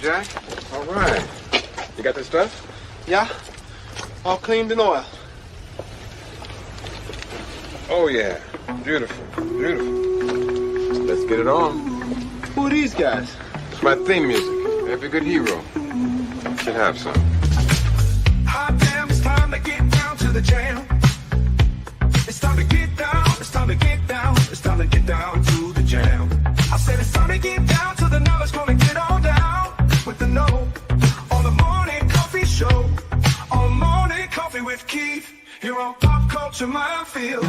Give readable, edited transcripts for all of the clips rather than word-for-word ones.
Jack. All right. You got this stuff? Yeah. All cleaned and oiled. Oh, yeah. Beautiful. Beautiful. Let's get it on. Who are these guys? It's my theme music. Every good hero should have some. Hot damn, it's time to get down to the jam. It's time to get down, it's time to get down, it's time to get down to the jam. I said it's time to get down to the knowledge, gonna get on down with the know. On the morning coffee show, on morning coffee with Keith, here on Pop Culture Minefield.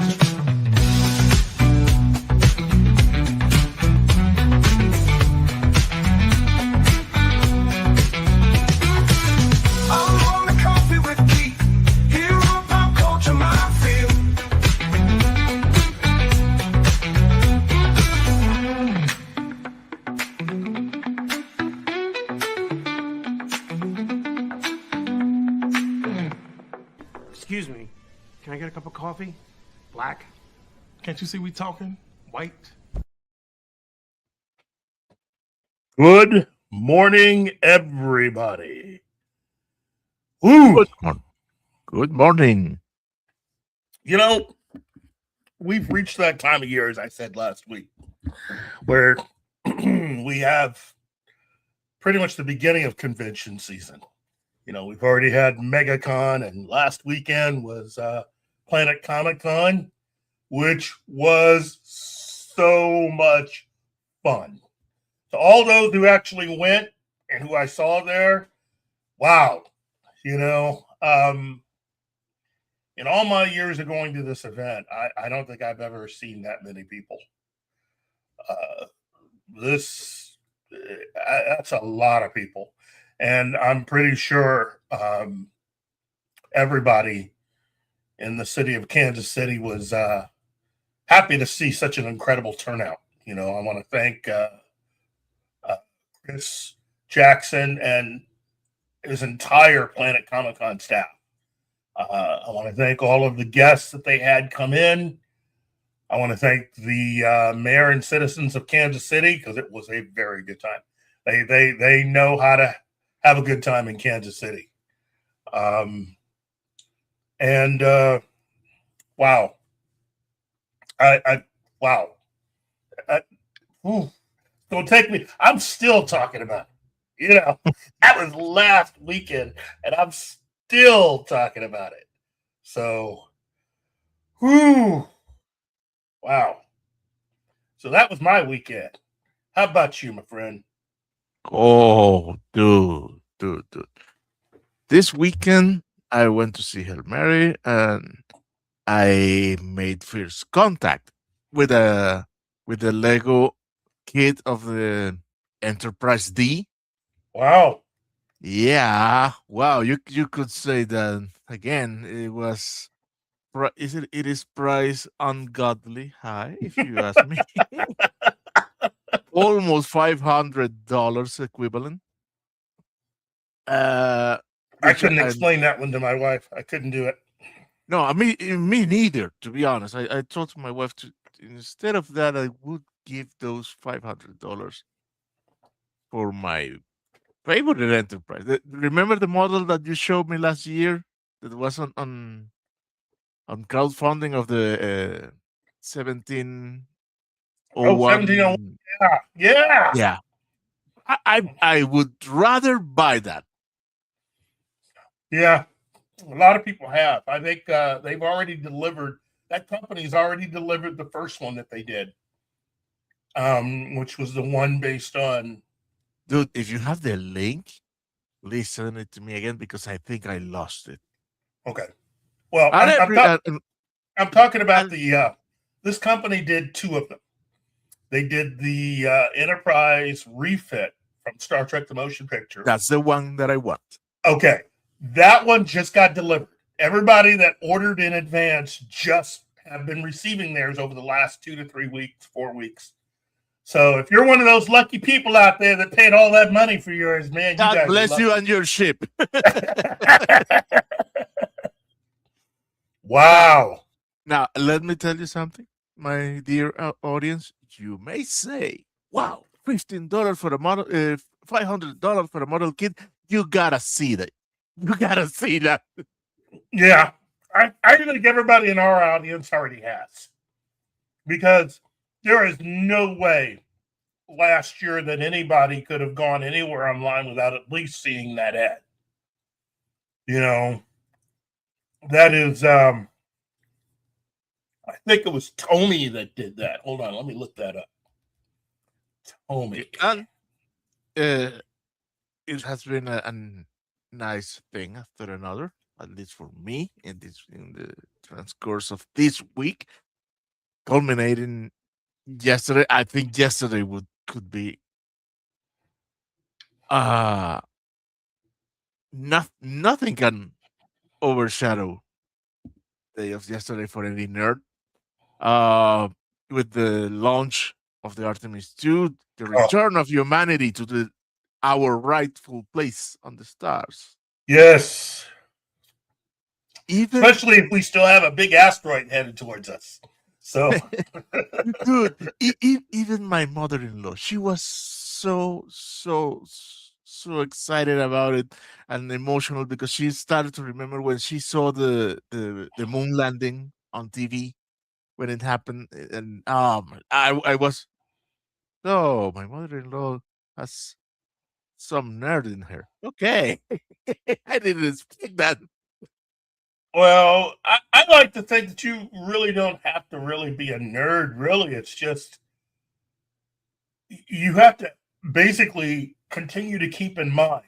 Excuse me, can I get a cup of coffee? Black? Can't you see we talking? White? Good morning, everybody. Ooh. Good morning. You know, we've reached that time of year, as I said last week, where we have pretty much the beginning of convention season. You know, we've already had MegaCon, and last weekend was Planet Comic Con, which was so much fun. So all those who actually went and who I saw there, wow. You know, in all my years of going to this event, I don't think I've ever seen that many people. That's a lot of people. And I'm pretty sure everybody in the city of Kansas City was happy to see such an incredible turnout. You know, I want to thank Chris Jackson and his entire Planet Comic Con staff. I want to thank all of the guests that they had come in. I want to thank the mayor and citizens of Kansas City, because it was a very good time. They know how to have a good time in Kansas City. Wow. Wow. Don't take me. I'm still talking about it. You know, that was last weekend, and I'm still talking about it. So, wow. So that was my weekend. How about you, my friend? Oh, dude. This weekend, I went to see Hail Mary, and I made first contact with the Lego kit of the Enterprise D. Wow. Yeah. Wow. You could say that again. It was. It is priced ungodly high, if you ask me. Almost $500 equivalent. I couldn't explain that one to my wife. I couldn't do it. No, me neither. To be honest, I told my wife to instead of that, I would give those $500 for my favorite Enterprise. Remember the model that you showed me last year that was on crowdfunding of the 1701? Oh, 1701. Yeah. Yeah. I would rather buy that. Yeah. A lot of people have. I think they've already delivered. That company's already delivered the first one that they did, which was the one based on. Dude, if you have the link, please send it to me again, because I think I lost it. Okay. Well, I'm talking about this company did two of them. They did the Enterprise refit from Star Trek: The Motion Picture. That's the one that I want. Okay. That one just got delivered. Everybody that ordered in advance just have been receiving theirs over the last 2 to 3 weeks, 4 weeks. So if you're one of those lucky people out there that paid all that money for yours, man, you God guys bless you and your ship. Wow. Now, let me tell you something, my dear audience. You may say, wow, $15 for a model, $500 for a model kit. You gotta see that. You gotta see that. Yeah, I think everybody in our audience already has, because there is no way last year that anybody could have gone anywhere online without at least seeing that ad. You know, that is, I think it was Tony that did that. Hold on, let me look that up. Tony. And it has been a nice thing after another, at least for me, in the transcourse of this week, culminating yesterday. I think yesterday could be nothing can overshadow the day of yesterday for any nerd. With the launch of the Artemis 2, the return of humanity to our rightful place on the stars. Yes. Even, especially if we still have a big asteroid headed towards us. So, dude, even my mother-in-law, she was so excited about it and emotional because she started to remember when she saw the moon landing on TV when it happened, and I was, oh, my mother-in-law has some nerd in her. Okay, I didn't expect that. well, I like to think that you really don't have to really be a nerd. Really, it's just you have to basically continue to keep in mind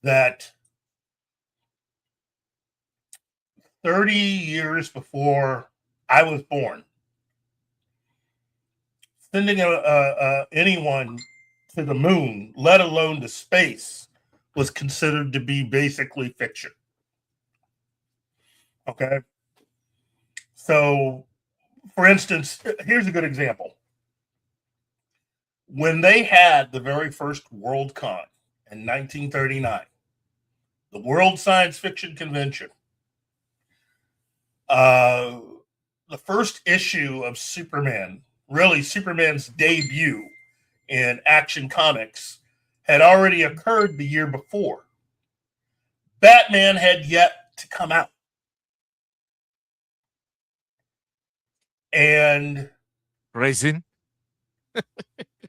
that 30 years before I was born, sending anyone to the moon, let alone to space, was considered to be basically fiction. Okay. So, for instance, here's a good example. When they had the very first Worldcon in 1939, the World Science Fiction Convention, the first issue of Superman, really Superman's debut in Action Comics, had already occurred the year before. Batman had yet to come out. And Racing.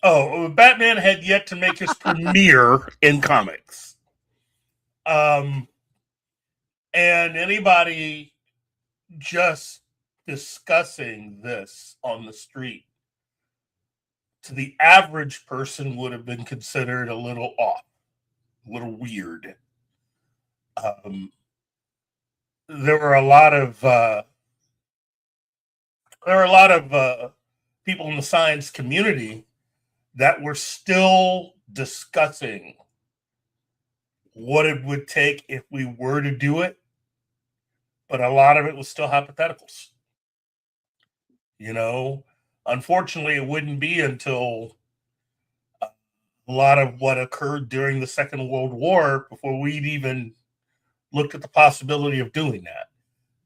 Batman had yet to make his premiere in comics. And anybody just discussing this on the street, to the average person, would have been considered a little off, a little weird. There were a lot of people in the science community that were still discussing what it would take if we were to do it, but a lot of it was still hypotheticals. You know, unfortunately, it wouldn't be until a lot of what occurred during the Second World War before we'd even looked at the possibility of doing that.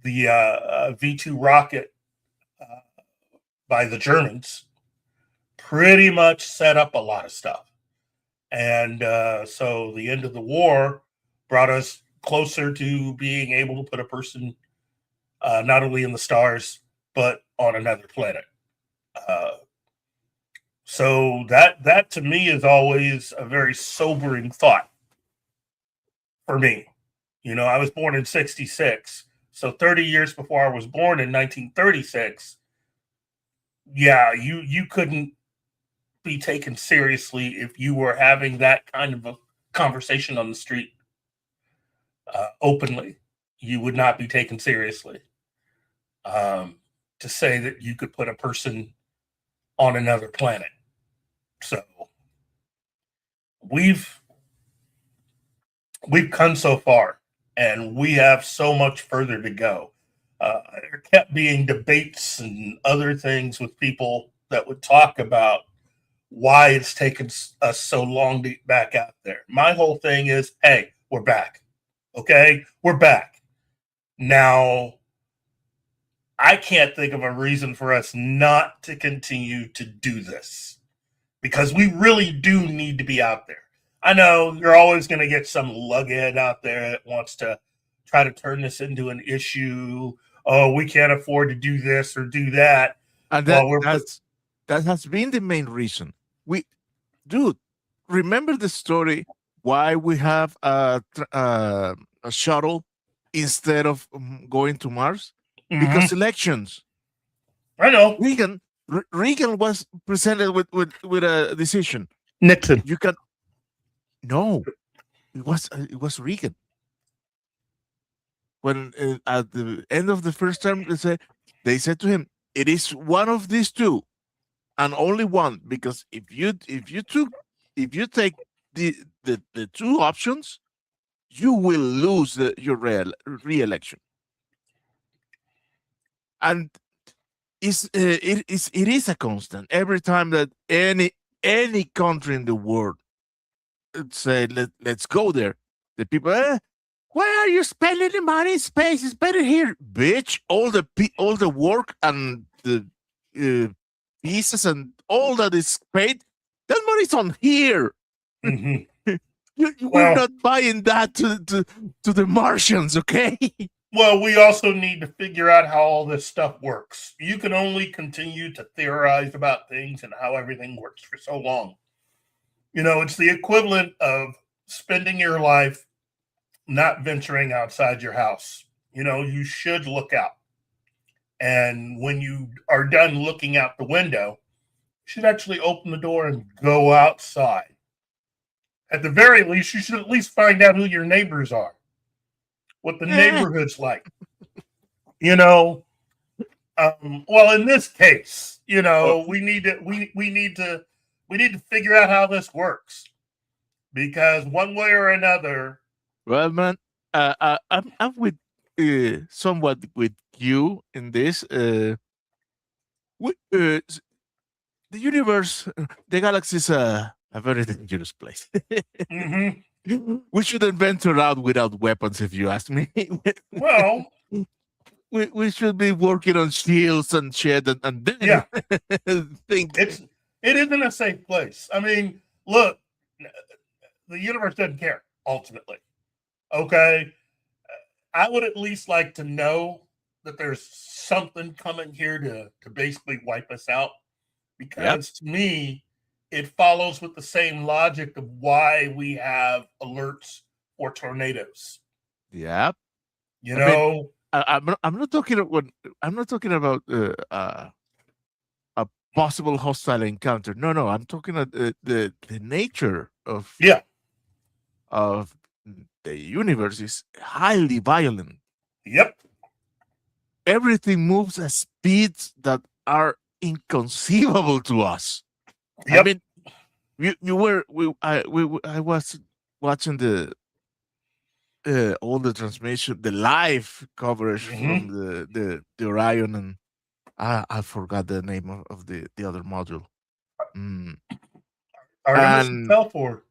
The V-2 rocket by the Germans pretty much set up a lot of stuff. And so the end of the war brought us closer to being able to put a person not only in the stars, but on another planet. So that to me is always a very sobering thought for me. You know, I was born in 1966. So 30 years before I was born in 1936, yeah, you couldn't be taken seriously if you were having that kind of a conversation on the street openly. You would not be taken seriously. To say that you could put a person on another planet. So we've come so far, and we have so much further to go. There kept being debates and other things with people that would talk about why it's taken us so long to get back out there. My whole thing is, hey, we're back. Okay? We're back. Now, I can't think of a reason for us not to continue to do this, because we really do need to be out there. I know you're always going to get some lughead out there that wants to try to turn this into an issue. Oh, we can't afford to do this or do that. And that has been the main reason. Dude, remember the story why we have a shuttle instead of going to Mars? Because elections. I know. Reagan was presented with a decision. Nixon. You can no, it was Reagan. When at the end of the first term, they said to him, "It is one of these two, and only one. Because if you take the two options, you will lose your re-election." And it is a constant every time that any country in the world say let's go there. The people, why are you spending the money? Space is better here, bitch. All the work and the pieces and all that is paid, that money's on here. We're not buying that to the Martians, okay? Well, we also need to figure out how all this stuff works. You can only continue to theorize about things and how everything works for so long. It's the equivalent of spending your life not venturing outside your house. You should look out. And when you are done looking out the window, you should actually open the door and go outside. At the very least, you should at least find out who your neighbors are, what the neighborhood's like. Well, in this case, we need to figure out how this works, because one way or another. Well, man, I'm with somewhat with you in this. The universe, the galaxy is a very dangerous place. We shouldn't venture out without weapons, if you ask me. Well, we should be working on shields and shit, and then think it isn't a safe place. I mean, look, the universe doesn't care ultimately. Okay, I would at least like to know that there's something coming here to basically wipe us out, because to me, it follows with the same logic of why we have alerts for tornadoes. Yeah, I'm not talking about a possible hostile encounter. No, I'm talking about the nature of the universe is highly violent. Yep. Everything moves at speeds that are inconceivable to us. Yep. I mean, I was watching the all the transmission, the live coverage from the Orion, and I forgot the name of the other module. Artemis and Telfor.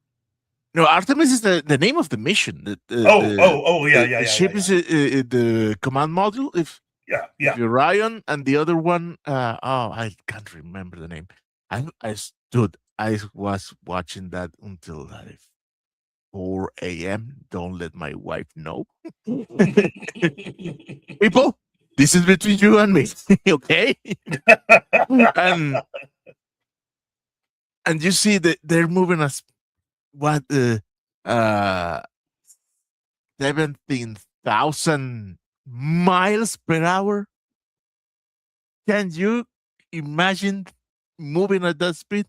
No, Artemis is the name of the mission. The ship is the command module. If Orion, and the other one, I can't remember the name. I was watching that until 4 a.m. Don't let my wife know. People, this is between you and me, okay? and you see that they're moving us. 17,000 miles per hour. Can you imagine moving at that speed?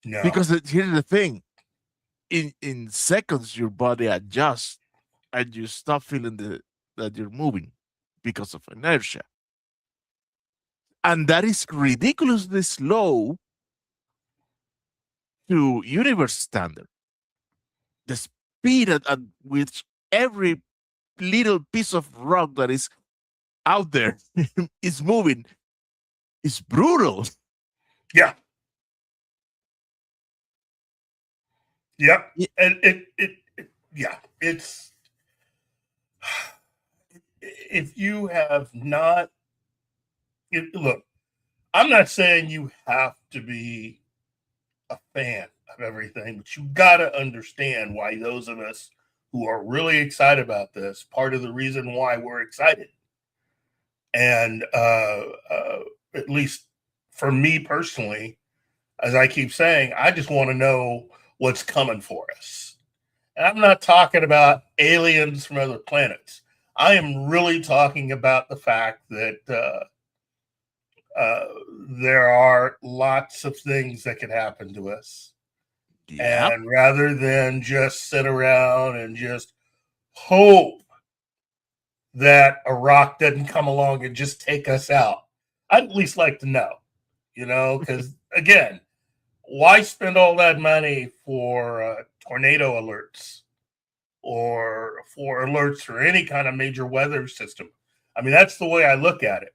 No. Because here's the thing: in seconds, your body adjusts, and you stop feeling that you're moving because of inertia, and that is ridiculously slow to universe standard. The speed at which every little piece of rock that is out there is moving is brutal. Yeah. Yep. And it's if you have not look, I'm not saying you have to be a fan of everything, but you got to understand why those of us who are really excited about this, part of the reason why we're excited. And at least for me personally, as I keep saying, I just want to know what's coming for us. And I'm not talking about aliens from other planets. I am really talking about the fact that there are lots of things that could happen to us. Yep. And rather than just sit around and just hope that a rock doesn't come along and just take us out, I'd at least like to know, because again, why spend all that money for tornado alerts or for alerts for any kind of major weather system? I mean, that's the way I look at it.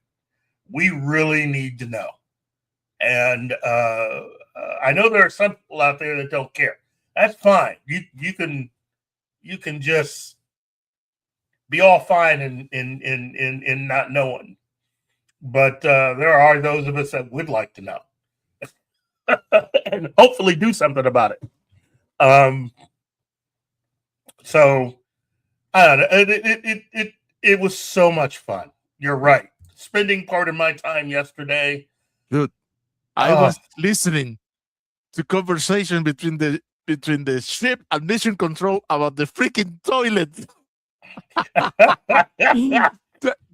We really need to know. And I know there are some people out there that don't care. That's fine. You can just be all fine in not knowing. But there are those of us that would like to know. And hopefully do something about it. So I don't know. It was so much fun. You're right. Spending part of my time yesterday. Dude, I was listening to conversation between the ship and mission control about the freaking toilet.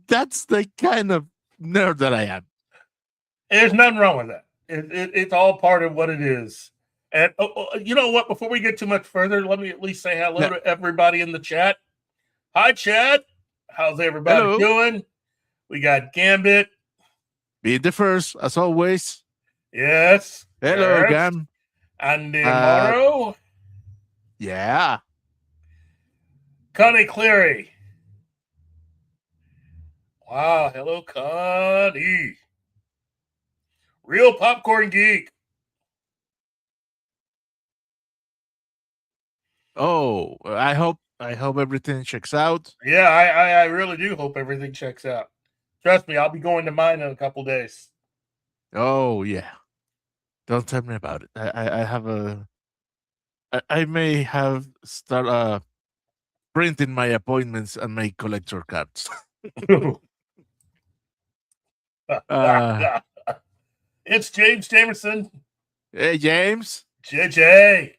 That's the kind of nerd that I am. There's nothing wrong with that. It's all part of what it is. And you know what? Before we get too much further, let me at least say hello to everybody in the chat. Hi, chat. How's everybody doing? We got Gambit. Be the first, as always. Yes. Hello, Gam. And Morrow. Yeah. Connie Cleary. Wow. Hello, Connie. Real Popcorn Geek. Oh, I hope everything checks out. Yeah, I really do hope everything checks out. Trust me, I'll be going to mine in a couple days. Oh yeah. Don't tell me about it. I may have start printing my appointments and my collector cards. It's James Jamerson. Hey, James. JJ.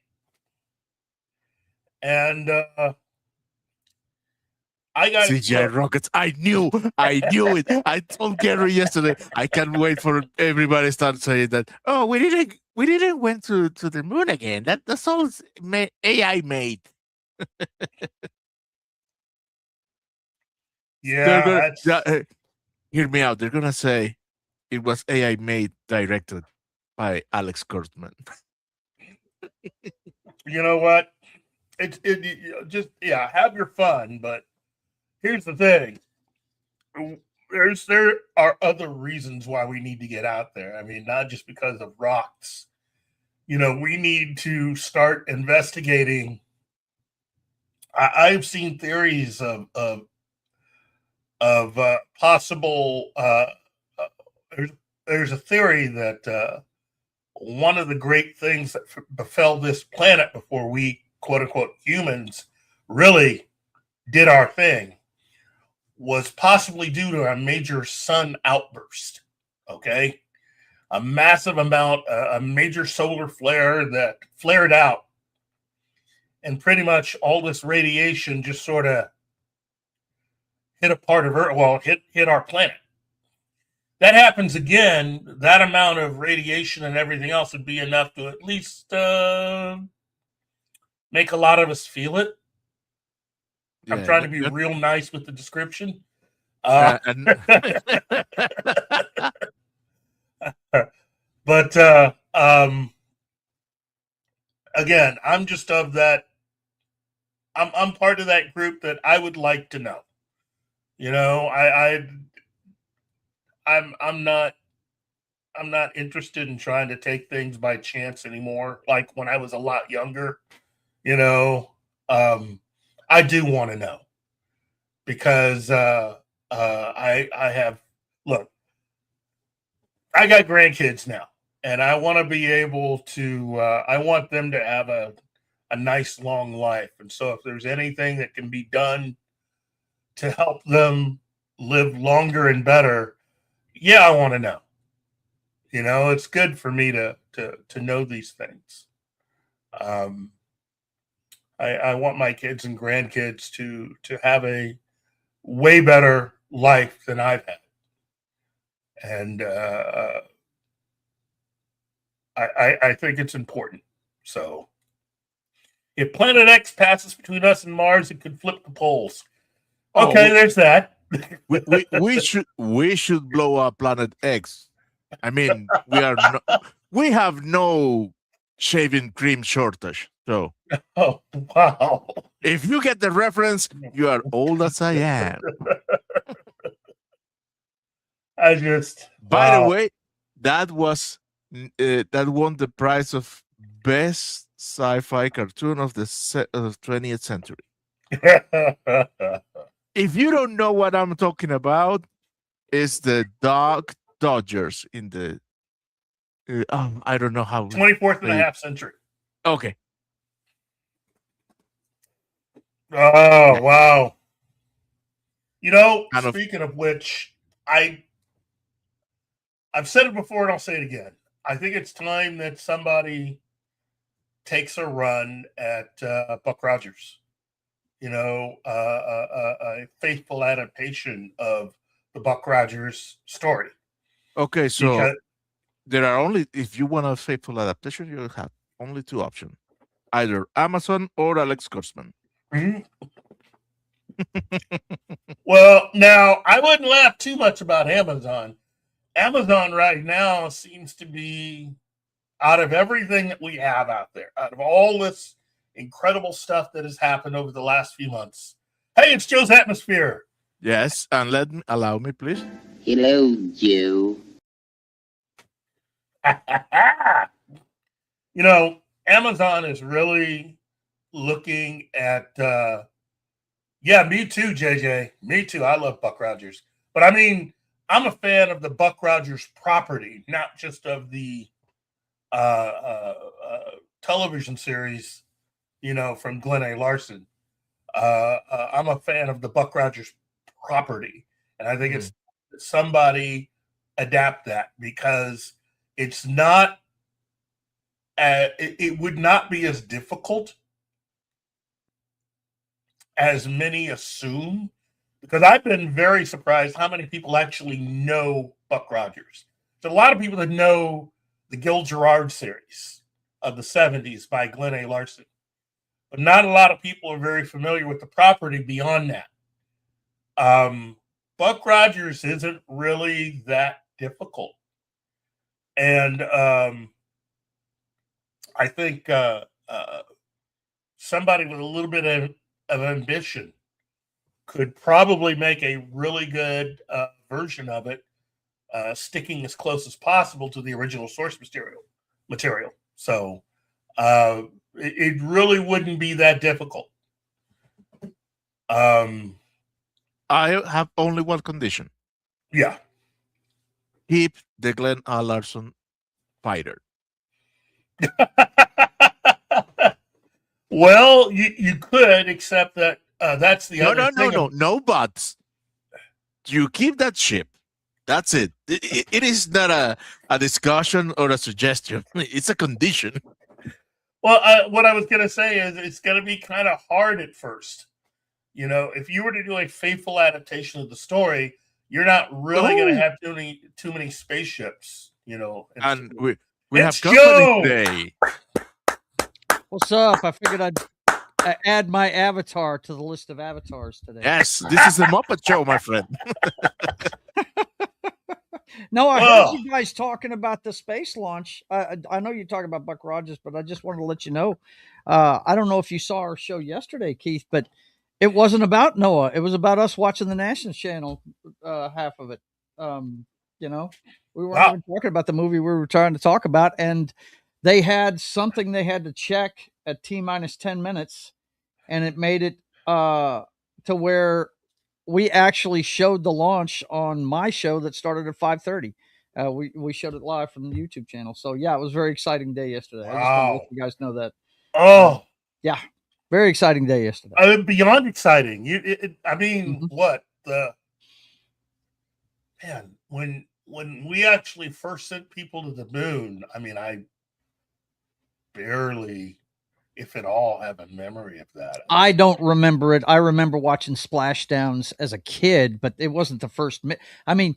And I got CGI rockets. I knew it. I told Gary yesterday. I can't wait for everybody to start saying that. Oh, we didn't went to the moon again. That's all AI made. Yeah. Hear me out. They're gonna say it was AI made, directed by Alex Kurtzman. You know what? It just have your fun, but here's the thing. There are other reasons why we need to get out there. I mean, not just because of rocks. We need to start investigating. I've seen theories of possible. There's a theory that one of the great things that befell this planet before we, quote unquote, humans really did our thing was possibly due to a major sun outburst. Okay. A massive amount, a major solar flare that flared out. And pretty much all this radiation just sort of hit a part of Earth, well, hit our planet. That happens again, that amount of radiation and everything else would be enough to at least make a lot of us feel it. Yeah, I'm trying to be real nice with the description. But again, I'm just of that. I'm part of that group that I would like to know. I'm not interested in trying to take things by chance anymore. Like when I was a lot younger, I do want to know because I have, look, I got grandkids now, and I want to be able to. I want them to have a nice long life, and so if there's anything that can be done to help them live longer and better, yeah, I want to know. It's good for me to know these things. I want my kids and grandkids to have a way better life than I've had, and I think it's important. So, if Planet X passes between us and Mars, it could flip the poles. Okay, there's that. we should blow up Planet X. I mean, we have no shaving cream shortage. So, oh wow! If you get the reference, you are old as I am. I just. By the way, that was that won the prize of best sci-fi cartoon of the 20th century. If you don't know what I'm talking about, it's the Dog Dodgers in the I don't know how 24th and a half century. Okay. Oh wow! Speaking of which, I've said it before and I'll say it again. I think it's time that somebody takes a run at Buck Rogers. A faithful adaptation of the Buck Rogers story. Okay, so there are only, if you want a faithful adaptation, you have only two options: either Amazon or Alex Kurtzman. Mm-hmm. Well, now I wouldn't laugh too much about Amazon. Amazon right now seems to be, out of everything that we have out there, out of all this incredible stuff that has happened over the last few months. Hey, it's Joe's Atmosphere. Yes, and allow me, please. Hello, Joe. Amazon is really looking at, yeah, me too, JJ. Me too. I love Buck Rogers. But I mean, I'm a fan of the Buck Rogers property, not just of the television series, from Glenn A. Larson. I'm a fan of the Buck Rogers property. And I think it's somebody adapt that, because it's not, it would not be as difficult as many assume, because I've been very surprised how many people actually know Buck Rogers. There's a lot of people that know the Gil Gerard series of the 70s by Glenn A. Larson, but not a lot of people are very familiar with the property beyond that. Buck Rogers isn't really that difficult. And I think somebody with a little bit of ambition could probably make a really good version of it, sticking as close as possible to the original source material. So it really wouldn't be that difficult. I have only one condition. Yeah. Keep the Glenn A. Larson fighter. Well, you could, except that that's the other thing. No buts. You keep that ship. That's it. It is not a discussion or a suggestion. It's a condition. Well, what I was going to say is it's going to be kind of hard at first. If you were to do a faithful adaptation of the story, you're not really going to have too many spaceships. And we have Joe! Company Day. What's up? I figured I'd add my avatar to the list of avatars today. Yes, this is a Muppet Show, my friend. No, I heard you guys talking about the space launch. I know you're talking about Buck Rogers, but I just wanted to let you know. I don't know if you saw our show yesterday, Keith, but it wasn't about Noah. It was about us watching the National Channel, half of it. We weren't even talking about the movie we were trying to talk about, and they had something they had to check at T-minus 10 minutes, and it made it to where we actually showed the launch on my show that started at 5:30. We showed it live from the YouTube channel. So yeah, it was a very exciting day yesterday. I just want to Wow. let you guys know that. Oh, Yeah, very exciting day yesterday. beyond exciting. I mean, Mhm. what man, when we actually first sent people to the moon, I mean, I barely, if at all, have a memory of that. I don't remember it. I remember watching Splashdowns as a kid, but it wasn't the first. I mean,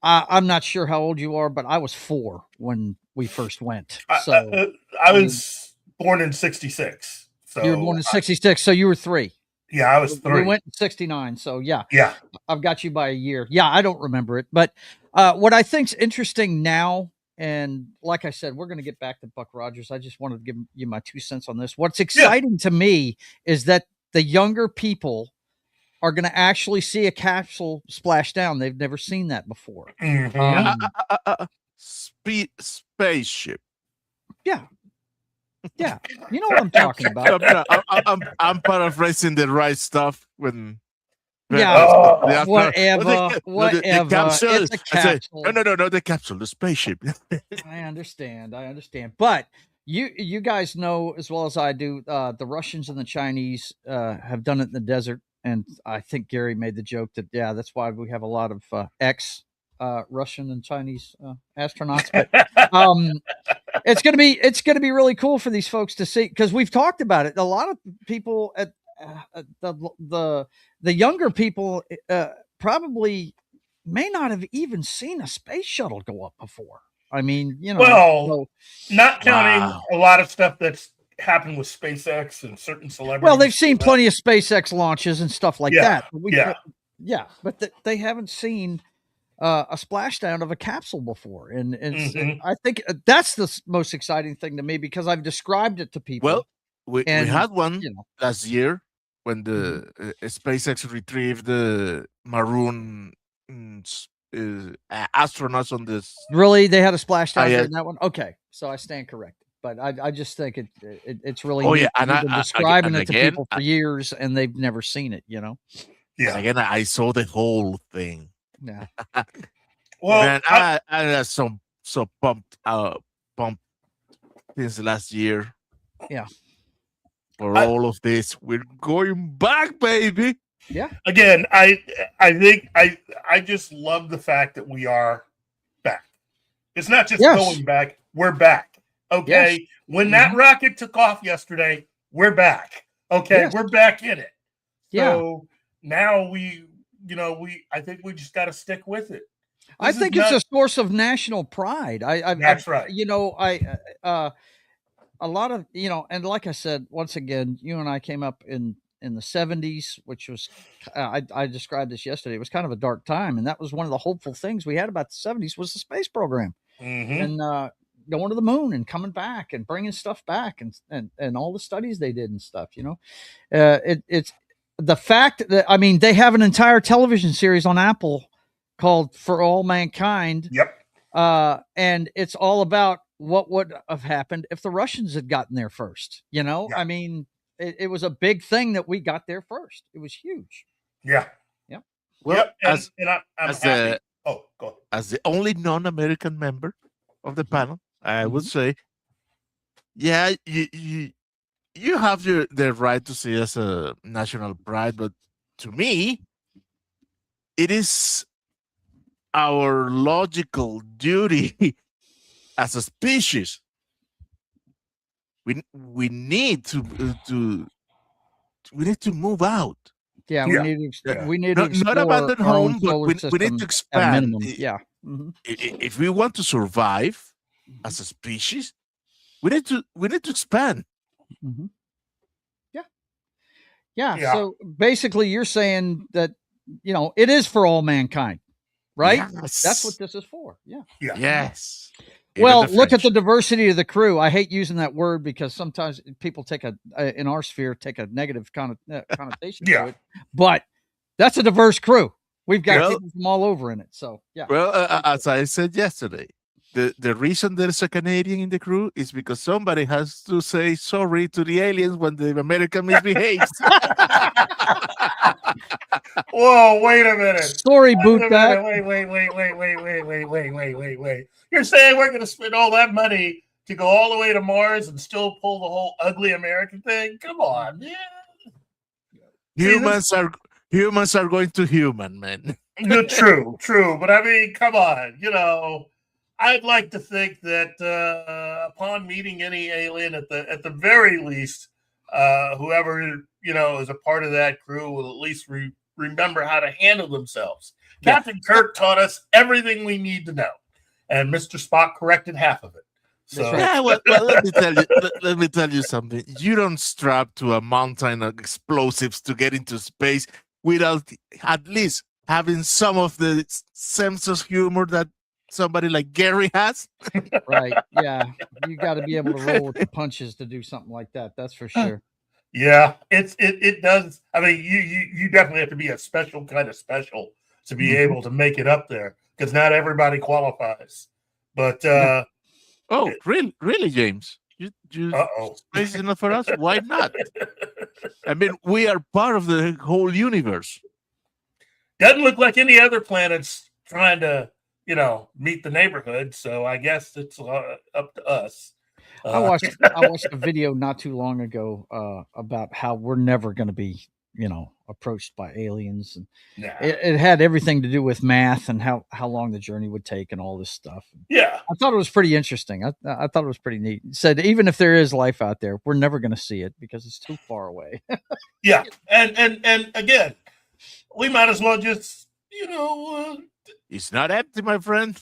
I'm not sure how old you are, but I was 4 when we first went. So I was born in '66. So you were born in '66, so you were 3. Yeah, I was 3. We went in '69, so yeah. Yeah. I've got you by a year. Yeah, I don't remember it, but what I think's interesting now, and like I said, we're going to get back to Buck Rogers. I just wanted to give you my 2 cents on this. What's exciting to me is that the younger people are going to actually see a capsule splash down. They've never seen that before. Spaceship. Yeah. Yeah. You know what I'm talking about. I'm paraphrasing the right stuff when. Yeah, whatever. The capsule. It's a capsule. No, the capsule, the spaceship. I understand. But you guys know as well as I do, the Russians and the Chinese have done it in the desert, and I think Gary made the joke that that's why we have a lot of Russian and Chinese astronauts. But it's gonna be really cool for these folks to see, because we've talked about it. A lot of people at the younger people probably may not have even seen a space shuttle go up before. I mean, not counting a lot of stuff that's happened with SpaceX and certain celebrities. Well, they've seen plenty of SpaceX launches and stuff like that. But they haven't seen a splashdown of a capsule before, and I think that's the most exciting thing to me, because I've described it to people. Well, we had one last year when the SpaceX retrieved the maroon astronauts on this. Really, they had a splashdown in that one. Okay, so I stand corrected. But I just think it's really neat. And I've been describing it to people for years, and they've never seen it. Yeah. And again, I saw the whole thing. Yeah. Well, man, I was so pumped since last year. Yeah. For all of this, we're going back, baby. Yeah. Again, I think I just love the fact that we are back. It's not just going back; we're back. Okay. Yes. When that rocket took off yesterday, we're back. Okay, we're back in it. So now I think we just got to stick with it. I think it's a source of national pride. That's right. A lot of, and like I said, once again, you and I came up in the 70s, which was, I described this yesterday. It was kind of a dark time. And that was one of the hopeful things we had about the 70s was the space program. And going to the moon and coming back and bringing stuff back and all the studies they did and stuff, it's the fact that, I mean, they have an entire television series on Apple called For All Mankind. Yep. And it's all about what would have happened if the Russians had gotten there first. I mean, it was a big thing that we got there first. It was huge. Yeah. Yep. Well, I'm happy. Go ahead. As the only non-American member of the panel, I would say, you have the right to see as a national pride, but to me, it is our logical duty as a species. We need to move out. Yeah, we need to not abandon home, but we need to expand. Yeah. If we want to survive as a species, we need to expand. Yeah. So basically, you're saying that it is for all mankind, right? Yes. That's what this is for. Yeah. Yes. Well, look at the diversity of the crew. I hate using that word because sometimes people in our sphere take a negative connotation to it. But that's a diverse crew. We've got people from all over in it. So yeah. Well, as I said yesterday, the reason there's a Canadian in the crew is because somebody has to say sorry to the aliens when the American misbehaves. Whoa, wait a minute. Sorry, bootback. Wait. You're saying we're going to spend all that money to go all the way to Mars and still pull the whole ugly American thing? Come on, man. Humans are going to human, man. True. But I mean, come on. I'd like to think that upon meeting any alien, at the very least, whoever is a part of that crew will at least remember how to handle themselves. Yeah. Captain Kirk taught us everything we need to know, and Mr. Spock corrected half of it. So yeah, well, let me tell you something. You don't strap to a mountain of explosives to get into space without at least having some of the sense of humor that somebody like Gary has. Right. Yeah. You got to be able to roll with the punches to do something like that. That's for sure. Yeah, it does. I mean, you definitely have to be a special kind of special to be able to make it up there, because not everybody qualifies. But oh, really, James? You space enough for us? Why not? I mean, we are part of the whole universe. Doesn't look like any other planet's trying to, meet the neighborhood. So I guess it's up to us. I watched a video not too long ago about how we're never going to be, approached by aliens, and it had everything to do with math and how long the journey would take and all this stuff. Yeah, I thought it was pretty interesting. I thought it was pretty neat. It said even if there is life out there, we're never going to see it because it's too far away. Yeah, and again, we might as well just, it's not empty, my friend.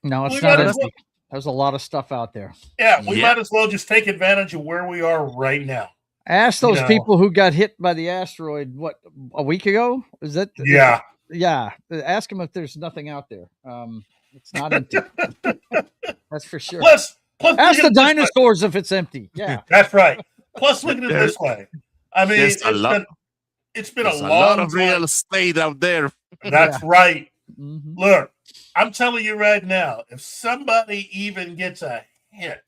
No, it's not empty. There's a lot of stuff out there. Yeah, we might as well just take advantage of where we are right now. Ask those people who got hit by the asteroid, what, a week ago? Is that? Yeah. Yeah. Ask them if there's nothing out there. It's not empty. That's for sure. Plus ask the dinosaurs if it's empty. Yeah. That's right. Plus, look at it this way. I mean, it's been a lot of real estate out there. That's right. Mm-hmm. Look, I'm telling you right now, if somebody even gets a hint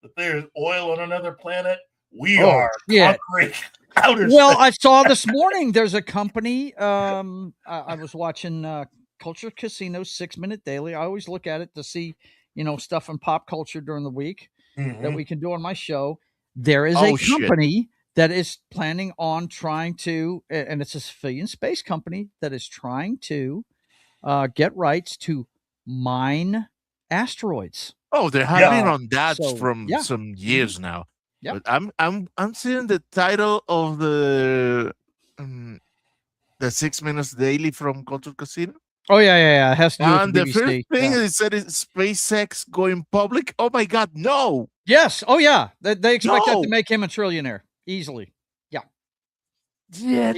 that there's oil on another planet, we are conquering outer space. I saw this morning there's a company. I was watching Culture Casino's 6-Minute Daily. I always look at it to see, stuff in pop culture during the week that we can do on my show. There is a company that is planning on trying to, and it's a civilian space company that is trying to get rights to mine asteroids. Oh, they have been on that from some years now. Yeah, but I'm seeing the title of the 6 Minutes Daily from Culture Casino. Oh yeah. It has to do with the BBC. First thing it said is SpaceX going public. Oh my God, no! Yes. Oh yeah, they expect that to make him a trillionaire easily. Yeah. Yeah.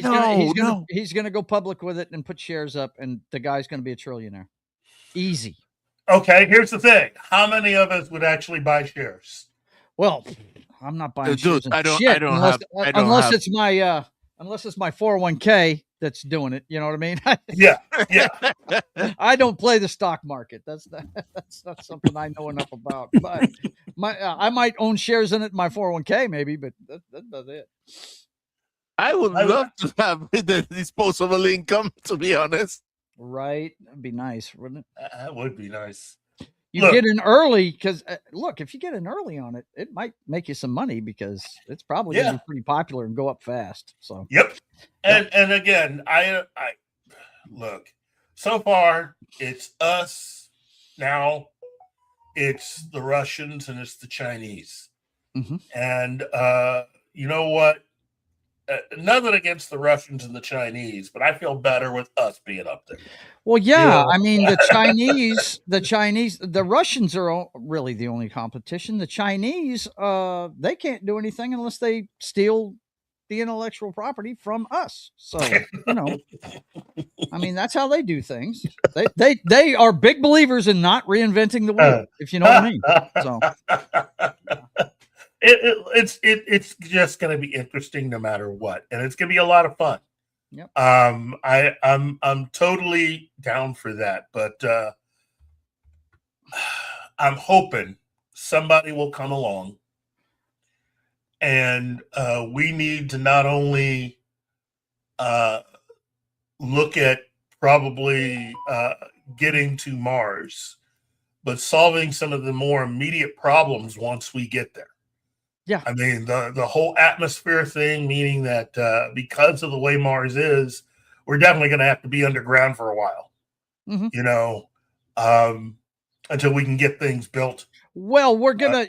He's gonna go public with it and put shares up, and the guy's gonna be a trillionaire. Easy. Okay. Here's the thing: how many of us would actually buy shares? Well, I'm not buying shares. Unless it's my 401k that's doing it. You know what I mean? Yeah. I don't play the stock market. That's not something I know enough about. But I might own shares in it in my 401k maybe, but that's it. I would love to have the disposable income, to be honest. Right? That'd be nice, wouldn't it? That would be nice. You get in early because if you get in early on it, it might make you some money because it's probably going to be pretty popular and go up fast. So and again, I look. So far, it's us. Now, it's the Russians and it's the Chinese. Mm-hmm. And you know what? Nothing against the Russians and the Chinese, but I feel better with us being up there. Well, yeah, I mean, the Russians are really the only competition. The Chinese, they can't do anything unless they steal the intellectual property from us. So, I mean, that's how they do things. They are big believers in not reinventing the wheel, if you know what I mean. So. It's just going to be interesting no matter what, and it's going to be a lot of fun. Yep. I'm totally down for that, but I'm hoping somebody will come along, and we need to not only look at probably getting to Mars, but solving some of the more immediate problems once we get there. Yeah. I mean, the whole atmosphere thing, meaning that because of the way Mars is, we're definitely going to have to be underground for a while, Mhm. you know, until we can get things built. Well, we're gonna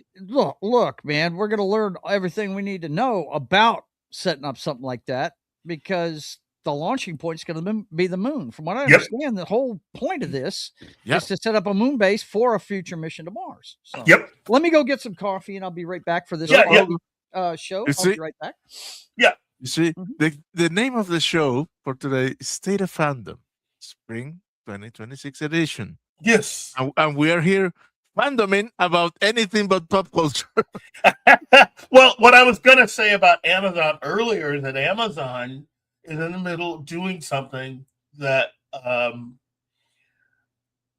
look, man. We're gonna learn everything we need to know about setting up something like that because the launching point is going to be the moon. From what I Yep. understand, the whole point of this is to set up a moon base for a future mission to Mars. So, Yep. let me go get some coffee, and I'll be right back for this Yeah, show. You I'll see- be right back. Yeah. You see, the name of the show for today is State of Fandom, Spring 2026 edition. Yes. And we are here fandoming about anything but pop culture. Well, what I was going to say about Amazon earlier is that Amazon is in the middle of doing something that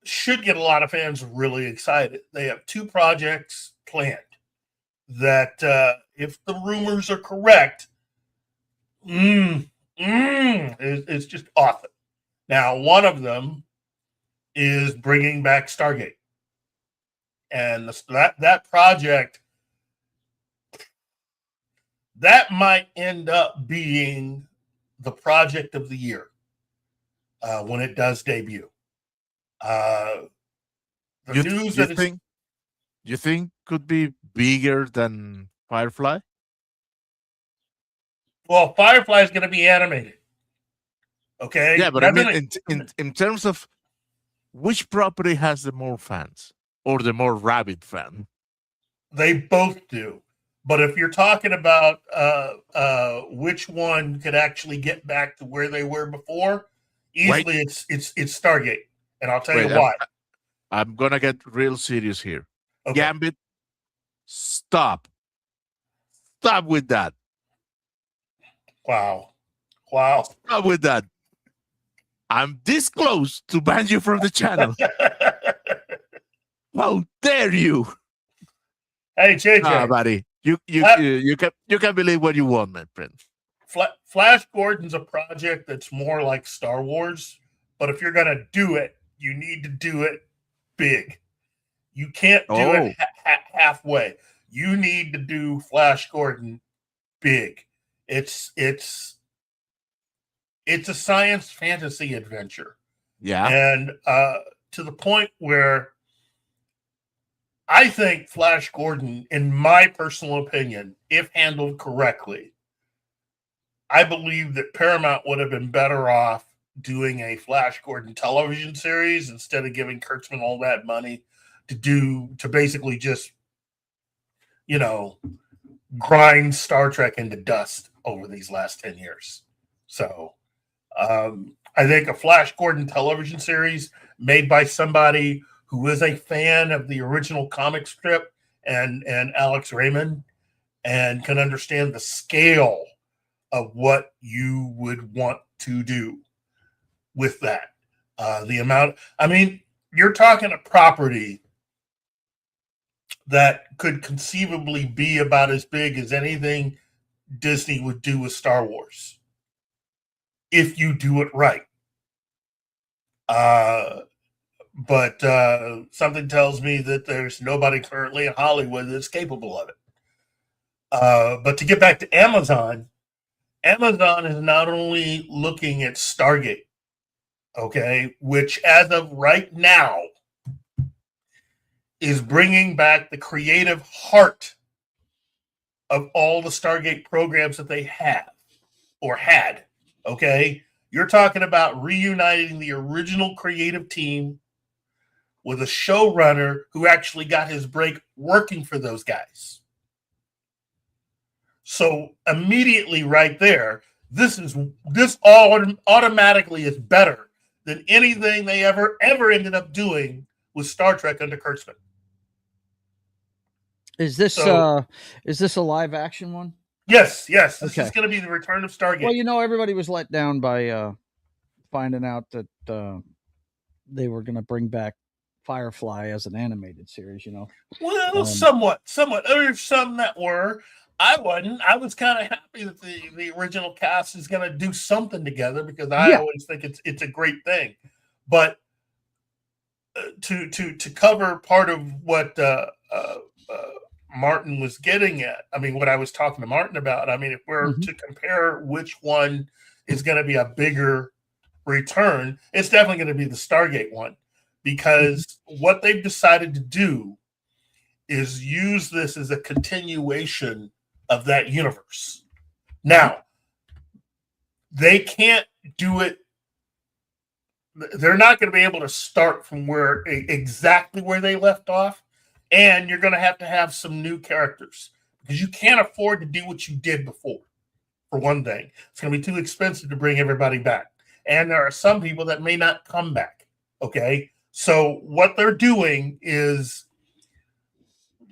should get a lot of fans really excited. They have 2 projects planned that, if the rumors are correct, it's just awesome. Now, one of them is bringing back Stargate. And that project, that might end up being the project of the year when it does debut. You think could be bigger than Firefly? Well, Firefly is going to be animated. Okay. Yeah, but I mean, in terms of which property has the more fans or the more rabid fan? They both do. But if you're talking about which one could actually get back to where they were before, easily it's Stargate, and I'll tell you why. I'm gonna get real serious here. Okay. Gambit, stop with that. Wow. Stop with that. I'm this close to ban you from the channel. How dare you? Hey, JJ, buddy, you can believe what you want, my friend. Flash Gordon's a project that's more like Star Wars, but if you're gonna do it, you need to do it big. You can't do it halfway. You need to do Flash Gordon big. It's a science fantasy adventure. Yeah. And to the point where I think Flash Gordon, in my personal opinion, if handled correctly, I believe that Paramount would have been better off doing a Flash Gordon television series instead of giving Kurtzman all that money to basically just, grind Star Trek into dust over these last 10 years. So I think a Flash Gordon television series made by somebody who is a fan of the original comic strip and Alex Raymond and can understand the scale of what you would want to do with that. You're talking a property that could conceivably be about as big as anything Disney would do with Star Wars if you do it right. But something tells me that there's nobody currently in Hollywood that's capable of it. But to get back to Amazon is not only looking at Stargate, okay, which as of right now is bringing back the creative heart of all the Stargate programs that they have or had, okay? You're talking about reuniting the original creative team with a showrunner who actually got his break working for those guys. So immediately right there, this automatically is better than anything they ever ended up doing with Star Trek under Kurtzman. Is this a live action one? Yes. This is going to be the return of Stargate. Well, everybody was let down by finding out that they were going to bring back Firefly as an animated series. Well, somewhat. There's some that were. I wasn't. I was kind of happy that the original cast is going to do something together because I always think it's a great thing. But to cover part of what Martin was getting at, I mean, what I was talking to Martin about, I mean, if we're to compare which one is going to be a bigger return, it's definitely going to be the Stargate one, because what they've decided to do is use this as a continuation of that universe. Now, they can't do it. They're not going to be able to start from exactly where they left off. And you're going to have some new characters, because you can't afford to do what you did before. For one thing, it's going to be too expensive to bring everybody back. And there are some people that may not come back. Okay. So what they're doing is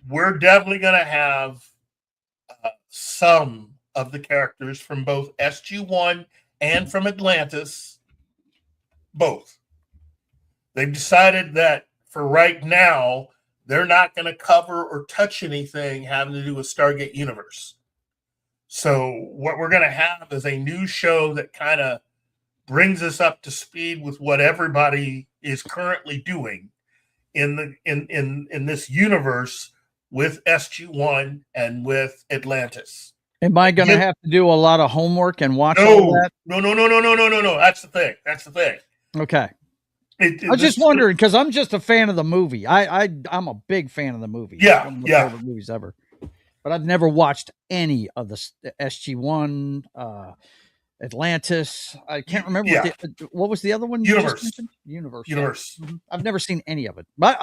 we're definitely going to have some of the characters from both SG-1 and from Atlantis. Both. They've decided that for right now, they're not going to cover or touch anything having to do with Stargate Universe. So what we're going to have is a new show that kind of brings us up to speed with what everybody is currently doing in this universe with SG-1 and with Atlantis. Am I going to have to do a lot of homework and watch all that? No. That's the thing. Okay. I was just wondering, because I'm just a fan of the movie. I'm a big fan of the movie. Yeah, one of my favorite movies ever. But I've never watched any of the SG-1, Atlantis. I can't remember what was the other one? Universe. Universe. I've never seen any of it. But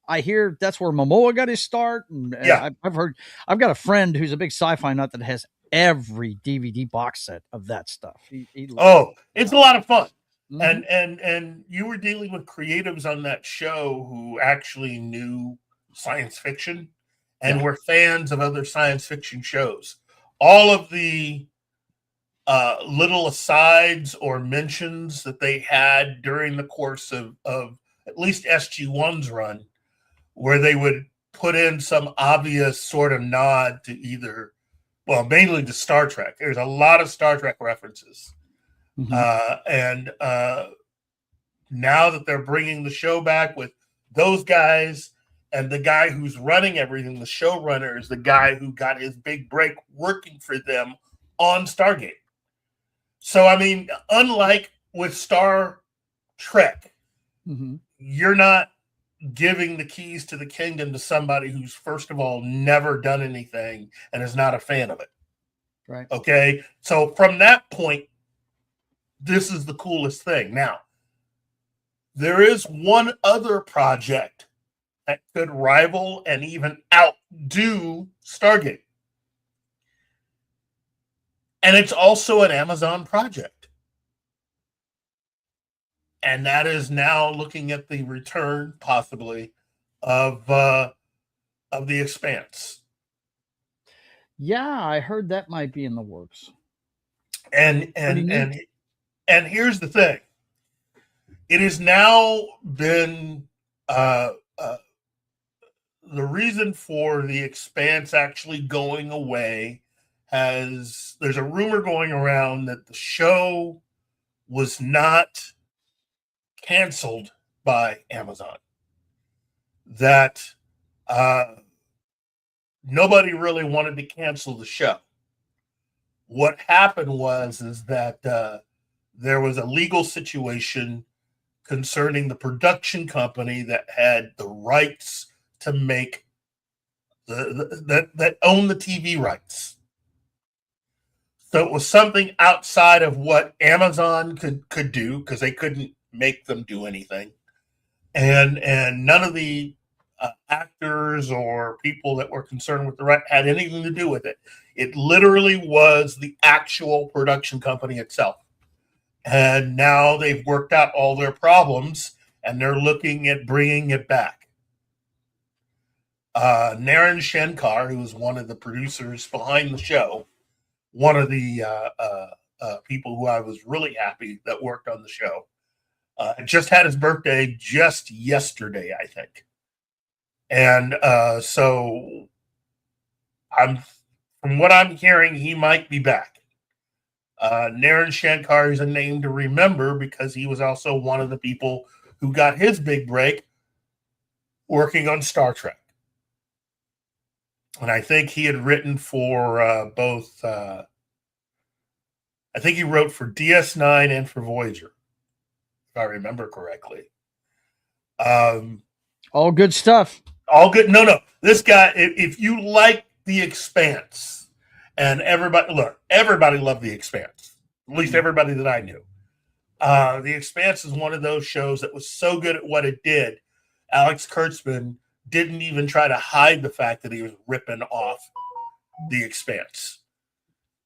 I hear that's where Momoa got his start. And I've heard. I've got a friend who's a big sci-fi nut that has every DVD box set of that stuff. It's a lot of fun. And you were dealing with creatives on that show who actually knew science fiction and were fans of other science fiction shows. All of the little asides or mentions that they had during the course of at least SG-1's run, where they would put in some obvious sort of nod to mainly to Star Trek. There's a lot of Star Trek references. And now that they're bringing the show back with those guys, and the guy who's running everything, the showrunner, is the guy who got his big break working for them on Stargate. So, I mean, unlike with Star Trek, you're not giving the keys to the kingdom to somebody who's, first of all, never done anything and is not a fan of it. Right. Okay. So from that point, this is the coolest thing. Now, there is one other project that could rival and even outdo Stargate. And it's also an Amazon project. And that is now looking at the return, possibly, of the Expanse. Yeah, I heard that might be in the works. And here's the thing. It has now been the reason for the Expanse actually going away there's a rumor going around that the show was not canceled by Amazon. That nobody really wanted to cancel the show. What happened was that there was a legal situation concerning the production company that had the rights to make that owned the TV rights. So it was something outside of what Amazon could do, because they couldn't make them do anything, and none of the actors or people that were concerned with the right had anything to do with it. It literally was the actual production company itself. And now they've worked out all their problems, and they're looking at bringing it back. Naren Shankar, who is one of the producers behind the show, one of the people who I was really happy that worked on the show, just had his birthday just yesterday, I think. And so from what I'm hearing, he might be back. Naren Shankar is a name to remember because he was also one of the people who got his big break working on Star Trek. And I think he had written for both. I think he wrote for DS9 and for Voyager, if I remember correctly. All good stuff. All good. No. This guy, if you like The Expanse, and everybody loved The Expanse, at least everybody that I knew. The Expanse is one of those shows that was so good at what it did. Alex Kurtzman didn't even try to hide the fact that he was ripping off The Expanse.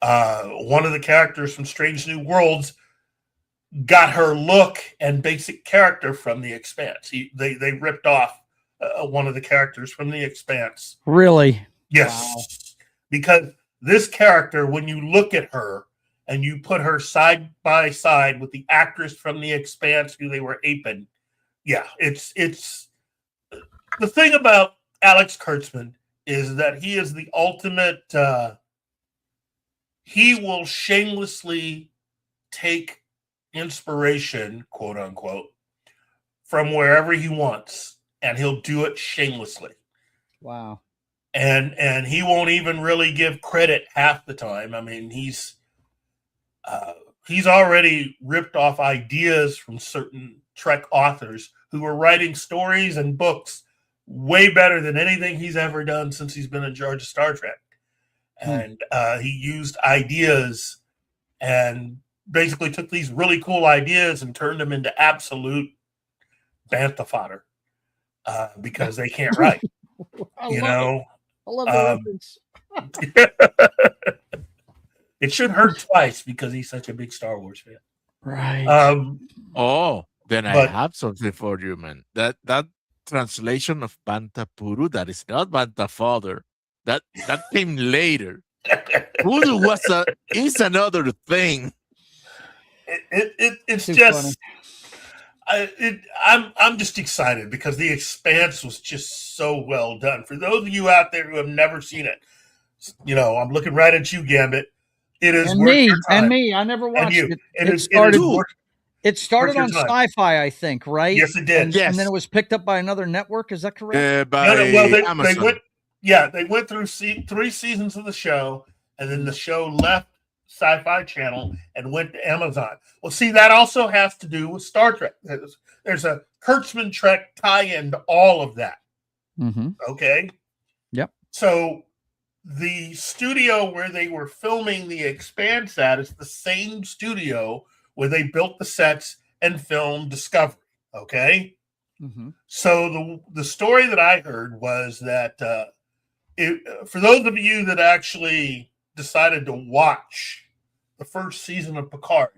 One of the characters from Strange New Worlds got her look and basic character from The Expanse. They ripped off one of the characters from The Expanse. Really? Yes. Wow. Because this character, when you look at her and you put her side by side with the actress from The Expanse who they were aping, it's the thing about Alex Kurtzman is that he is the ultimate. He will shamelessly take inspiration, quote unquote, from wherever he wants, and he'll do it shamelessly. Wow. And he won't even really give credit half the time. I mean, he's already ripped off ideas from certain Trek authors who were writing stories and books way better than anything he's ever done since he's been in charge of Star Trek. And he used ideas and basically took these really cool ideas and turned them into absolute bantha fodder because they can't write. I love the reference. It should hurt twice because he's such a big Star Wars fan. Right. Then I have something for you, man. That translation of Banta Puru, that is not Banta Father. That came later. Puru is another thing. It's Too just I'm just excited because The Expanse was just so well done. For those of you out there who have never seen it, I'm looking right at you, Gambit. It is and worth me your time. and me. I never watched it. It started your on time. Sci-Fi, I think, right? Yes, it did. And then it was picked up by another network. Is that correct? Amazon. They went through 3 seasons of the show, and then the show left Sci-Fi Channel and went to Amazon. Well, see, that also has to do with Star Trek. There's a Kurtzman Trek tie-in to all of that. Mm-hmm. Okay? Yep. So the studio where they were filming The Expanse at is the same studio where they built the sets and filmed Discovery. Okay? Mm-hmm. So the story that I heard was that for those of you that actually decided to watch the first season of Picard,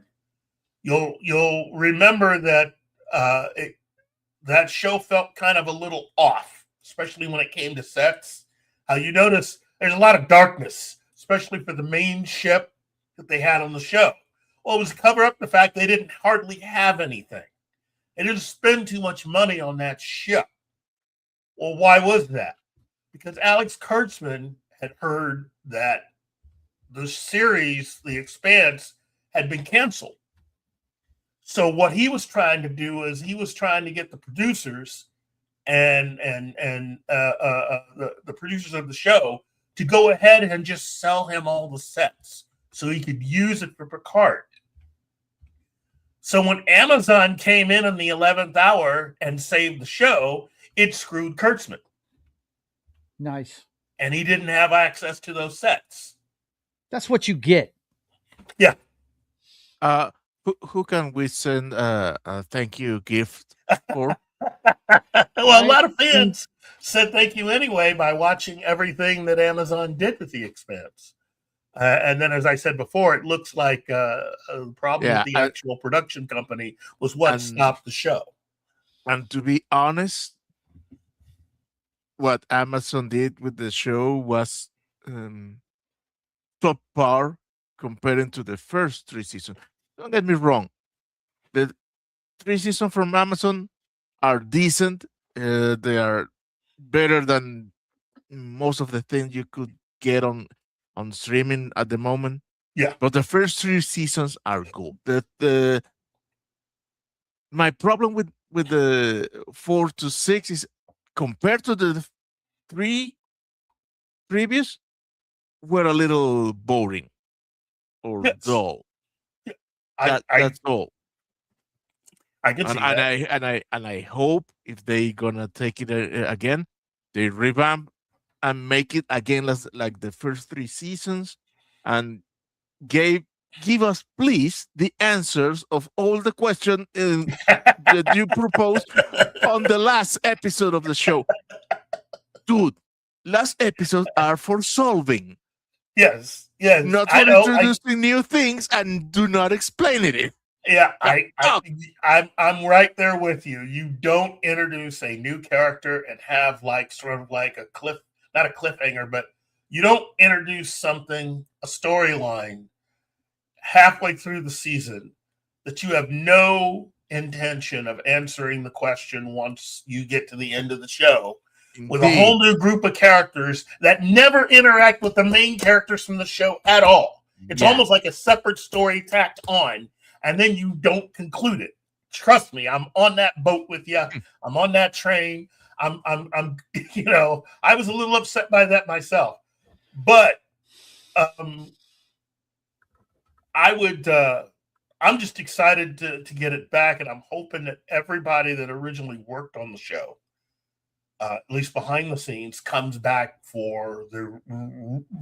you'll remember that that show felt kind of a little off, especially when it came to sets. How you notice there's a lot of darkness, especially for the main ship that they had on the show. Well, it was to cover up the fact they didn't hardly have anything. They didn't spend too much money on that ship. Well, why was that? Because Alex Kurtzman had heard that the series, The Expanse, had been canceled. So what he was trying to do is he was trying to get the producers and the producers of the show to go ahead and just sell him all the sets so he could use it for Picard. So when Amazon came in the 11th hour and saved the show, it screwed Kurtzman. Nice. And he didn't have access to those sets. That's what you get. Yeah. Who can we send a thank you gift for? Well, a lot of fans said thank you anyway by watching everything that Amazon did with The Expanse. And then, as I said before, it looks like a problem with the actual production company was what stopped the show. And to be honest, what Amazon did with the show was top par comparing to the first 3 seasons. Don't get me wrong. The 3 seasons from Amazon are decent. They are better than most of the things you could get on on streaming at the moment. Yeah. But the first 3 seasons are good. My problem with the 4 to 6 is compared to the 3 previous were a little boring or Yes. dull. I That's all. I can see that. And I hope if they gonna take it again, they revamp and make it again like the first 3 seasons, and give us please the answers of all the questions that you proposed on the last episode of the show. Dude, last episodes are for solving. Yes. Not for introducing new things and do not explain it. Yeah, I'm right there with you. You don't introduce a new character and have like sort of like not a cliffhanger, but you don't introduce something, a storyline halfway through the season that you have no intention of answering the question once you get to the end of the show. Indeed. With a whole new group of characters that never interact with the main characters from the show at all. It's almost like a separate story tacked on, and then you don't conclude it. Trust me, I'm on that boat with you. I'm on that train. I'm I was a little upset by that myself. But I'm just excited to get it back, and I'm hoping that everybody that originally worked on the show, at least behind the scenes, comes back for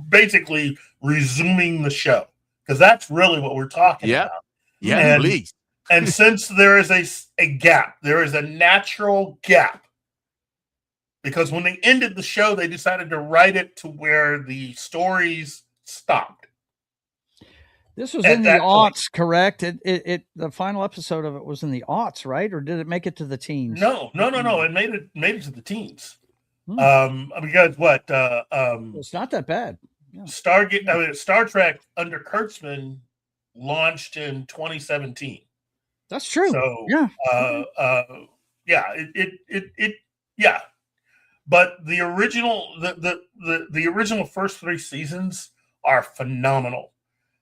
basically resuming the show, because that's really what we're talking about. Yeah, please. And since there is a gap, there is a natural gap, because when they ended the show, they decided to write it to where the stories stopped. This was in the aughts, correct? It the final episode of it was in the aughts, right? Or did it make it to the teens? No. It made it to the teens. Because what? It's not that bad. Yeah. Star Trek under Kurtzman launched in 2017. That's true. So yeah, yeah. But the original the original first 3 seasons are phenomenal.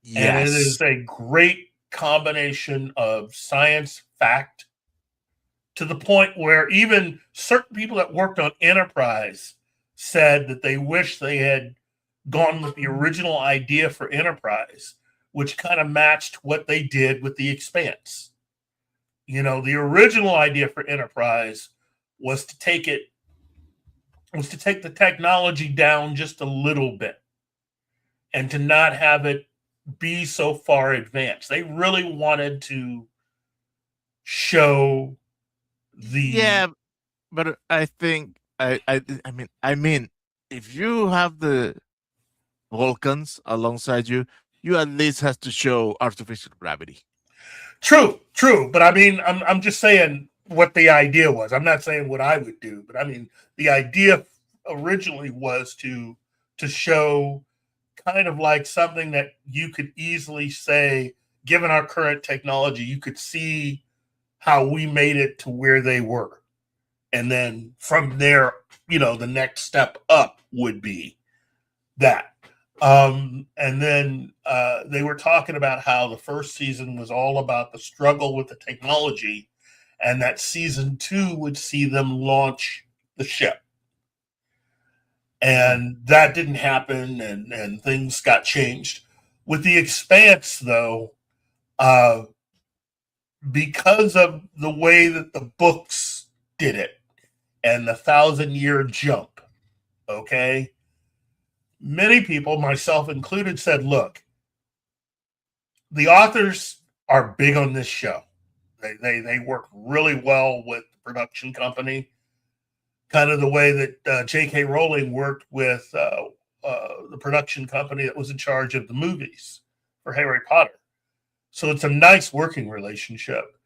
Yes. And it is a great combination of science fact, to the point where even certain people that worked on Enterprise said that they wish they had gone with the original idea for Enterprise, which kind of matched what they did with The Expanse. The original idea for Enterprise was to take the technology down just a little bit and to not have it be so far advanced. They really wanted to show but I think I mean if you have the Vulcans alongside you at least have to show artificial gravity. True, but I mean I'm just saying what the idea was. I'm not saying what I would do, but I mean the idea originally was to show kind of like something that you could easily say, given our current technology, you could see how we made it to where they were. And then from there, the next step up would be that. And then they were talking about how the first season was all about the struggle with the technology, and that season 2 would see them launch the ship. And that didn't happen, and things got changed. With The Expanse, though, because of the way that the books did it and the 1,000-year jump, okay, many people, myself included, said, look, the authors are big on this show. They work really well with the production company, kind of the way that J.K. Rowling worked with the production company that was in charge of the movies for Harry Potter. So it's a nice working relationship.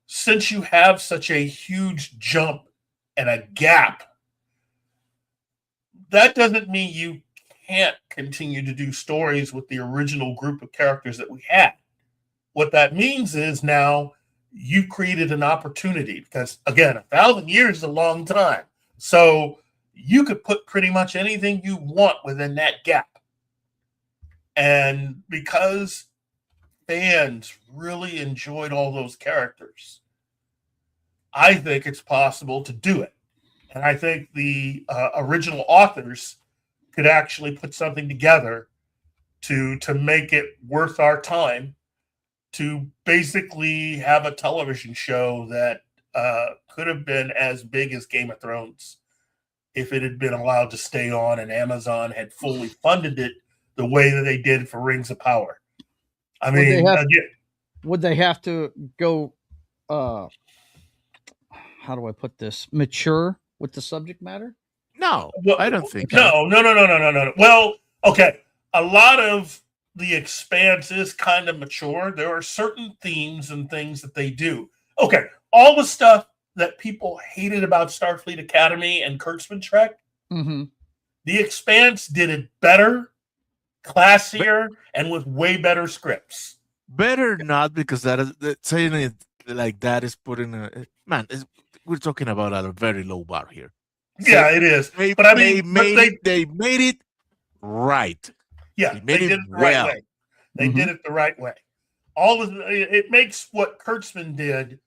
Since you have such a huge jump and a gap, that doesn't mean you can't continue to do stories with the original group of characters that we had. What that means is now you created an opportunity, because, again, 1,000 years is a long time. So you could put pretty much anything you want within that gap. And because fans really enjoyed all those characters, I think it's possible to do it. And I think the original authors could actually put something together to make it worth our time to basically have a television show that could have been as big as Game of Thrones if it had been allowed to stay on and Amazon had fully funded it the way that they did for Rings of Power. I mean, would they have to go, how do I put this, mature with the subject matter? No, well, I don't think. No. Well, okay. A lot of The Expanse is kind of mature. There are certain themes and things that they do. Okay. All the stuff that people hated about Starfleet Academy and Kurtzman Trek, The Expanse did it better, classier, and with way better scripts. Better not, because saying it like that is putting we're talking about a very low bar here. Yeah, it is. But I mean, they made it right. Yeah, they did it the right way. They did it the right way. It makes what Kurtzman did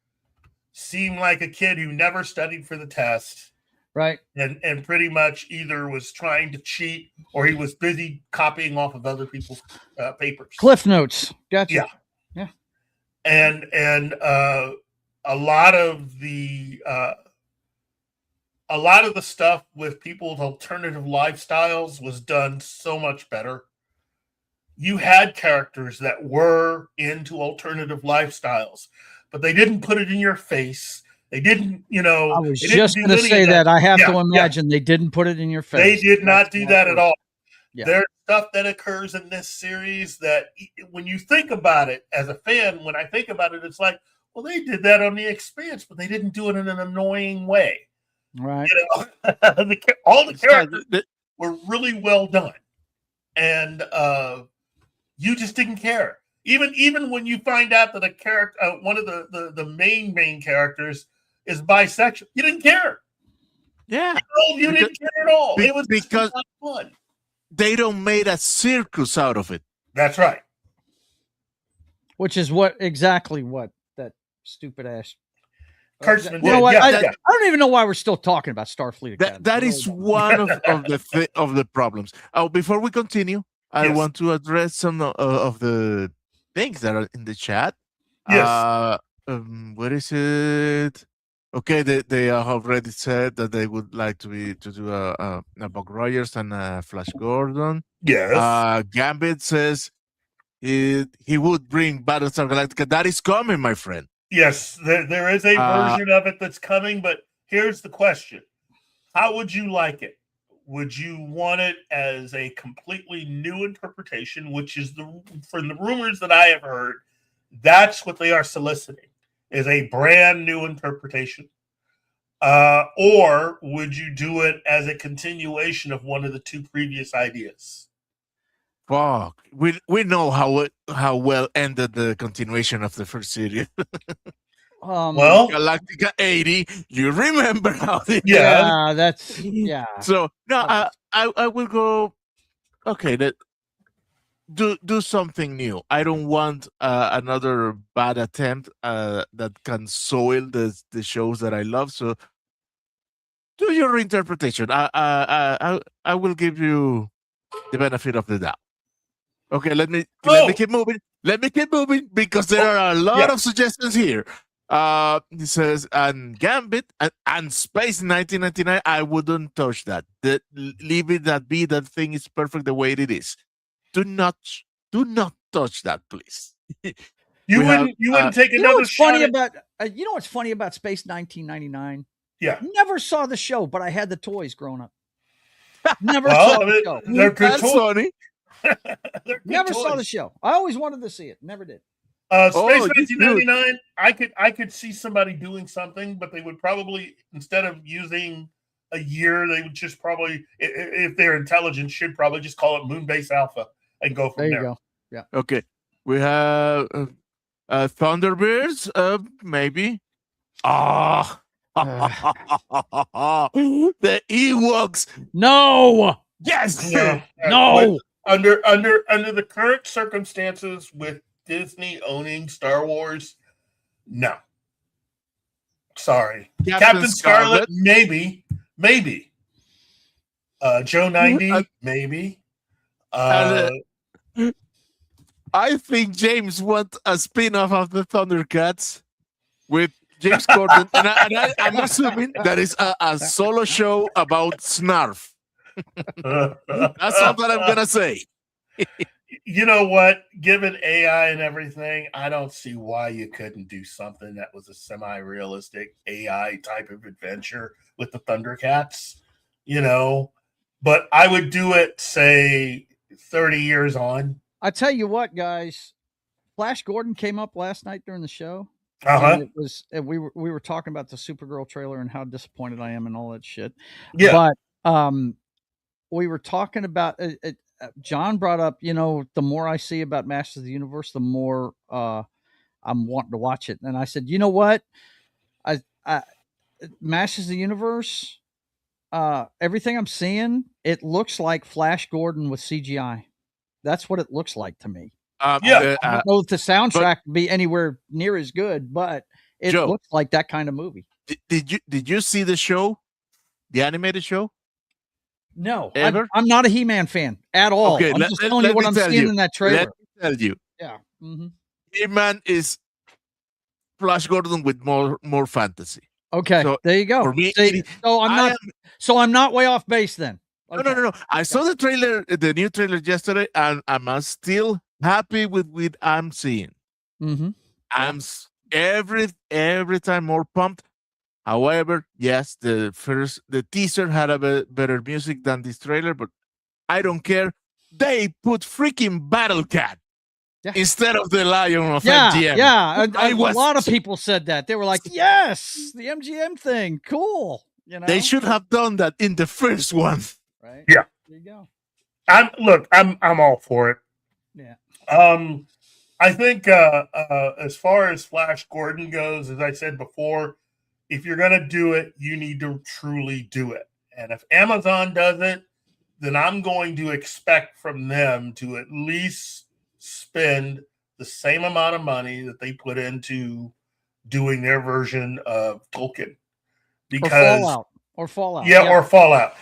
seem like a kid who never studied for the test. Right. And pretty much either was trying to cheat or he was busy copying off of other people's papers. Cliff notes. Gotcha. Yeah. And a lot of the stuff with people's alternative lifestyles was done so much better. You had characters that were into alternative lifestyles, but they didn't put it in your face. They didn't, I was just going to say that. I have to imagine they didn't put it in your face. They did not do that at all. Yeah. There's stuff that occurs in this series that when you think about it as a fan, when I think about it, it's like, well, they did that on The Expanse, but they didn't do it in an annoying way. Right. All the characters were really well done. And you just didn't care. Even when you find out that a character, one of the main characters is bisexual, you didn't care. Yeah, you didn't care at all. It was because fun. They don't made a circus out of it. That's right. Which is exactly what that stupid ass Kurtzman did. I don't even know why we're still talking about Starfleet Academy. That is one of the problems. Oh, before we continue, I want to address some of the things that are in the chat. Yes. What is it? Okay, they have already said that they would like to do a Buck Rogers and a Flash Gordon. Yes. Gambit says he would bring Battlestar Galactica. That is coming, my friend. Yes, there is a version of it that's coming, but here's the question. How would you like it? Would you want it as a completely new interpretation, which is from the rumors that I have heard, that's what they are soliciting, is a brand new interpretation? Or would you do it as a continuation of one of the two previous ideas? Fuck. We know how well ended the continuation of the first series. Well, Galactica 80, you remember how they So no, I will go. Okay, do something new. I don't want another bad attempt that can soil the shows that I love. So do your interpretation. I will give you the benefit of the doubt. Okay, let me keep moving. Let me keep moving because there are a lot of suggestions here. He says, and Gambit and Space 1999, I wouldn't touch that. Leave it that be. That thing is perfect the way it is. Do not touch that, please. You wouldn't take another shot. You know what's funny about Space 1999? Yeah. Never saw the show, but I had the toys growing up. Never saw the show. They're good That's funny. Never saw the show. I always wanted to see it. Never did. Space 1999, I could see somebody doing something, but they would probably, instead of using a year, they would just probably, if they're intelligent, should probably just call it Moonbase Alpha and go from there. There you go. Yeah. Okay. We have Thunderbirds, maybe. The Ewoks. No. Yes. No. under the current circumstances with Disney owning Star Wars, no. Sorry. Captain Scarlet, maybe. Joe 90, maybe. I think James wants a spin-off of the Thundercats with James Corden, and I'm assuming that is a solo show about Snarf. That's all that I'm gonna say. You know what? Given AI and everything, I don't see why you couldn't do something that was a semi-realistic AI type of adventure with the Thundercats, you know. But I would do it, say, 30 years on. I tell you what, guys, Flash Gordon came up last night during the show. Uh-huh. And we were talking about the Supergirl trailer and how disappointed I am and all that shit. Yeah. But we were talking about John brought up, you know, the more I see about Masters of the Universe, the more I'm wanting to watch it. And I said, you know what? I Masters of the Universe, everything I'm seeing, it looks like Flash Gordon with CGI. That's what it looks like to me. I don't know if the soundtrack would be anywhere near as good, but it looks like that kind of movie. Did you see the show, the animated show? No, ever? I'm not a He-Man fan at all. Okay, I'm just telling you what I'm seeing in that trailer. Let me tell you. Yeah. Mm-hmm. He-Man is Flash Gordon with more fantasy. Okay, so, there you go. For me, I'm not way off base then. Okay. No. I saw the trailer, the new trailer yesterday, and I'm still happy with what I'm seeing. Mm-hmm. I'm every time more pumped. However, yes, the teaser had a better music than this trailer, but I don't care. They put freaking Battle Cat instead of the Lion of MGM. Yeah, a lot of people said that. They were like, "Yes, the MGM thing, cool." You know, they should have done that in the first one. Right? Yeah. There you go. I'm all for it. Yeah. I think as far as Flash Gordon goes, as I said before, if you're going to do it, you need to truly do it. And if Amazon does it, then I'm going to expect from them to at least spend the same amount of money that they put into doing their version of Tolkien. Because or Fallout. Yeah, or Fallout.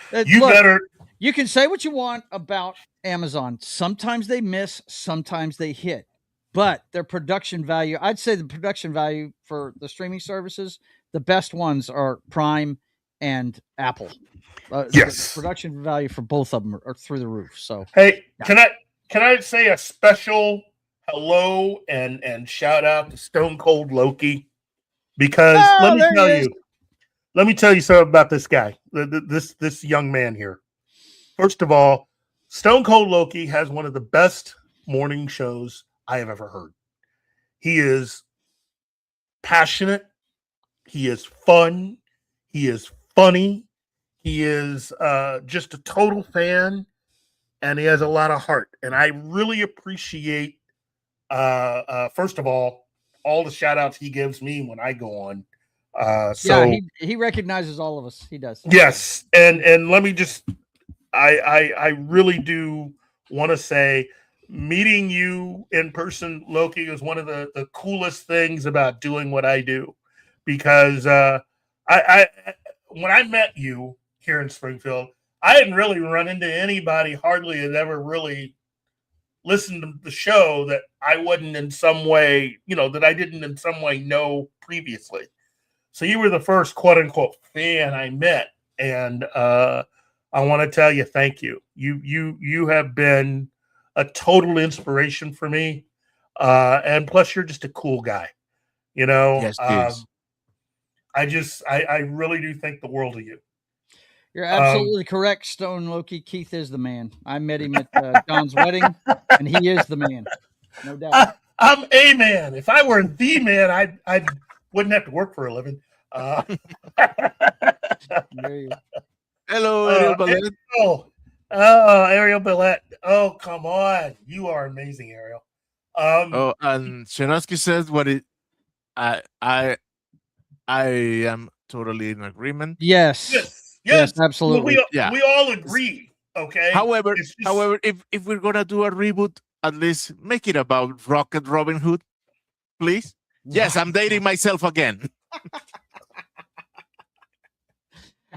You can say what you want about Amazon. Sometimes they miss, sometimes they hit. But their production value, I'd say the production value for the streaming services, the best ones are Prime and Apple. Yes. The production value for both of them are through the roof. So hey, can I say a special hello and shout out to Stone Cold Loki? Because let me tell you something about this guy, this young man here. First of all, Stone Cold Loki has one of the best morning shows I have ever heard. He is passionate. He is fun. He is funny. He is just a total fan, and he has a lot of heart. And I really appreciate, first of all the shout outs he gives me when I go on. He recognizes all of us. He does. Yes. And let me just, I really do want to say, meeting you in person, Loki, is one of the coolest things about doing what I do, because I when I met you here in Springfield, I hadn't really run into anybody hardly had ever really listened to the show that I wasn't in some way, that I didn't in some way know previously. So you were the first quote unquote fan I met, and I want to tell you thank you. You have been a total inspiration for me, and plus you're just a cool guy. Yes, I really do think the world of you. You're absolutely correct, Stone Loki. Keith is the man. I met him at John's wedding, and he is the man, no doubt. I'm a man. If I were the man, I wouldn't have to work for a living. Hello, Ariel Ballet. Ariel Ballet. Oh, come on. You are amazing, Ariel. And Shanaski says I am totally in agreement. Yes, absolutely. We all agree. Okay. However, It's just- however, if we're gonna do a reboot, at least make it about Rocket Robin Hood, please. Yes, I'm dating myself again.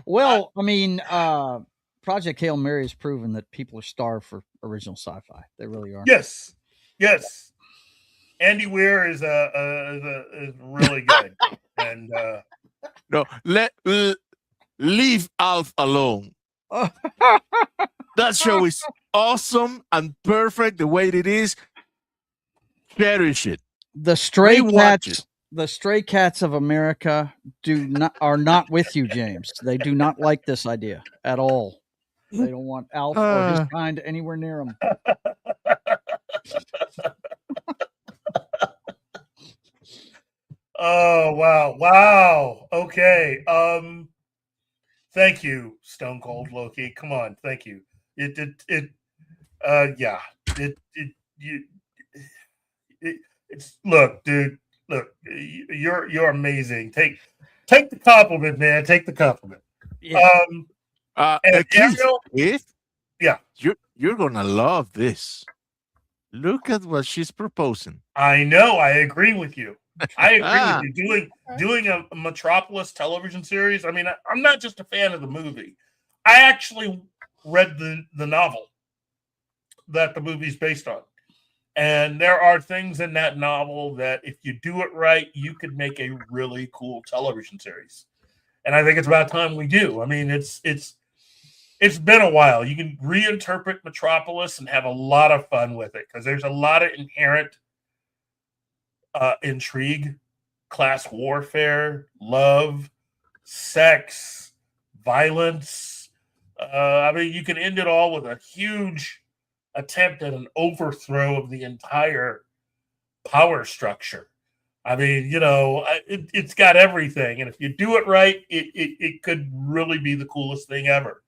Well, I mean, Project Hail Mary has proven that people are starved for original sci-fi. They really are. yes. Andy Weir is is really good, and No, leave Alf alone. That show is awesome and perfect the way it is. Cherish it. The stray Rewatch cats, it. the stray cats of America are not with you, James. They do not like this idea at all. They don't want Alf or his kind anywhere near them. oh wow. Okay. Thank you, Stone Cold Loki. Come on, thank you. It's look, dude. Look, you're amazing. Take the compliment, man. Take the compliment. Yeah. And Ariel, yeah, you're gonna love this. Look at what she's proposing. I know. I agree with you. I agree with you. Doing a Metropolis television series. I mean, I'm not just a fan of the movie. I actually read the novel that the movie's based on. And there are things in that novel that if you do it right, you could make a really cool television series. And I think it's about time we do. I mean, it's been a while. You can reinterpret Metropolis and have a lot of fun with it because there's a lot of inherent intrigue, class warfare, love, sex, violence. I mean, you can end it all with a huge attempt at an overthrow of the entire power structure. I mean, you know, it's got everything. And if you do it right, it could really be the coolest thing ever.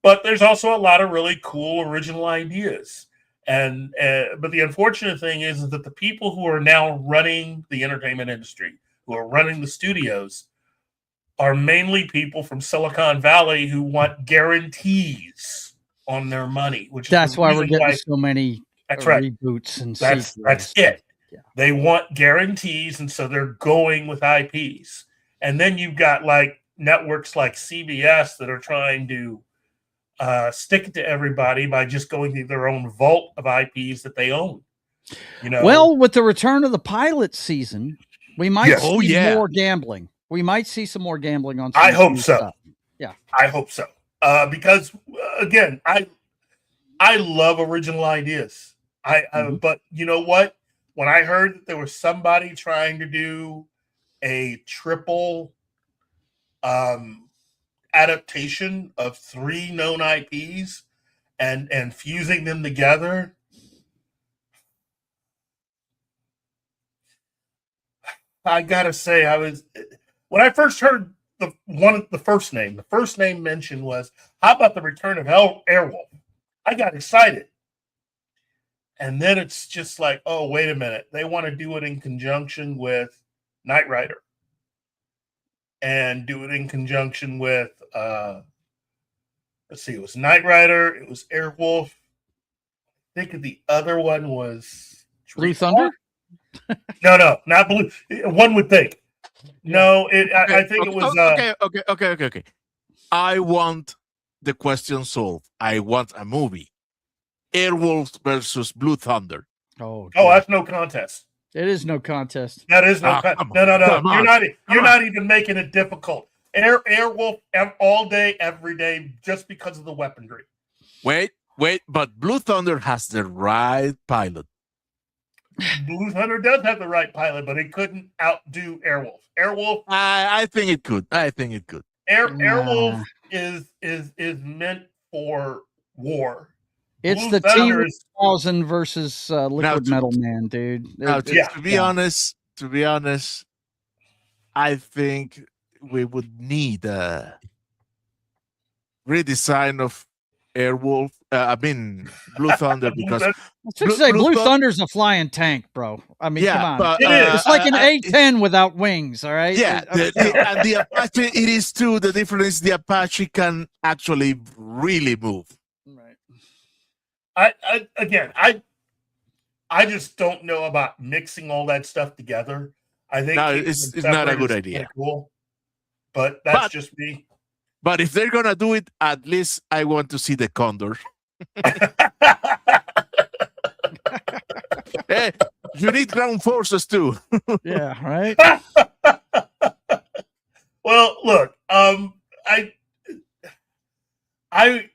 But there's also a lot of really cool original ideas. And but the unfortunate thing is that the people who are now running the entertainment industry, who are running the studios, are mainly people from Silicon Valley who want guarantees on their money. Which That's is the why we're reason getting so many that's right. reboots and That's sequels. it. Yeah. They want guarantees, and so they're going with IPs. And then you've got like networks like CBS that are trying to stick it to everybody by just going to their own vault of IPs that they own. You know, Well, with the return of the pilot season, we might Yes. see more gambling. We might see some more gambling on. I some hope new so. stuff. Yeah, I hope so. Because again, I love original ideas. But you know what? When I heard that there was somebody trying to do a triple adaptation of 3 known IPs and fusing them together, I gotta say, when I first heard the first name mentioned was, how about the return of Airwolf? I got excited. And then it's just like, oh, wait a minute. They want to do it in conjunction with Knight Rider. And do it in conjunction with, let's see, it was Knight Rider, it was Airwolf. I think the other one was Blue Thunder? No, not Blue. One would think. No, I think it was. Okay. I want the question solved. I want a movie. Airwolf versus Blue Thunder. Oh, that's no contest. it is no contest. That is no contest. No. You're not even making it difficult. Airwolf all day, every day, just because of the weaponry. Wait, but Blue Thunder has the right pilot. Blue Thunder does have the right pilot, but it couldn't outdo Airwolf. Airwolf. I think it could. Airwolf is meant for war. It's Blue the Thunder T-1000 versus Liquid Metal Man, dude. Now, to be honest, I think we would need a redesign of Airwolf. Blue Thunder, because Blue Thunder's a flying tank, bro. I mean, come on. but, it's like an A-10 without wings, all right? Yeah, and the Apache, it is too. The difference is the Apache can actually really move. I just don't know about mixing all that stuff together. I think No, keeping it's them not a separate good is idea. kinda cool, but that's But just me. but if they're gonna do it, at least I want to see the condor. Hey, you need ground forces too. Yeah, right. Well, look, I, I,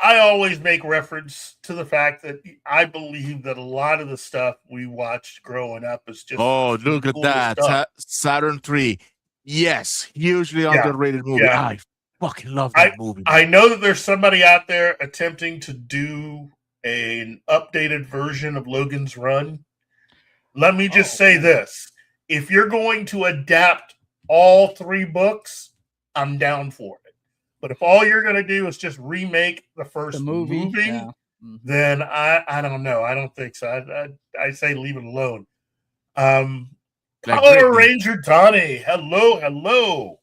I always make reference to the fact that I believe that a lot of the stuff we watched growing up is just Oh, some look at cool that. stuff. Saturn 3. Yes, hugely Yeah, underrated movie. yeah. I fucking love that movie. I know that there's somebody out there attempting to do an updated version of Logan's Run. Let me just say this. If you're going to adapt all 3 books, I'm down for it. But if all you're going to do is just remake the first The movie. Yeah. then I don't know. I don't think so. I say leave it alone. Like Power Britney. Ranger Donnie. Hello, hello.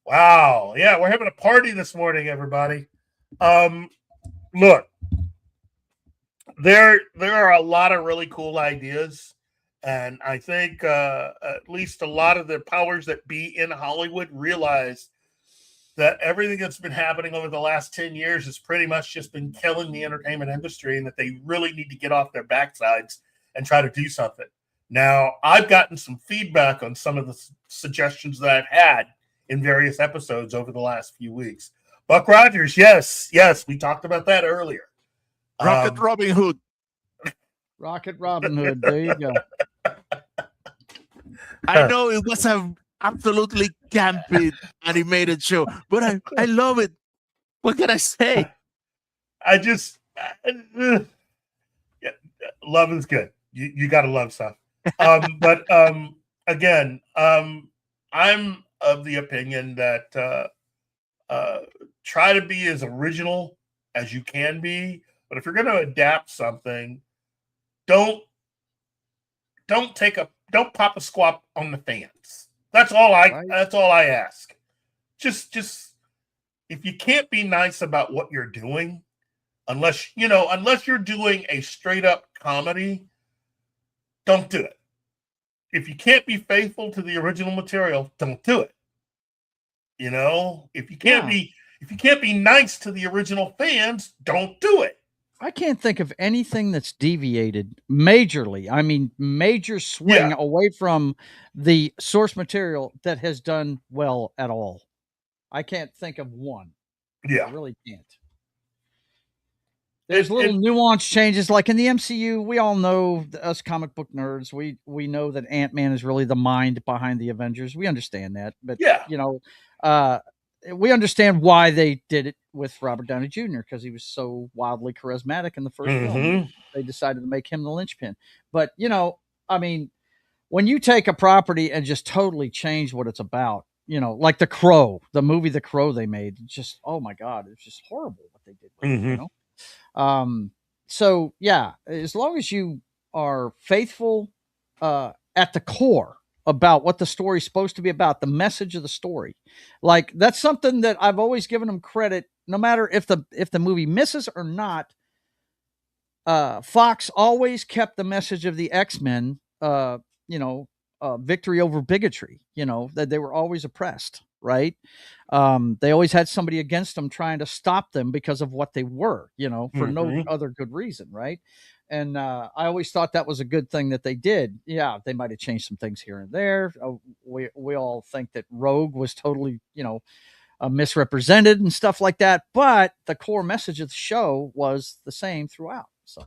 Wow. Yeah, we're having a party this morning, everybody. Look, there are a lot of really cool ideas, and I think at least a lot of the powers that be in Hollywood realize that everything that's been happening over the last 10 years has pretty much just been killing the entertainment industry, and that they really need to get off their backsides and try to do something. Now, I've gotten some feedback on some of the suggestions that I've had in various episodes over the last few weeks. Buck Rogers, yes, we talked about that earlier. Rocket Robin Hood. Rocket Robin Hood. There you go. I know it was a absolutely campy animated show, but I love it. What can I say? I just love is good. You got to love stuff. But again, I'm of the opinion that try to be as original as you can be. But if you're going to adapt something, don't pop a squat on the fans. That's all I ask. Just if you can't be nice about what you're doing, unless you're doing a straight up comedy, don't do it. If you can't be faithful to the original material, don't do it. If you can't be nice to the original fans, don't do it. I can't think of anything that's deviated majorly. I mean, major swing away from the source material that has done well at all. I can't think of one. Yeah. I really can't. There's little nuance changes, like in the MCU. We all know, us comic book nerds, we know that Ant-Man is really the mind behind the Avengers. We understand that, but we understand why they did it with Robert Downey Jr. because he was so wildly charismatic in the first film. They decided to make him the linchpin. But I mean, when you take a property and just totally change what it's about, like The Crow, the movie The Crow they made, just oh my god, it's just horrible what they did with it, so yeah, as long as you are faithful at the core about what the story's supposed to be about, the message of the story, like that's something that I've always given them credit, no matter if the movie misses or not. Fox always kept the message of the X-Men, victory over bigotry, that they were always oppressed, right? They always had somebody against them trying to stop them because of what they were, for no other good reason, right? And I always thought that was a good thing that they did. Yeah, they might have changed some things here and there. We all think that Rogue was totally, misrepresented and stuff like that, but the core message of the show was the same throughout. So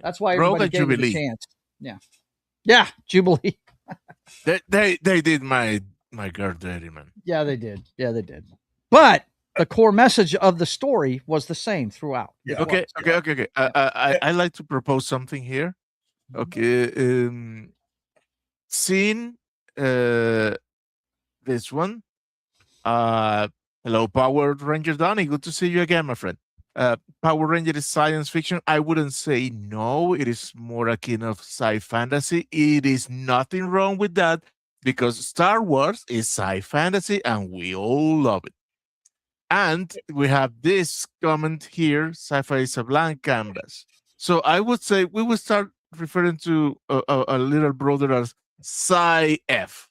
that's why everybody gave it a chance. Yeah, Jubilee. They did my girl dirty, man. Yeah, they did. But the core message of the story was the same throughout. Yeah. Okay. I like to propose something here. Okay. Seeing this one. Hello, Power Ranger Donnie. Good to see you again, my friend. Power Ranger is science fiction. I wouldn't say no. It is more akin of sci-fantasy. It is nothing wrong with that because Star Wars is sci-fantasy and we all love it. And we have this comment here: sci-fi is a blank canvas. So I would say we would start referring to a little brother as Sci-F.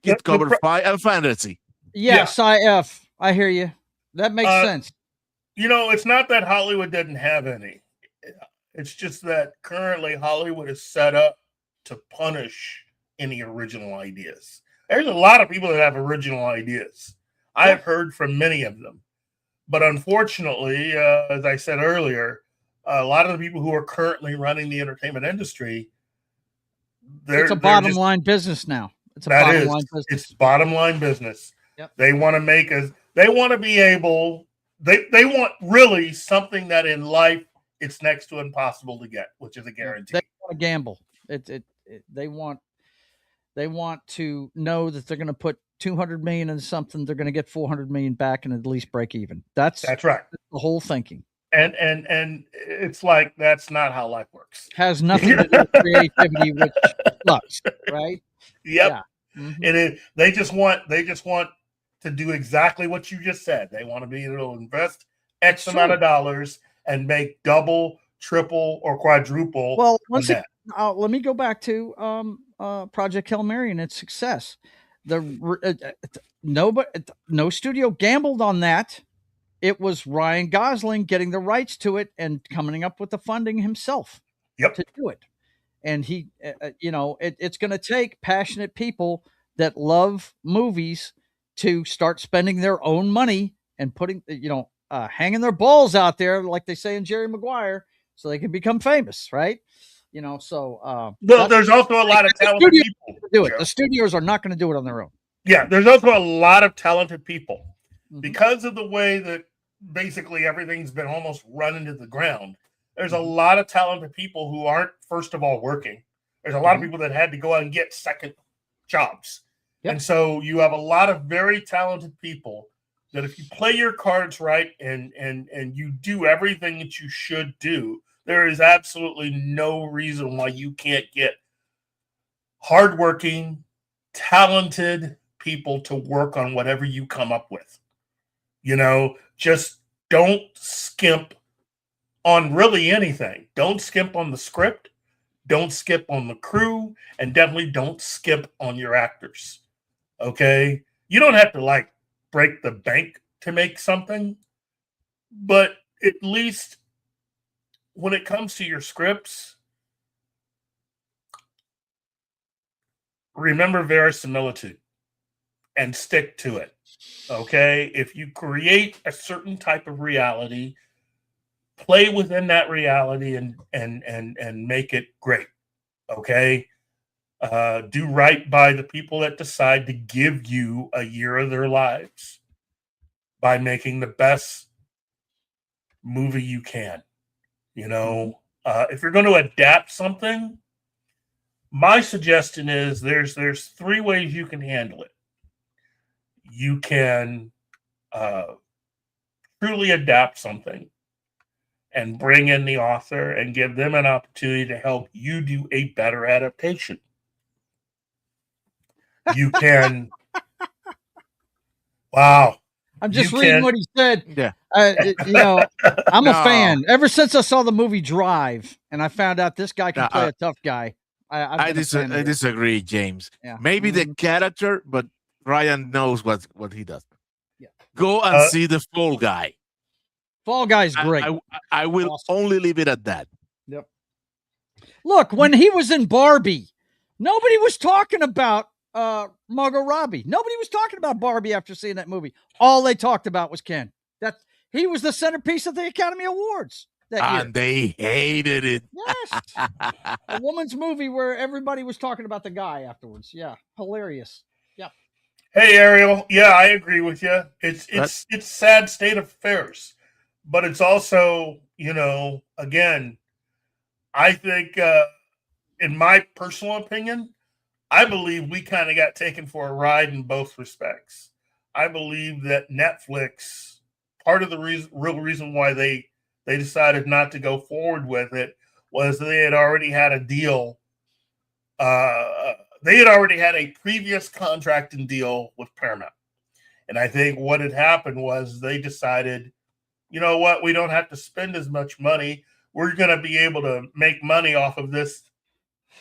It covers fi and fantasy. Yes, IF. I hear you. That makes sense. It's not that Hollywood doesn't have any. It's just that currently Hollywood is set up to punish any original ideas. There's a lot of people that have original ideas. I've heard from many of them. But unfortunately, as I said earlier, a lot of the people who are currently running the entertainment industry, it's a bottom line business now. It's a bottom line business. It's bottom line business. Yep. They want to make they want to be able, they want really something that in life it's next to impossible to get, which is a guarantee. They want to gamble. They want to know that they're going to put 200 million in something, they're going to get 400 million back and at least break even. That's right. That's the whole thinking. And it's like that's not how life works. Has nothing to do with creativity, which sucks, right? Yep. Yeah. Mm-hmm. They just want to do exactly what you just said. They want to be able to invest X amount of dollars and make double, triple, or quadruple. Well, let me go back to Project Hail Mary and its success. No studio gambled on that. It was Ryan Gosling getting the rights to it and coming up with the funding himself to do it. And he, it's going to take passionate people that love movies to start spending their own money and putting, hanging their balls out there, like they say in Jerry Maguire, so they can become famous, right? There's also a lot of talented people to do it. The studios are not going to do it on their own. Yeah, there's also a lot of talented people because of the way that basically everything's been almost run into the ground. There's a lot of talented people who aren't, first of all, working. There's a lot of people that had to go out and get second jobs. Yep. And so you have a lot of very talented people that if you play your cards right and you do everything that you should do, there is absolutely no reason why you can't get hardworking, talented people to work on whatever you come up with. Just don't skimp on really anything. Don't skimp on the script. Don't skip on the crew, and definitely don't skip on your actors. Okay? You don't have to break the bank to make something, but at least when it comes to your scripts, remember verisimilitude and stick to it. Okay? If you create a certain type of reality, play within that reality and make it great. Okay? Do right by the people that decide to give you a year of their lives by making the best movie you can. If you're going to adapt something, my suggestion is there's 3 ways you can handle it. You can truly adapt something and bring in the author and give them an opportunity to help you do a better adaptation. You can. Wow. I'm just reading what he said. Yeah. I'm a fan. Ever since I saw the movie Drive and I found out this guy can play a tough guy, I disagree, James. Yeah. Maybe the character, but Ryan knows what he does. Yeah. Go and see the Fall Guy. Fall Guy's great. I will only leave it at that. Yep. Look, when he was in Barbie, nobody was talking about Margot Robbie. Nobody was talking about Barbie after seeing that movie. All they talked about was Ken. He was the centerpiece of the Academy Awards that year. And they hated it. Yes. A woman's movie where everybody was talking about the guy afterwards. Yeah. Hilarious. Yeah. Hey, Ariel. Yeah, I agree with you. It's sad state of affairs. But it's also, again, I think, in my personal opinion, I believe we kind of got taken for a ride in both respects. I believe that Netflix, part of the real reason why they decided not to go forward with it was they had already had a deal. They had already had a previous contract and deal with Paramount. And I think what had happened was they decided, you know what, we don't have to spend as much money. We're going to be able to make money off of this,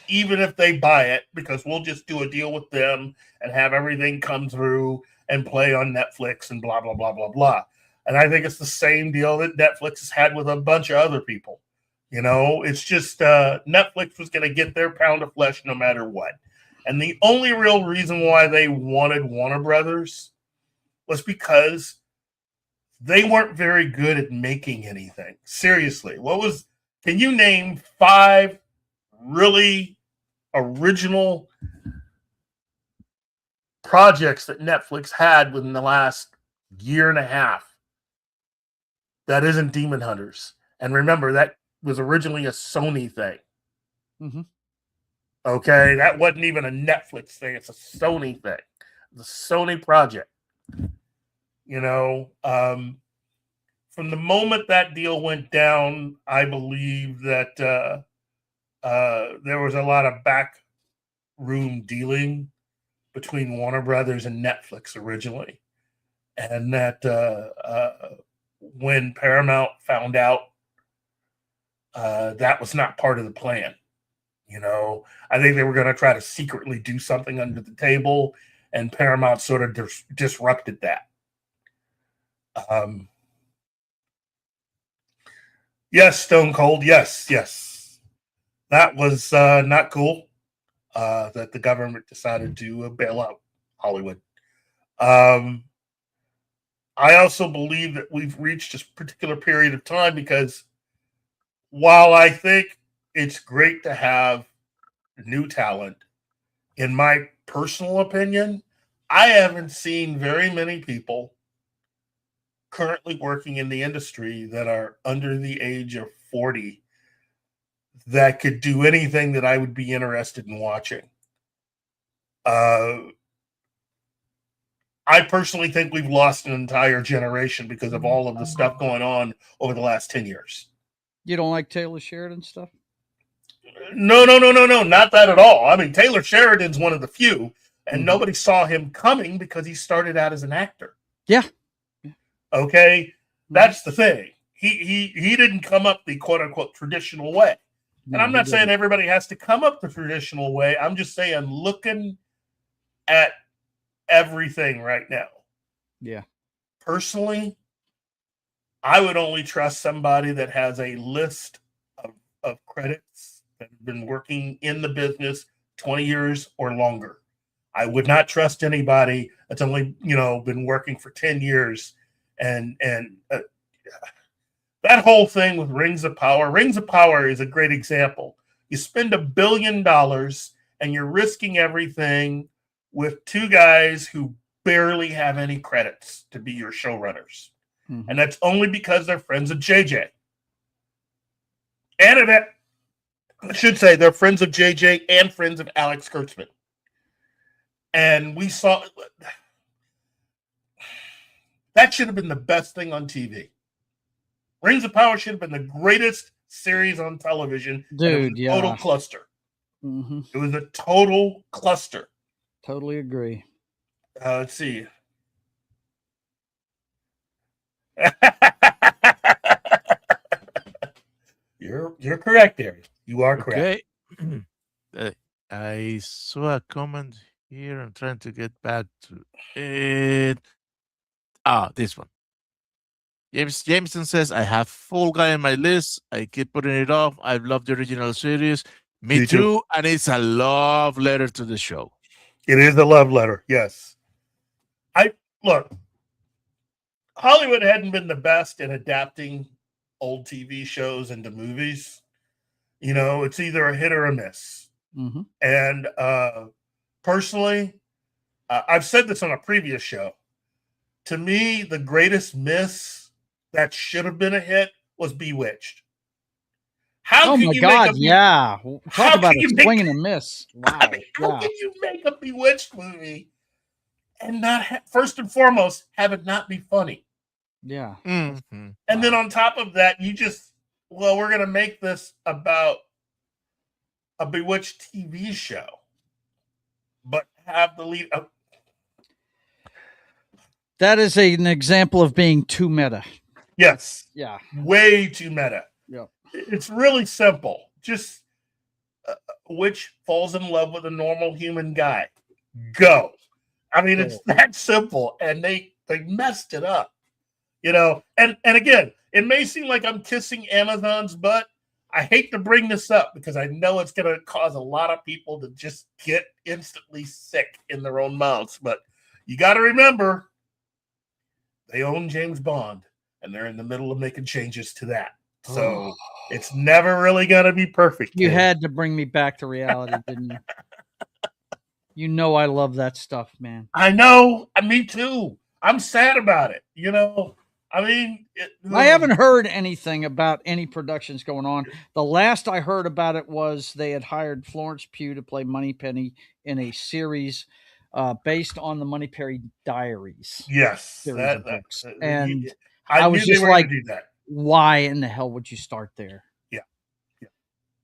even if they buy it, because we'll just do a deal with them and have everything come through and play on Netflix and blah, blah, blah, blah, blah. And I think it's the same deal that Netflix has had with a bunch of other people. You know, it's just Netflix was going to get their pound of flesh no matter what. And the only real reason why they wanted Warner Brothers was because they weren't very good at making anything. Seriously, can you name 5 really original projects that Netflix had within the last year and a half that isn't Demon Hunters? And remember, that was originally a Sony thing. Mm-hmm. Okay, that wasn't even a Netflix thing. It's a Sony thing. The Sony project. You know, from the moment that deal went down, I believe that there was a lot of backroom dealing between Warner Brothers and Netflix originally. And that when Paramount found out, that was not part of the plan. You know, I think they were going to try to secretly do something under the table, and Paramount sort of disrupted that. Yes, Stone Cold. Yes. That was not cool that the government decided to bail out Hollywood. I also believe that we've reached this particular period of time because while I think it's great to have new talent, in my personal opinion, I haven't seen very many people currently working in the industry that are under the age of 40 that could do anything that I would be interested in watching. I personally think we've lost an entire generation because of all of the stuff going on over the last 10 years. You don't like Taylor Sheridan stuff? No, not that at all. I mean, Taylor Sheridan's one of the few, and nobody saw him coming because he started out as an actor. Yeah. Okay, that's the thing. He didn't come up the quote unquote traditional way. And I'm not saying everybody has to come up the traditional way. I'm just saying looking at everything right now. Yeah. Personally, I would only trust somebody that has a list of credits that have been working in the business 20 years or longer. I would not trust anybody that's only, been working for 10 years. And that whole thing with Rings of Power is a great example. You spend $1 billion and you're risking everything with 2 guys who barely have any credits to be your showrunners. Mm-hmm. And that's only because they're friends of JJ. And I should say they're friends of JJ and friends of Alex Kurtzman. And we saw that should have been the best thing on TV. Rings of Power should have been the greatest series on television. Dude, yeah. Total cluster. Mm-hmm. It was a total cluster. Totally agree. Let's see. You're correct, Ariel. You are correct. Okay. I saw a comment here. I'm trying to get back to it. This one. Jameson says, I have Fall Guy on my list. I keep putting it off. I've loved the original series. Me too. And it's a love letter to the show. It is a love letter. Yes. Look, Hollywood hadn't been the best at adapting old TV shows into movies. It's either a hit or a miss. Mm-hmm. And personally, I've said this on a previous show. To me, the greatest miss that should have been a hit was Bewitched. Talk about a swing and a miss. Wow. How can you make a Bewitched movie and not first and foremost have it not be funny? Yeah. Mm-hmm. And then on top of that, we're going to make this about a Bewitched TV show, but have the lead. That is an example of being too meta. Yes, Yeah. way too meta. Yeah. It's really simple. Just which falls in love with a normal human guy. Go. I mean, it's that simple, and they messed it up. And again, it may seem like I'm kissing Amazon's butt. I hate to bring this up because I know it's going to cause a lot of people to just get instantly sick in their own mouths. But you got to remember, they own James Bond, and they're in the middle of making changes to that. So it's never really going to be perfect. You had to bring me back to reality, didn't you? You know I love that stuff, man. I know. Me too. I'm sad about it. I mean, I haven't heard anything about any productions going on. The last I heard about it was they had hired Florence Pugh to play Moneypenny in a series based on the Moneypenny Diaries. Yes, and I was knew just they were like, going to do that. Why in the hell would you start there? Yeah.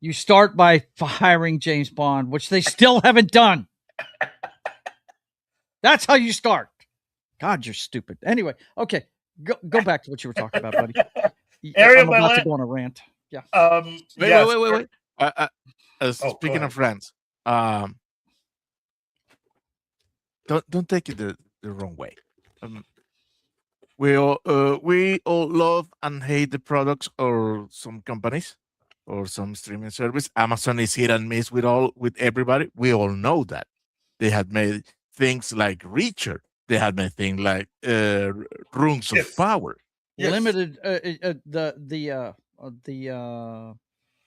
You start by hiring James Bond, which they still haven't done. That's how you start. God, you're stupid. Anyway, okay. Go back to what you were talking about, buddy. I'm about to go on a rant. Yeah. Wait. Speaking of rants, don't take it the wrong way. We all love and hate the products or some companies or some streaming service. Amazon is hit and miss with everybody. We all know that. They had made things like Reacher. They had made things like Rings of Power. Yes. Limited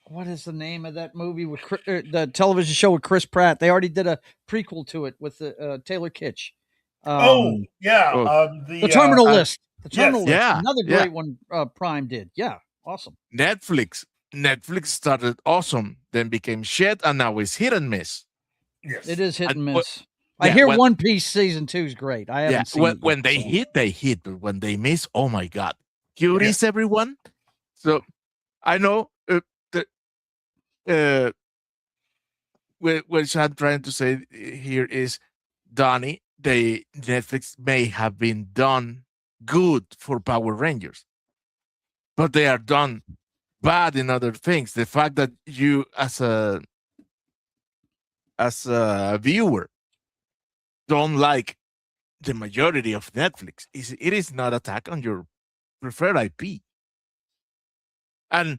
what is the name of that movie with the television show with Chris Pratt? They already did a prequel to it with Taylor Kitsch. The Terminal List. The Terminal List. Yeah, Another great one Prime did. Yeah, awesome. Netflix started awesome, then became shit, and now it's hit and miss. Yes. It is hit and miss. I hear One Piece season 2 is great. I haven't seen it. When they hit, but when they miss, oh my God. Curious, everyone. So I know what I'm trying to say here is, Donnie, Netflix may have been done good for Power Rangers, but they are done bad in other things. The fact that you as a viewer don't like the majority of Netflix, it is not attack on your preferred IP. And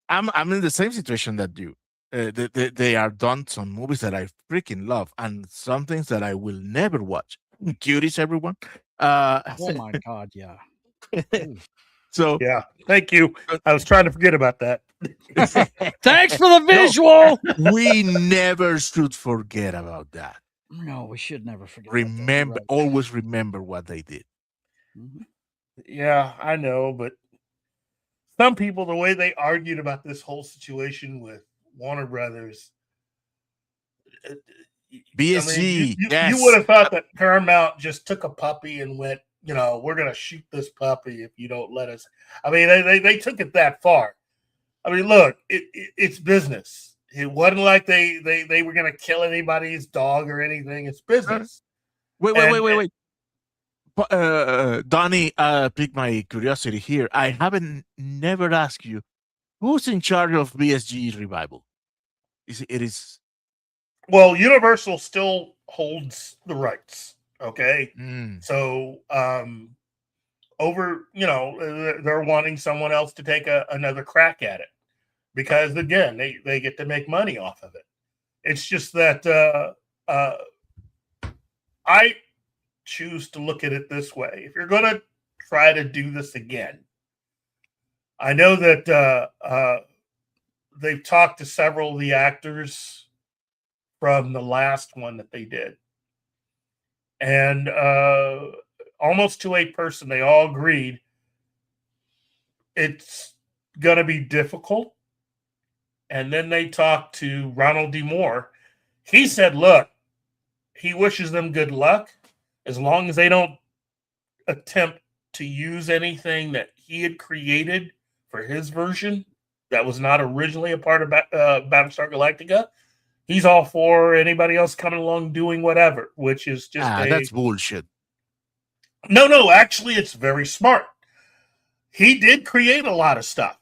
I'm in the same situation that you. They are done some movies that I freaking love and some things that I will never watch. Cuties, everyone. Oh my God, yeah. So yeah, thank you. I was trying to forget about that. Thanks for the visual. We never should forget about that. No, we should never forget. Remember, always remember what they did. Mm-hmm. Yeah, I know, but some people, the way they argued about this whole situation with Warner Brothers, BSG, you would have thought that Paramount just took a puppy and went, we're going to shoot this puppy if you don't let us. I mean, they took it that far. I mean, look, it's business. It wasn't like they were going to kill anybody's dog or anything. It's business. Wait. Donnie, piqued my curiosity here. I haven't never asked you, who's in charge of BSG revival? It is. Well, Universal still holds the rights. Okay. So, they're wanting someone else to take another crack at it because, again, they get to make money off of it. It's just that I choose to look at it this way. If you're going to try to do this again, I know that they've talked to several of the actors from the last one that they did. And almost to a person, they all agreed it's going to be difficult. And then they talked to Ronald D. Moore. He said, look, he wishes them good luck as long as they don't attempt to use anything that he had created for his version that was not originally a part of Battlestar Galactica. He's all for anybody else coming along doing whatever, which is just that's bullshit. No, actually, it's very smart. He did create a lot of stuff,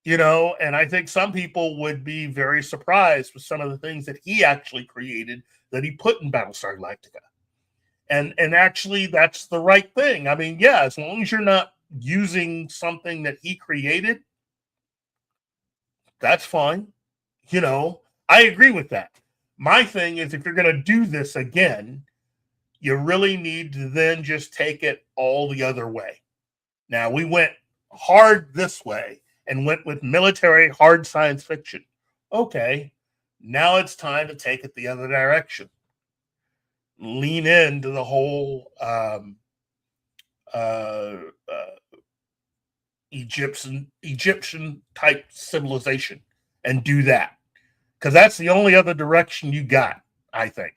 and I think some people would be very surprised with some of the things that he actually created that he put in Battlestar Galactica. And actually, that's the right thing. I mean, yeah, as long as you're not using something that he created, that's fine. I agree with that. My thing is, if you're going to do this again, you really need to then just take it all the other way. Now, we went hard this way and went with military hard science fiction. Okay, now it's time to take it the other direction. Lean into the whole Egyptian type civilization and do that, because that's the only other direction you got, I think.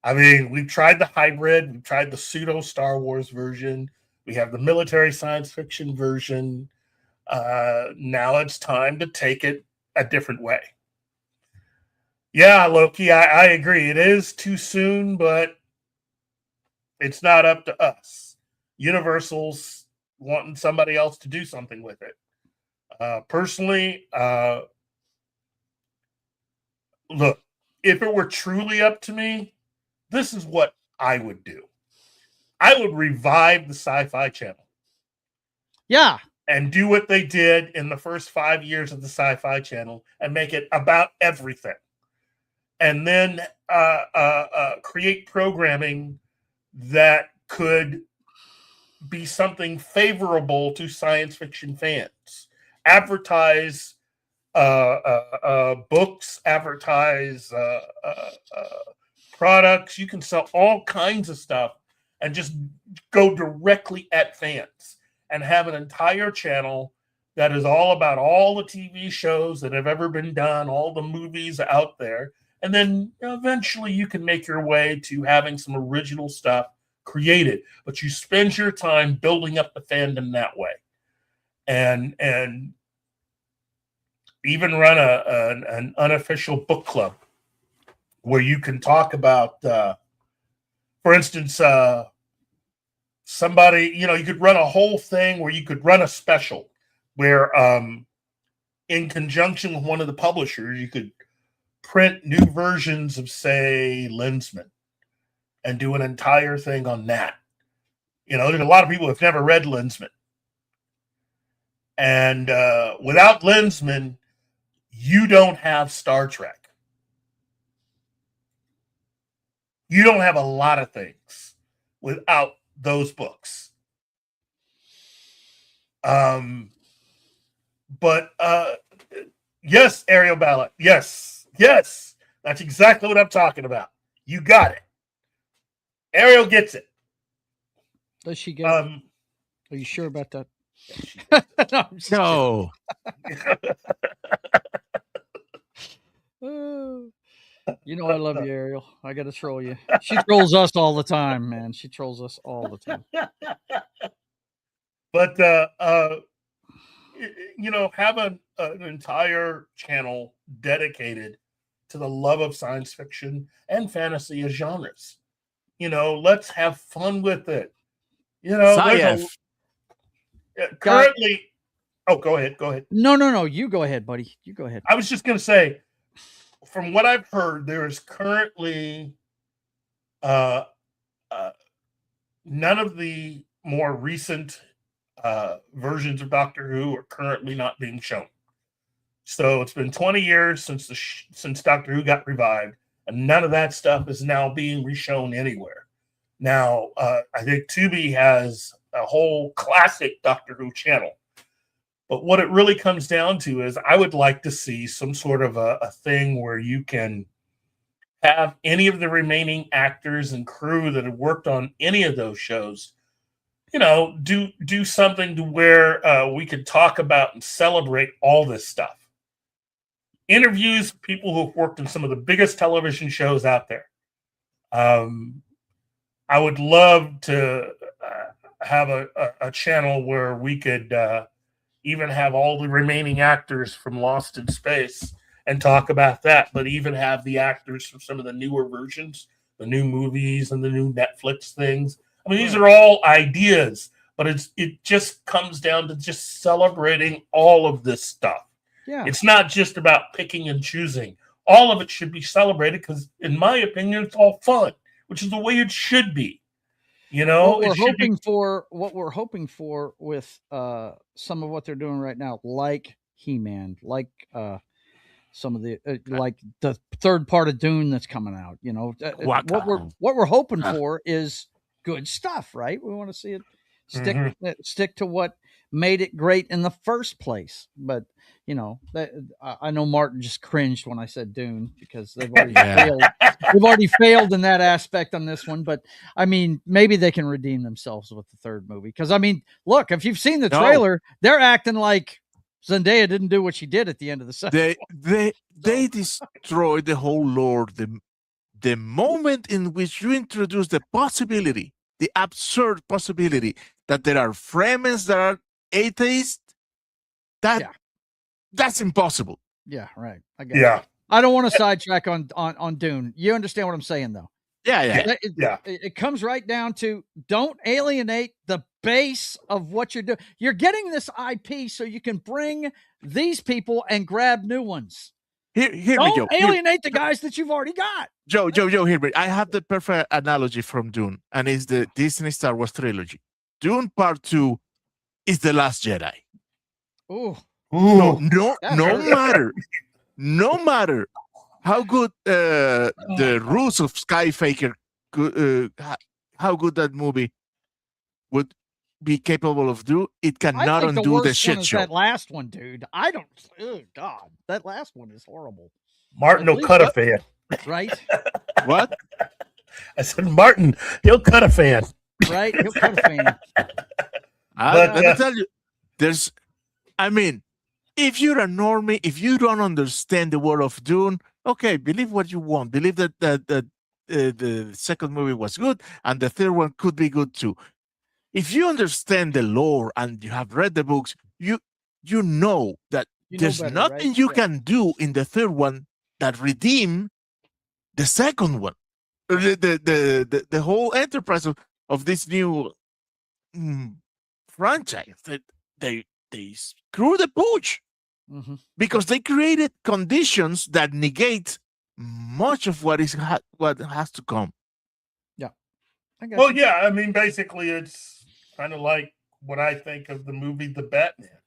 I mean, we've tried the hybrid, we've tried the pseudo Star Wars version, we have the military science fiction version. Now it's time to take it a different way. Yeah, Loki, I agree. It is too soon, but it's not up to us. Universal's wanting somebody else to do something with it. Personally, look, if it were truly up to me, this is what I would do. I would revive the Sci-Fi Channel. Yeah. And do what they did in the first 5 years of the Sci-Fi Channel and make it about everything. And then create programming that could be something favorable to science fiction fans. Advertise books, advertise products. You can sell all kinds of stuff and just go directly at fans and have an entire channel that is all about all the TV shows that have ever been done, all the movies out there. And then eventually you can make your way to having some original stuff created. But you spend your time building up the fandom that way. And even run an unofficial book club where you can talk about, for instance, somebody, you could run a whole thing where you could run a special where in conjunction with one of the publishers, you could print new versions of, say, Lensman and do an entire thing on that. There's a lot of people who have never read Lensman. And without Lensman, you don't have Star Trek. You don't have a lot of things without those books. But yes, Ariel Ballot. Yes. That's exactly what I'm talking about. You got it. Ariel gets it. Does she get it? Are you sure about that? No. I love you, Ariel. I got to troll you. She trolls us all the time, man. She trolls us all the time. But, have an entire channel dedicated to the love of science fiction and fantasy as genres. Let's have fun with it. Currently, go ahead. No. You go ahead, buddy. You go ahead. I was just going to say, from what I've heard, there is currently none of the more recent versions of Doctor Who are currently not being shown. So it's been 20 years since Doctor Who got revived, and none of that stuff is now being reshown anywhere. Now, I think Tubi has a whole classic Doctor Who channel. But what it really comes down to is I would like to see some sort of a thing where you can have any of the remaining actors and crew that have worked on any of those shows, do something to where we could talk about and celebrate all this stuff. Interviews with people who have worked in some of the biggest television shows out there. I would love to have a channel where we could even have all the remaining actors from Lost in Space and talk about that, but even have the actors from some of the newer versions, the new movies and the new Netflix things. I mean, these are all ideas, but it just comes down to just celebrating all of this stuff. Yeah. It's not just about picking and choosing. All of it should be celebrated because, in my opinion, it's all fun, which is the way it should be. You know, what we're hoping for with some of what they're doing right now, like He-Man, like some of the like the third part of Dune that's coming out. You know, what we're hoping for is good stuff, right? We want to see it stick to what made it great in the first place. But you know, I know Martin just cringed when I said Dune because they've already failed. They've already failed in that aspect on this one. But I mean, maybe they can redeem themselves with the third movie. Because I mean, look, if you've seen the trailer, they're acting like Zendaya didn't do what she did at the end of the second. They destroyed the whole lore. The moment in which you introduce the possibility, the absurd possibility that there are Fremens that are atheists, that's impossible. Yeah, right. I get it. I don't want to sidetrack on Dune. You understand what I'm saying, though? Yeah. It comes right down to don't alienate the base of what you're doing. You're getting this IP so you can bring these people and grab new ones. Here we go. Don't alienate the guys that you've already got. Joe, hear me. I have the perfect analogy from Dune, and it's the Disney Star Wars trilogy. Dune Part 2 is the Last Jedi. Ooh. No matter how good the rules of Skyfaker could, how good that movie would be capable of do, it cannot undo the shit show. That last one, dude. I don't. Oh God, that last one is horrible. Martin will cut a fan, right? What? I said, Martin, he'll cut a fan, right? He'll cut a fan. Let me tell you, I mean, if you're a normie, if you don't understand the world of Dune, okay, believe what you want. Believe that the second movie was good and the third one could be good too. If you understand the lore and you have read the books, you know that there's nothing you can do in the third one that redeem the second one. The whole enterprise of this new franchise, that they screw the pooch. Because they created conditions that negate much of what has to come. Yeah. I mean, basically, it's kind of like what I think of the movie The Batman.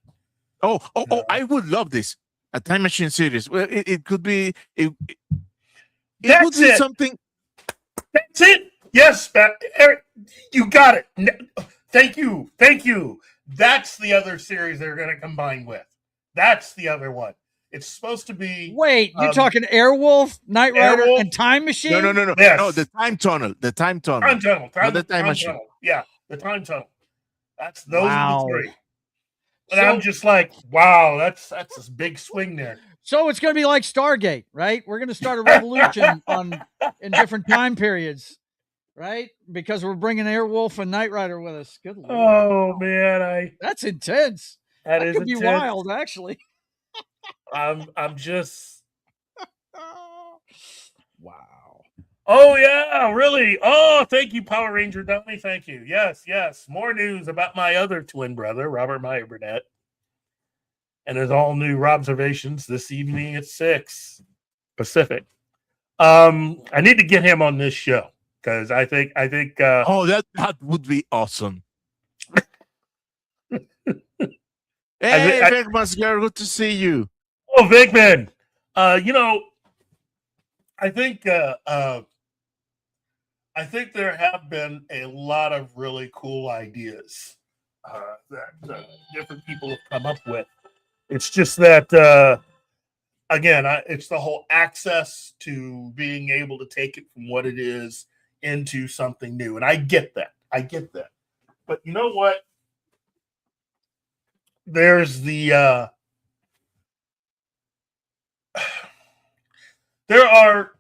Oh! I would love this. A time machine series. Well, it could be. It would be something. That's it. Yes, Eric, you got it. Thank you. That's the other series they're going to combine with. That's the other one. It's supposed to be. Wait, you're talking Airwolf, Knight Rider, and Time Machine? No. Yes. No, the Time Tunnel. The Time Tunnel. The Time Machine. Tunnel. Yeah, the Time Tunnel. Those are the three. And I'm just like, wow, that's a big swing there. So it's going to be like Stargate, right? We're going to start a revolution in different time periods, right? Because we're bringing Airwolf and Knight Rider with us. Good Lord. Oh man, that's intense. That is could be wild, actually. I'm just wow. Oh yeah, really? Oh, thank you, Power Ranger Dummy. Thank you. Yes. More news about my other twin brother, Robert Meyer Burnett, and his all new observations this evening at 6 Pacific. I need to get him on this show because I think. That would be awesome. Hey, Vigman, good to see you. Oh, Vigman. I think there have been a lot of really cool ideas that different people have come up with. It's just that, again, it's the whole access to being able to take it from what it is into something new. And I get that. But you know what? There's there are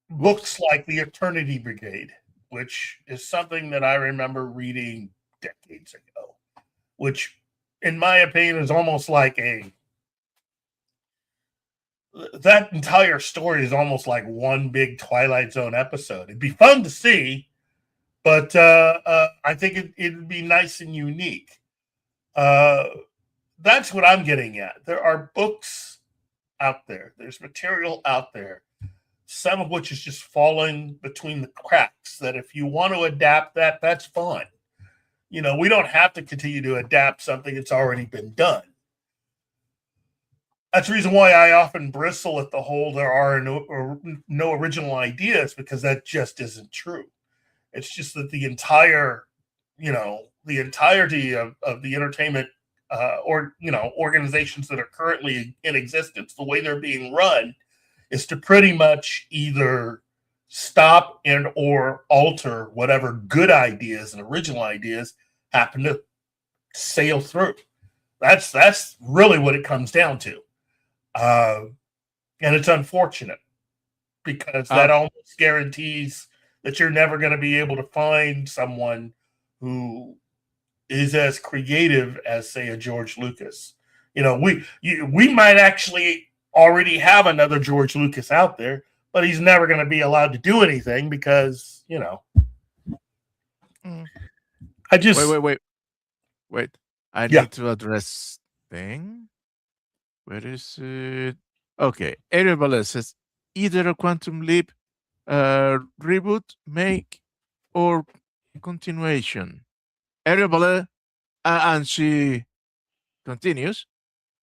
books like The Eternity Brigade, which is something that I remember reading decades ago, which in my opinion is almost like that entire story is almost like one big Twilight Zone episode. It'd be fun to see, But I think it'd be nice and unique. That's what I'm getting at. There are books out there. There's material out there, some of which is just falling between the cracks, that if you want to adapt that, that's fine. You know, we don't have to continue to adapt something that's already been done. That's the reason why I often bristle at the whole there are no original ideas, because that just isn't true. It's just that the entirety of the entertainment organizations that are currently in existence, the way they're being run is to pretty much either stop and or alter whatever good ideas and original ideas happen to sail through. That's really what it comes down to. And it's unfortunate, because that almost guarantees that you're never going to be able to find someone who is as creative as, say, a George Lucas. You know, we might actually already have another George Lucas out there, but he's never going to be allowed to do anything because, you know. I just wait. I need to address thing. Where is it? Okay, Ariel Velez says either a Quantum Leap reboot, make, or continuation. Ariel Velez, and she continues,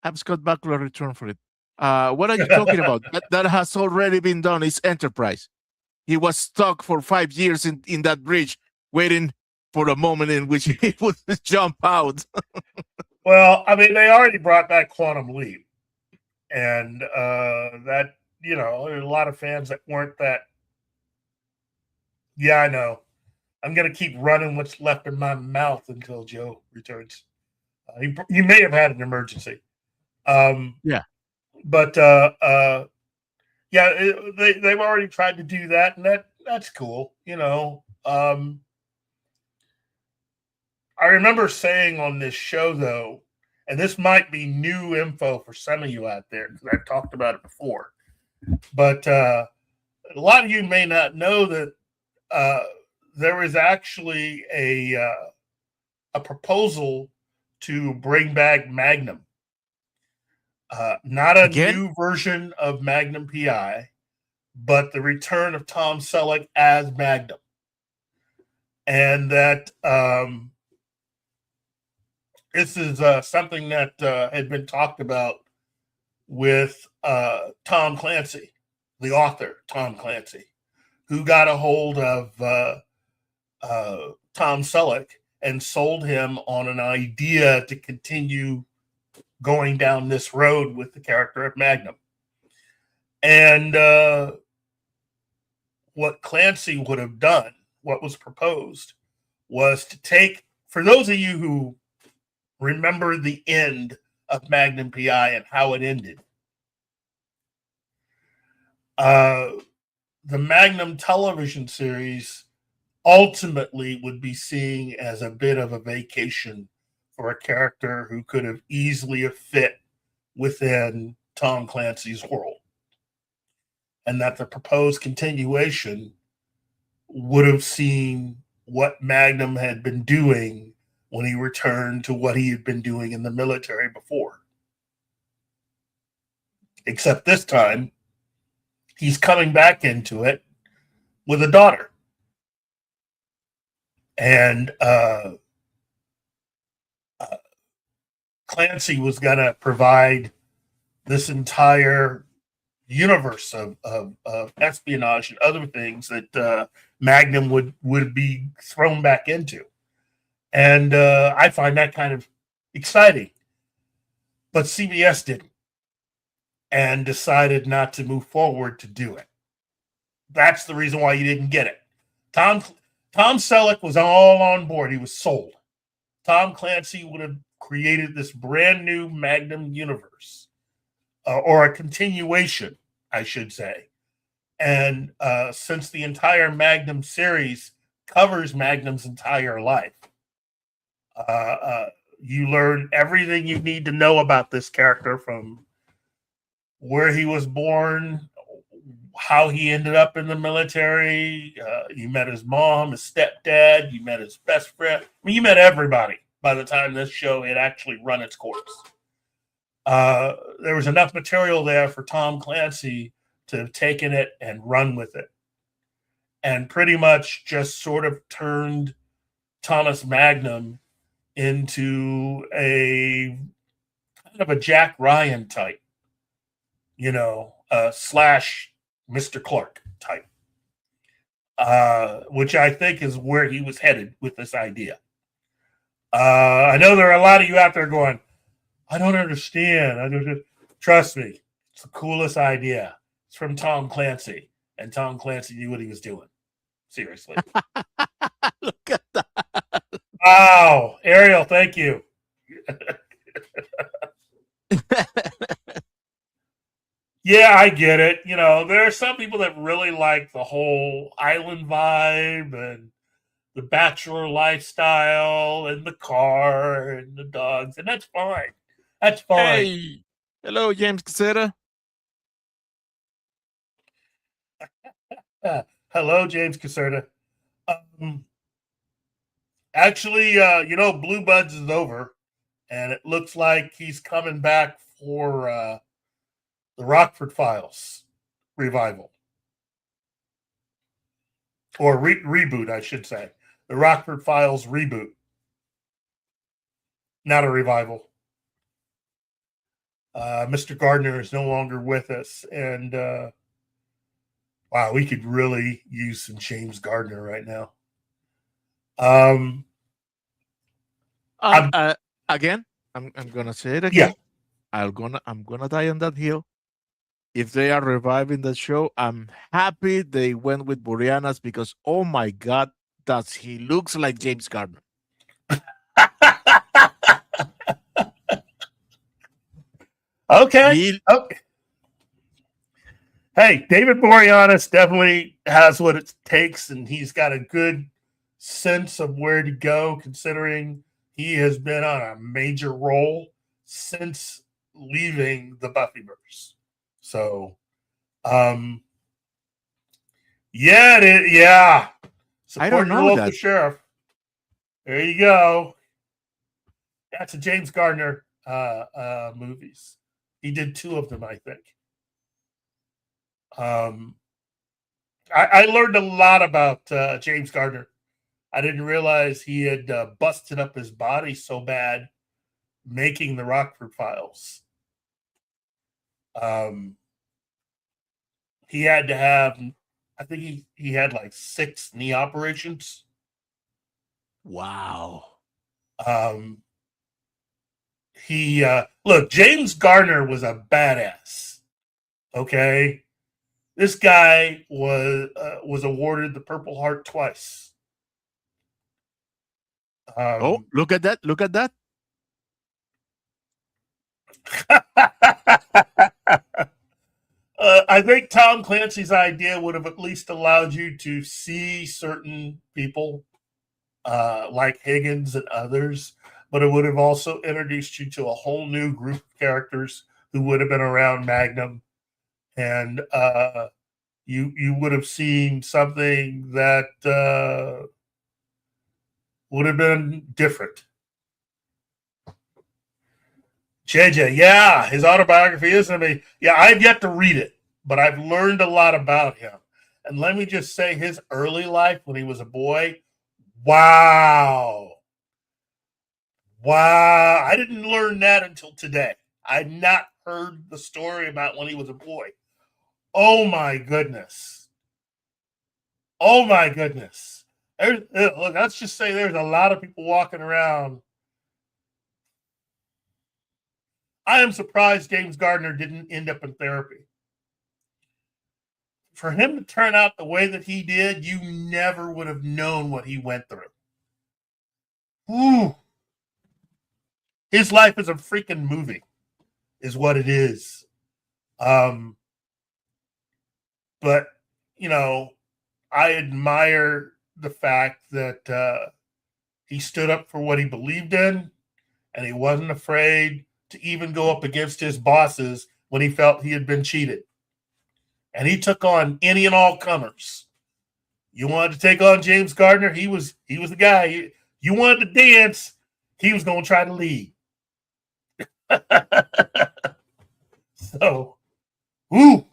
have Scott Bakula return for it. What are you talking about? That has already been done. It's Enterprise. He was stuck for 5 years in that bridge, waiting for a moment in which he would jump out. Well, I mean, they already brought back Quantum Leap. And that, you know, there's a lot of fans that weren't that. Yeah, I know. I'm going to keep running what's left in my mouth until Joe returns. He may have had an emergency. Yeah. But, they've already tried to do that, and that's cool, you know. I remember saying on this show, though, and this might be new info for some of you out there, because I've talked about it before, but a lot of you may not know that there was actually a proposal to bring back Magnum. Not a new version of Magnum PI, but the return of Tom Selleck as Magnum. And that this is something that had been talked about with Tom Clancy, the author, Tom Clancy, who got a hold of Tom Selleck and sold him on an idea to continue going down this road with the character of Magnum. And what Clancy would have done, what was proposed, was to take, for those of you who remember the end of Magnum PI and how it ended, the Magnum television series ultimately would be seen as a bit of a vacation for a character who could have easily fit within Tom Clancy's world. And that the proposed continuation would have seen what Magnum had been doing when he returned to what he had been doing in the military before. Except this time, he's coming back into it with a daughter. And Clancy was going to provide this entire universe of espionage and other things that Magnum would be thrown back into. And I find that kind of exciting. But CBS didn't, and decided not to move forward to do it. That's the reason why you didn't get it. Tom Selleck was all on board. He was sold. Tom Clancy would have created this brand new Magnum universe, or a continuation, I should say. And since the entire Magnum series covers Magnum's entire life, you learn everything you need to know about this character, from where he was born, how he ended up in the military. You met his mom, his stepdad. You met his best friend. I mean, you met everybody by the time this show had actually run its course. There was enough material there for Tom Clancy to have taken it and run with it, and pretty much just sort of turned Thomas Magnum into a kind of a Jack Ryan type, slash Mr. Clark type, which I think is where he was headed with this idea. I know there are a lot of you out there going, I don't understand. Trust me, it's the coolest idea. It's from Tom Clancy, and Tom Clancy knew what he was doing. Seriously. Look at that. Wow, Ariel, thank you. Yeah, I get it. There are some people that really like the whole island vibe and the bachelor lifestyle and the car and the dogs, and that's fine. That's fine. Hey, hello, James Caseta. Hello, James Caserta. Actually, Blue Buds is over, and it looks like he's coming back for the Rockford Files revival. Or reboot, I should say. The Rockford Files reboot. Not a revival. Mr. Gardner is no longer with us, and wow, we could really use some James Gardner right now. Again, I'm gonna say it again. Yeah. I'm gonna die on that hill. If they are reviving the show, I'm happy they went with Boreanaz because, oh my God, he looks like James Gardner. Okay. Okay. Hey, David Boreanaz definitely has what it takes, and he's got a good sense of where to go, considering he has been on a major role since leaving the Buffyverse. So, yeah. Support I don't know your local that. sheriff. There you go. That's a James Gardner movies. He did 2 of them, I think. I learned a lot about James Gardner. I didn't realize he had busted up his body so bad making the Rockford Files. He had to have, I think he had like 6 knee operations. Wow. Look, James Gardner was a badass. Okay. This guy was awarded the Purple Heart twice. Oh, look at that. Look at that. I think Tom Clancy's idea would have at least allowed you to see certain people like Higgins and others, but it would have also introduced you to a whole new group of characters who would have been around Magnum, and you would have seen something that would have been different. JJ, yeah, his autobiography is amazing. Yeah, I've yet to read it, but I've learned a lot about him. And let me just say, his early life when he was a boy, wow. I didn't learn that until today. I'd not heard the story about when he was a boy. Oh, my goodness. Look, let's just say there's a lot of people walking around. I am surprised James Gardner didn't end up in therapy. For him to turn out the way that he did, you never would have known what he went through. Ooh. His life is a freaking movie, is what it is. But, I admire the fact that he stood up for what he believed in, and he wasn't afraid to even go up against his bosses when he felt he had been cheated. and he took on any and all comers. You wanted to take on James Gardner, he was the guy. You wanted to dance, he was going to try to lead. So, woo.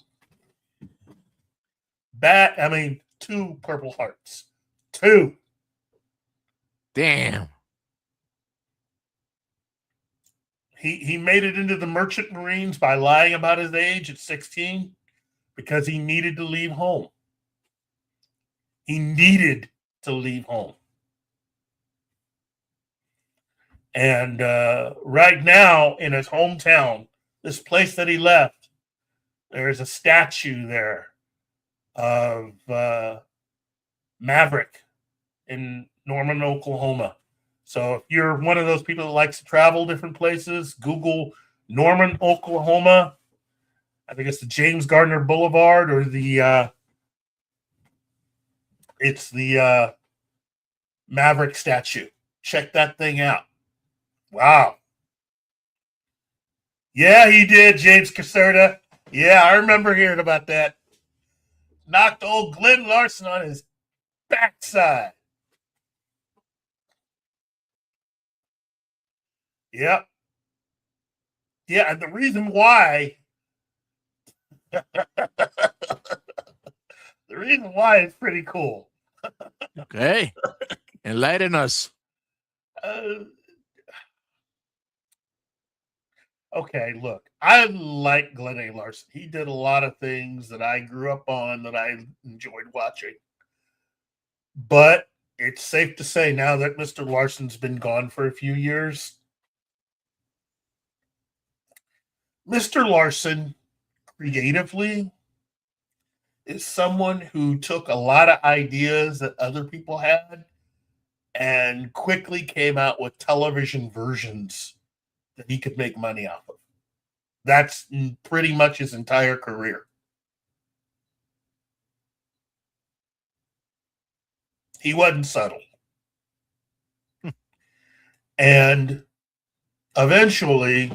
I mean, 2 Purple Hearts. 2. Damn. He made it into the Merchant Marines by lying about his age at 16 because he needed to leave home. He needed to leave home. And right now, in his hometown, this place that he left, there's a statue there of Maverick in Norman, Oklahoma. So if you're one of those people that likes to travel different places, Google Norman, Oklahoma. I think it's the James Gardner Boulevard or it's the Maverick statue. Check that thing out. Wow. Yeah, he did, James Caserta. Yeah, I remember hearing about that. Knocked old Glenn Larson on his backside. Yep. Yeah, and the reason why is pretty cool. Okay. Enlighten us. Okay, look, I like Glenn A. Larson. He did a lot of things that I grew up on that I enjoyed watching. But it's safe to say now that Mr. Larson's been gone for a few years, Mr. Larson creatively is someone who took a lot of ideas that other people had and quickly came out with television versions that he could make money off of. That's pretty much his entire career. He wasn't subtle. And eventually,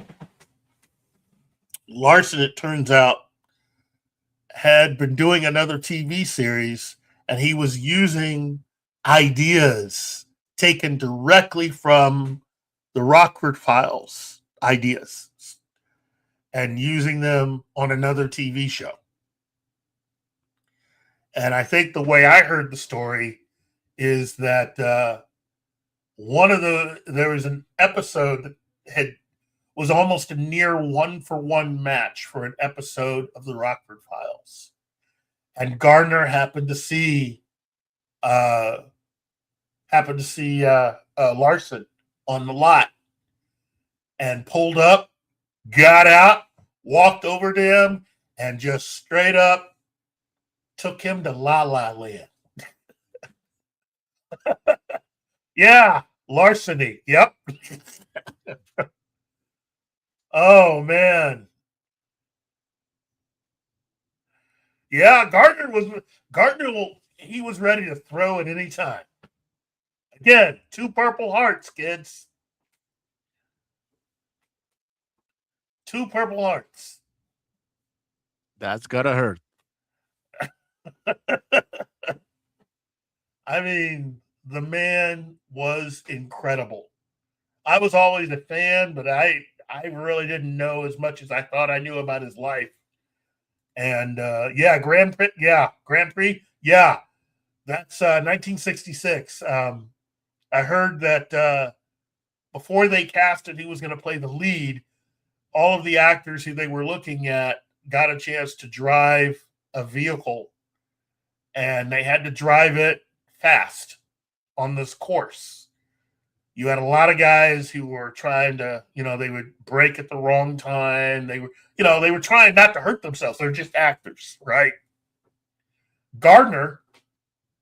Larson, it turns out, had been doing another TV series, and he was using ideas taken directly from the Rockford Files ideas and using them on another TV show. And I think the way I heard the story is that there was an episode that was almost a near 1-for-1 match for an episode of the Rockford Files. And Gardner happened to see Larson on the lot and pulled up, got out, walked over to him, and just straight up took him to La La Land. Yeah, larceny. Yep. Oh, man. Yeah, Gardner was ready to throw at any time. Again, 2 Purple Hearts, kids. 2 Purple Hearts. That's gotta hurt. I mean, the man was incredible. I was always a fan, but I really didn't know as much as I thought I knew about his life. And Grand Prix, yeah, that's 1966. I heard that before they casted he was going to play the lead, all of the actors who they were looking at got a chance to drive a vehicle, and they had to drive it fast on this course. You had a lot of guys who were trying to, they would brake at the wrong time. They were trying not to hurt themselves. They're just actors, right? Gardner,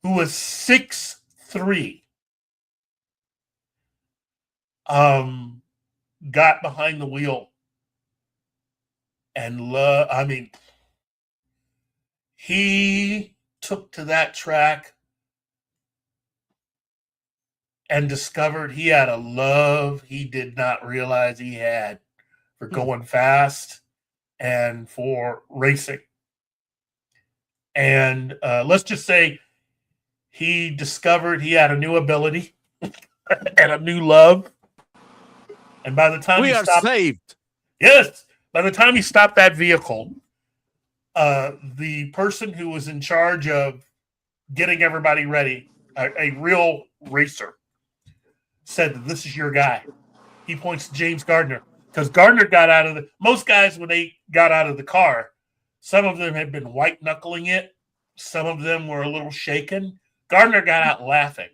who was 6'3", got behind the wheel and he took to that track and discovered he had a love he did not realize he had for going fast and for racing. And let's just say he discovered he had a new ability and a new love. And by the time We he are stopped, saved. yes, by the time he stopped that vehicle, the person who was in charge of getting everybody ready, a real racer, said that this is your guy. He points to James Gardner because Gardner got out of most guys when they got out of the car, some of them had been white knuckling it. Some of them were a little shaken. Gardner got out laughing.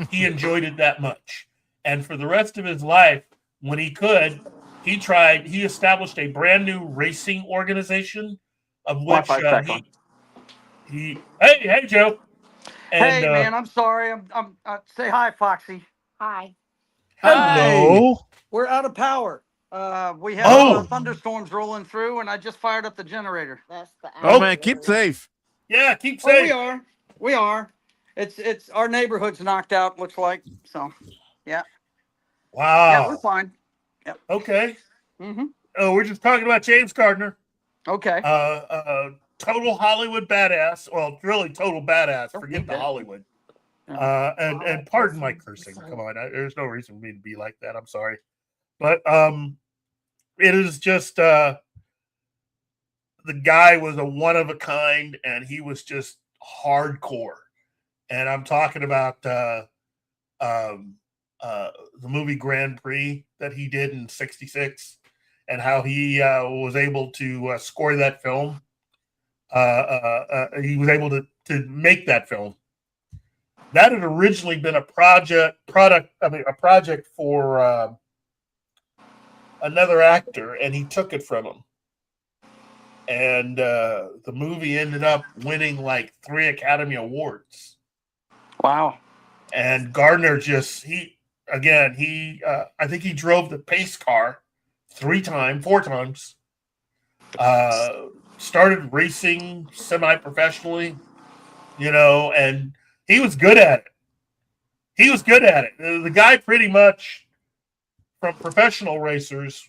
He enjoyed it that much. And for the rest of his life, when he could, he established a brand new racing organization of which hey, Joe. And, hey, man, I'm sorry. Say hi, Foxy. Hi. hello. We're out of power. We have thunderstorms rolling through, and I just fired up the generator. That's the Oh, man, keep safe. Yeah, keep Oh, safe. we are. It's our neighborhood's knocked out. Looks like so. Yeah. Wow. Yeah, we're fine. Yep. Okay. Mm-hmm. Oh, we're just talking about James Gardner. Okay. Total Hollywood badass. Well, really total badass. Forget the Hollywood. And pardon my cursing. Come on, there's no reason for me to be like that. I'm sorry, but it is just the guy was a one of a kind, and he was just hardcore. And I'm talking about the movie Grand Prix that he did in '66, and how he was able to score that film. He was able to make that film. That had originally been a project for another actor, and he took it from him. And the movie ended up winning like 3 Academy Awards. Wow. And Gardner I think he drove the pace car 4 times. Started racing semi-professionally, and he was good at it. The guy pretty much, from professional racers,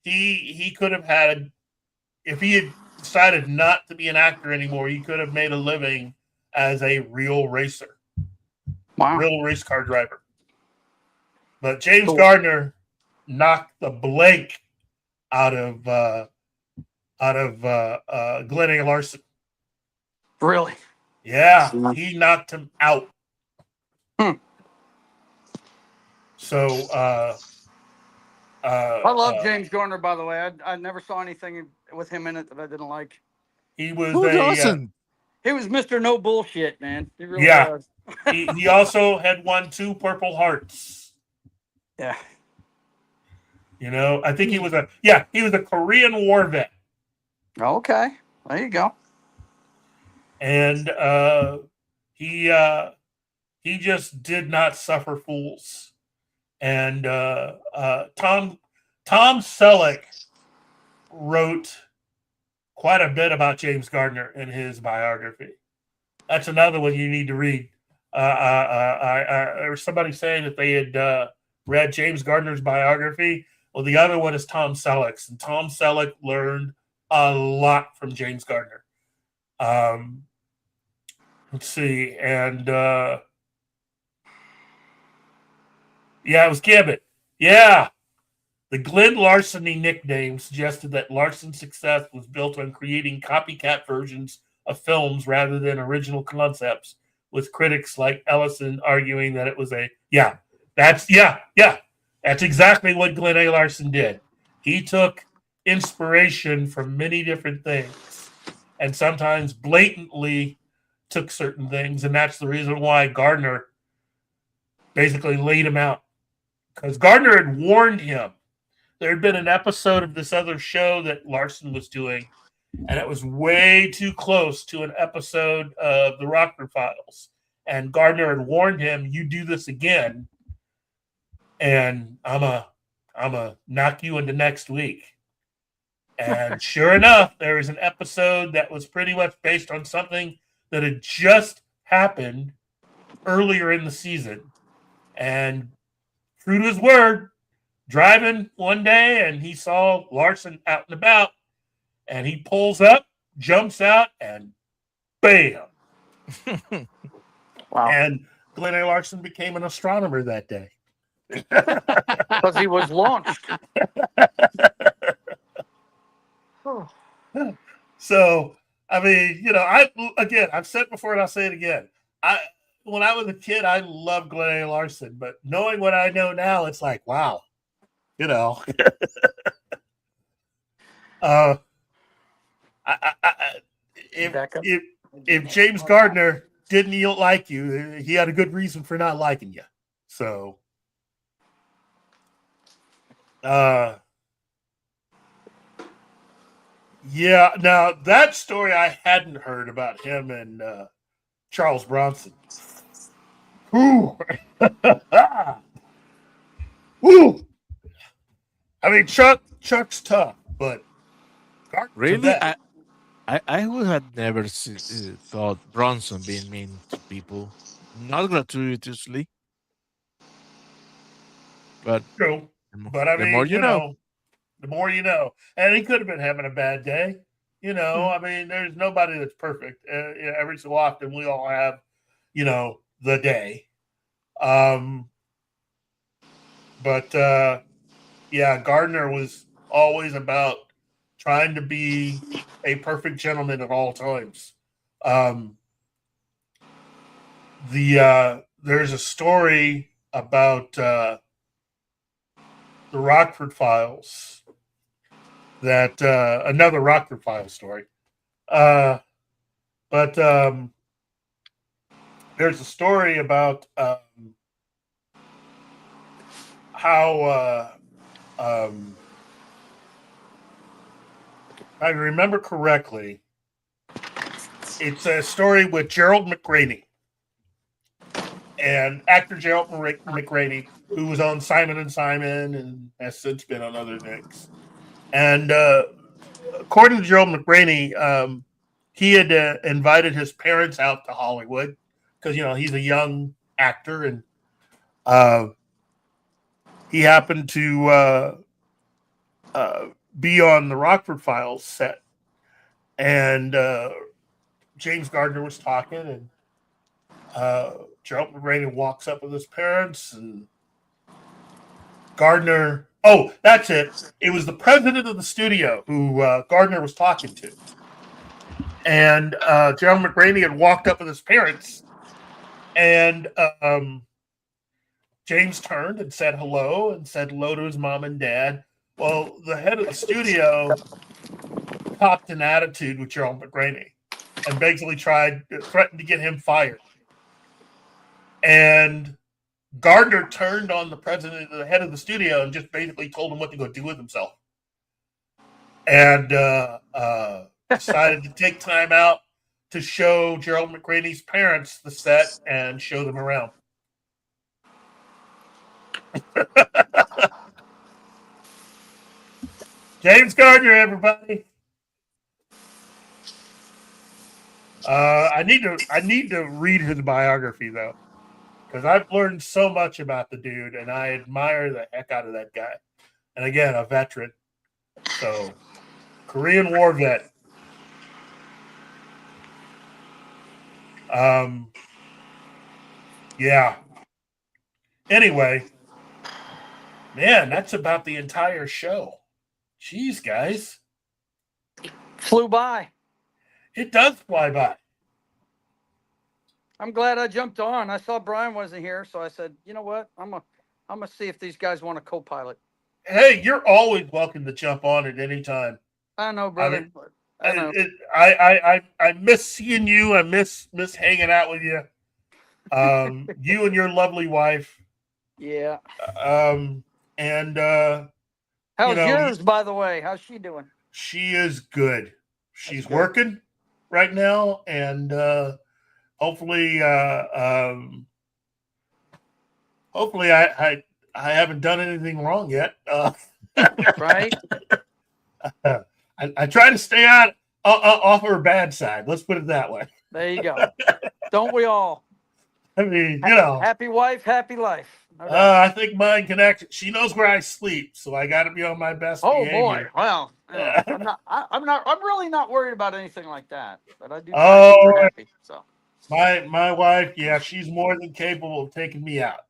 he could have had, if he had decided not to be an actor anymore, he could have made a living as a real racer. Wow. Real race car driver. But James Gardner knocked the blank out of Glenn A. Larson. Really? Yeah, he knocked him out. So I love James Gardner, by the way. I never saw anything with him in it that I didn't like. He was Who doesn't? He was Mr. No Bullshit, man. He really was. he also had won 2 Purple Hearts. Yeah. I think he was a Korean War vet. Okay. There you go. And he just did not suffer fools. And Tom Selleck wrote quite a bit about James Gardner in his biography. That's another one you need to read. There was somebody saying that they had read James Gardner's biography. Well, the other one is Tom Selleck's, and Tom Selleck learned a lot from James Gardner. Let's see, and it was Gambit. Yeah, the Glenn Larson-y nickname suggested that Larson's success was built on creating copycat versions of films rather than original concepts, with critics like Ellison arguing that it was that's exactly what Glenn A. Larson did. He took inspiration from many different things and sometimes blatantly took certain things, and that's the reason why Gardner basically laid him out, because Gardner had warned him. There had been an episode of this other show that Larson was doing, and it was way too close to an episode of the Rocker Files, and Gardner had warned him, you do this again and I'm a knock you into next week. And sure enough, there was an episode that was pretty much based on something that had just happened earlier in the season. And true to his word, driving one day and he saw Larson out and about, and he pulls up jumps out and bam. Wow. And Glenn A. Larson became an astronomer that day. Because he was launched. So, I mean, I've said before and I'll say it again. When I was a kid, I loved Glenn A. Larson, but knowing what I know now, it's like, wow, if James Gardner didn't like you, he had a good reason for not liking you. So, yeah. Now that story I hadn't heard about him and Charles Bronson. Whew. Woo. I mean, Chuck's tough, but Gardner's Really, I would have never thought Bronson being mean to people, not gratuitously, but true. But I the mean, more you know. The more you know. And he could have been having a bad day. I mean, there's nobody that's perfect. Every so often, we all have, the day. But yeah, Gardner was always about trying to be a perfect gentleman at all times. There's a story about the Rockford Files that another Rockford Files story. But there's a story about how if I remember correctly, it's a story with Gerald McRaney and actor Gerald McRaney, who was on Simon and Simon and has since been on other things. And according to Gerald McRaney, he had invited his parents out to Hollywood because he's a young actor, and he happened to be on the Rockford Files set, and James Gardner was talking, and Gerald McRaney walks up with his parents, and Gardner. Oh, that's it. It was the president of the studio who Gardner was talking to, and Gerald McRaney had walked up with his parents, and James turned and said hello to his mom and dad. Well, the head of the studio copped an attitude with Gerald McRaney and basically threatened to get him fired. And Gardner turned on the head of the studio and just basically told him what to go do with himself. And decided to take time out to show Gerald McRaney's parents the set and show them around. James Gardner, everybody. I need to read his biography though, because I've learned so much about the dude, and I admire the heck out of that guy. And again, a veteran, so Korean War vet. Yeah. Anyway, man, that's about the entire show. Jeez, guys. Flew by. It does fly by. I'm glad I jumped on. I saw Brian wasn't here, so I said, you know what? I'm gonna see if these guys want to co-pilot. Hey, you're always welcome to jump on at any time. I know, brother. I know. I miss seeing you. I miss hanging out with you. You and your lovely wife. Yeah. And how's yours, by the way? How's she doing? She is good. She's working right now, and hopefully I haven't done anything wrong yet. Right. I try to stay off her bad side. Let's put it that way. There you go. Don't we all? I mean, happy wife, happy life. I think mine can she knows where I sleep, so I got to be on my best behavior. Boy. Well, I'm really not worried about anything like that. But I do try to Oh, keep her happy. So my wife, yeah, she's more than capable of taking me out.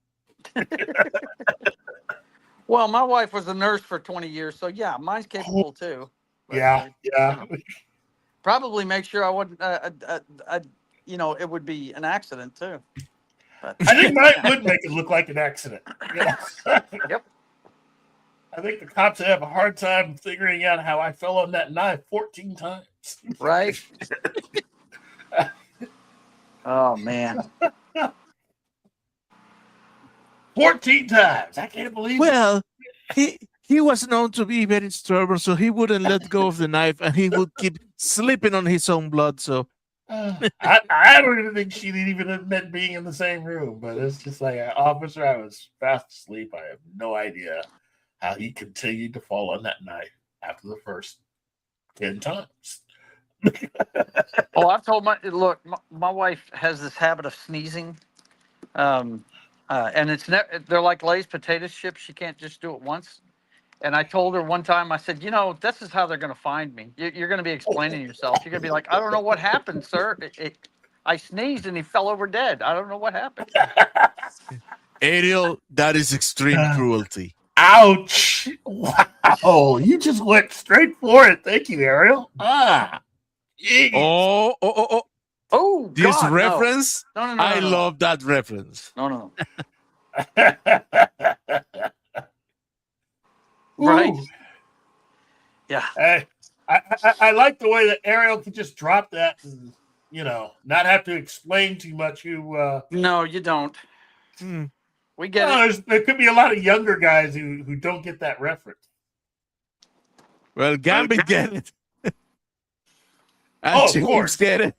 well, my wife was a nurse for 20 years, so yeah, mine's capable too. But, Yeah, you yeah. know, probably make sure I wouldn't. It would be an accident too. But I think mine would make it look like an accident. You know? yep. I think the cops would have a hard time figuring out how I fell on that knife 14 times. Right. Oh man. 14 times. I can't believe it. Well, he was known to be very stubborn, so he wouldn't let go of the knife, and he would keep slipping on his own blood. So I don't even think she'd even admit being in the same room, but it's just like, officer, I was fast asleep. I have no idea how he continued to fall on that knife after the first 10 times. Oh, I've told my wife has this habit of sneezing. And they're like Lay's potato chips. She can't just do it once. And I told her one time, I said, this is how they're going to find me. You're going to be explaining yourself. You're going to be like, I don't know what happened, sir. I sneezed and he fell over dead. I don't know what happened. Ariel, that is extreme cruelty. Ouch. Wow. You just went straight for it. Thank you, Ariel. Geez. Oh, this God, reference? No. I love that reference. No. Right. Yeah. Hey, I like the way that Ariel could just drop that and, not have to explain too much who. No, you don't. We get it. There could be a lot of younger guys who don't get that reference. Well, Gambit get it. Of course. Get it.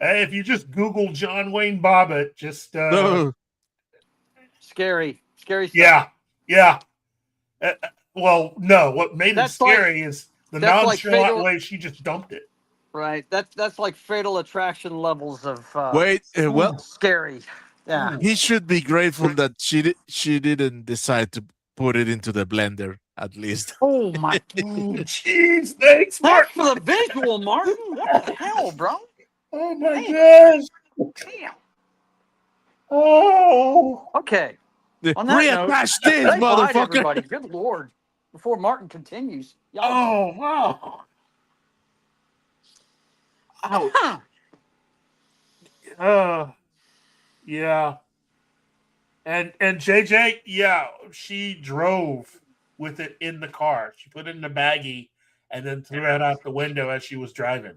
Hey, if you just Google John Wayne Bobbitt, just scary stuff. Yeah. Well, no. What made it scary is the nonchalant way she just dumped it. Right. That's like Fatal Attraction levels of. Scary. Yeah. He should be grateful that she didn't decide to put it into the blender. At least. Oh my! Jeez, thanks, Martin. Thanks for the visual, Martin. What the hell, bro? Oh my gosh! Damn. Oh. Okay. On that note, this motherfucker. Everybody. Good Lord! Before Martin continues. Oh wow! Ouch. Yeah. And JJ, yeah, she drove with it in the car. She put it in the baggie and then threw it out the window as she was driving.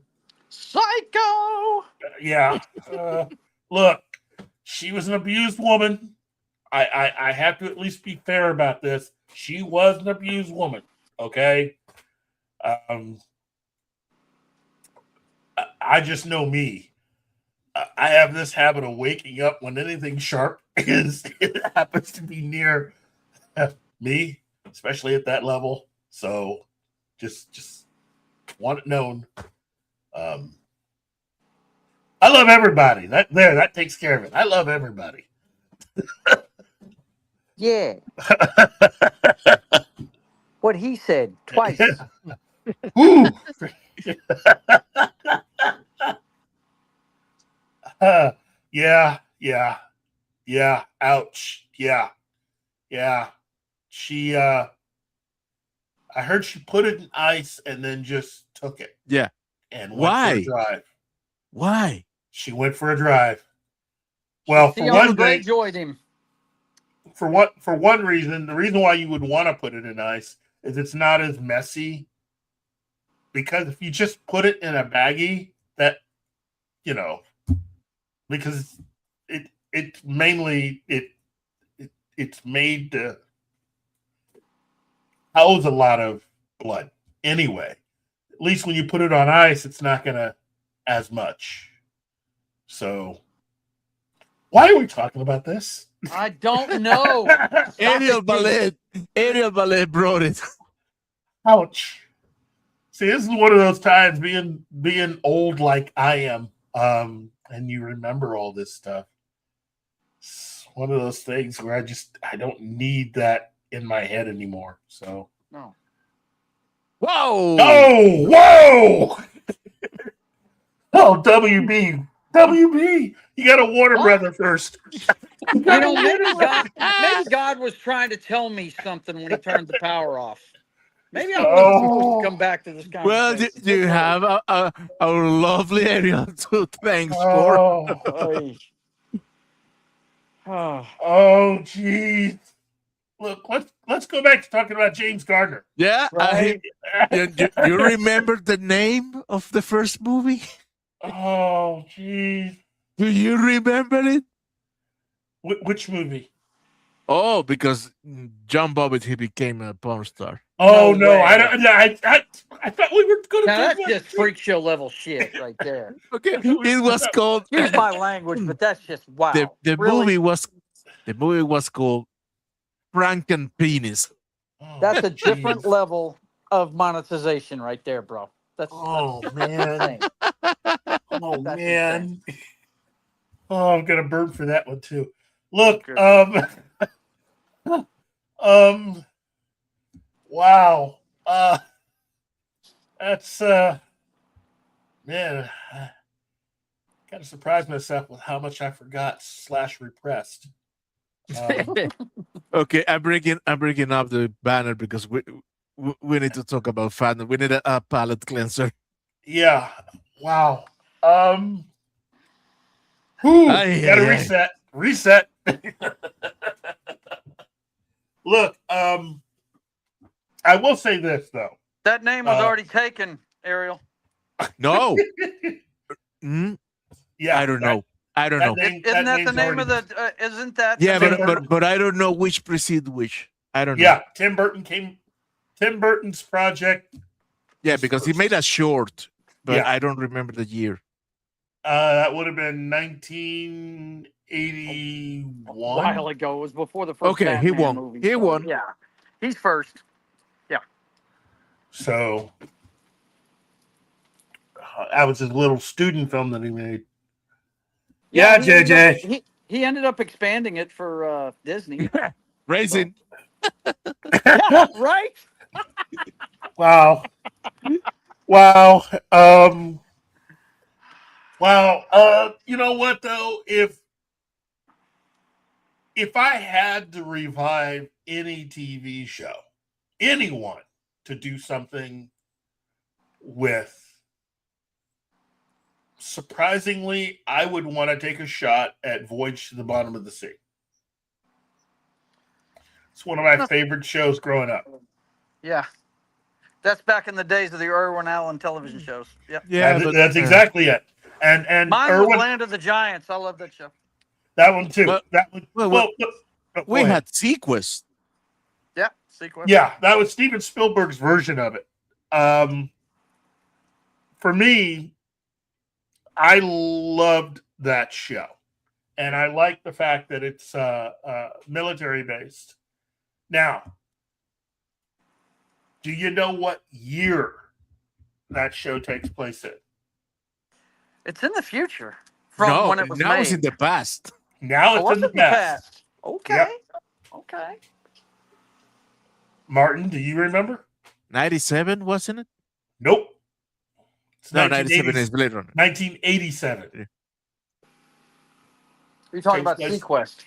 Psycho! Yeah. Look, she was an abused woman. I have to at least be fair about this. She was an abused woman. Okay. I just know me. I have this habit of waking up when anything sharp it happens to be near me, especially at that level. So just want it known. I love everybody. That takes care of it. I love everybody. Yeah. What he said twice. Ooh. Yeah. Ouch. Yeah. She I heard she put it in ice and then just took it. Yeah. And went for a drive. Why? She went for a drive. Well, for one thing, enjoyed him. For one reason, the reason why you would want to put it in ice is it's not as messy. Because if you just put it in a baggie, that because it's mainly it's made to house a lot of blood anyway. At least when you put it on ice, it's not gonna as much. So why are we talking about this? I don't know. Ariel Ballet brought it. Ouch. See, this is one of those times being old like I am, and you remember all this stuff. It's one of those things where I don't need that in my head anymore. So no. Whoa! Oh, whoa! Oh, WB, you got to water brother first. You know, maybe God was trying to tell me something when he turned the power off. Maybe I wasn't supposed to come back to this Well, conversation. you have our lovely Ariel to thanks for. Oh, Oh, geez. Look, let's go back to talking about James Gardner. Yeah, right. you remember the name of the first movie? Oh, geez. Do you remember it? Which movie? Oh, because John Bobbitt, he became a porn star. Oh No no, way. I thought we were going to. Now that's just freak show level shit right there. Okay, it was called. Excuse my language, but that's just wow. The Really? movie was called Franken Penis. That's a different level of monetization right there, bro. That's man. insane. Oh That's man. Oh, I'm gonna burn for that one too. Look, wow. That's man. I kind of surprised myself with how much I forgot / repressed. Okay, I'm bringing up the banner because we need to talk about fandom. We need a palate cleanser. Yeah. Wow. Gotta reset. Look, I will say this though. That name was already taken, Ariel. No. Yeah, I don't know. Isn't that the name of the? Isn't that? Yeah, the name but I don't know which precede which. I don't know. Yeah, Tim Burton's project. Yeah, because he made a short, but Yeah. I don't remember the year. That would have been 1981. A while ago. It was before the first. Okay, Batman he won. Movie, He won. Yeah, he's first. Yeah. So that was his little student film that he made. Yeah, JJ. He ended up expanding it for Disney. Racing. Yeah, right. Wow. You know what though? If I had to revive any TV show, anyone to do something with, surprisingly, I would want to take a shot at Voyage to the Bottom of the Sea. It's one of my favorite shows growing up. Yeah. That's back in the days of the Irwin Allen television shows. Yep. Yeah, that's exactly it. And Mine Irwin, was Land of the Giants. I love that show. that one too. Well, that one. well, go we ahead. had Sequest. Yeah, sequence. Yeah, that was Steven Spielberg's version of it. For me, I loved that show, and I like the fact that it's military based. Now, do you know what year that show takes place in? It's in the future from when it was now made. it's in the past. Now Oh, it's in the past. Okay. Yep. Okay. Martin, do you remember? 97, wasn't it? Nope. It's No, 97 is Blade Runner. 1987. You're talking about Takes Sequest.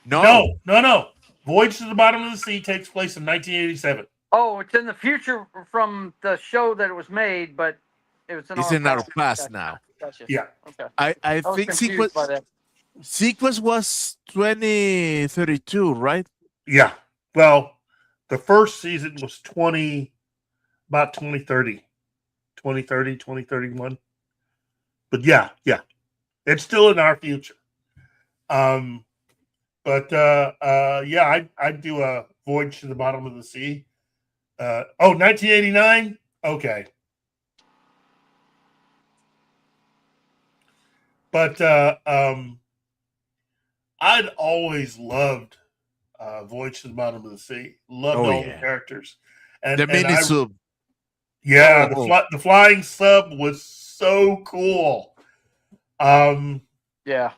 No. Voyage to the Bottom of the Sea takes place in 1987. Oh, it's in the future from the show that it was made, but it was in It's our in our past. past Gotcha. now. Gotcha. Yeah. Okay. I was think confused by that. Sequest was 2032, right? Yeah. Well, the first season was about 2030. 2030, 2031. But yeah. It's still in our future. I'd do a Voyage to the Bottom of the Sea. 1989? Okay. But I'd always loved Voyage to the Bottom of the Sea. Loved all the characters. And The mini sub. Yeah, Oh. the flying sub was so cool. Yeah.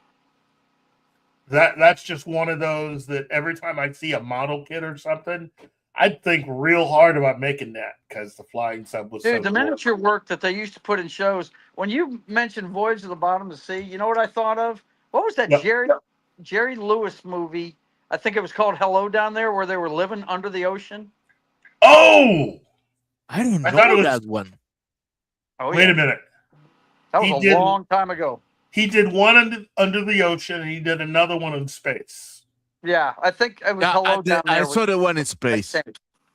That's just one of those that every time I see a model kit or something, I'd think real hard about making that because the flying sub was Dude, so the cool. miniature work that they used to put in shows. When you mentioned Voyage to the Bottom of the Sea, you know what I thought of? What was that Yep. Jerry Lewis movie? I think it was called Hello Down There, where they were living under the ocean. Oh, I don't I thought it know was. that one. Oh, Wait yeah. a minute. That was He a did- long time ago. He did one under the ocean, and he did another one in space. Yeah, I think it was Yeah, Hello Down There. I saw the one in space.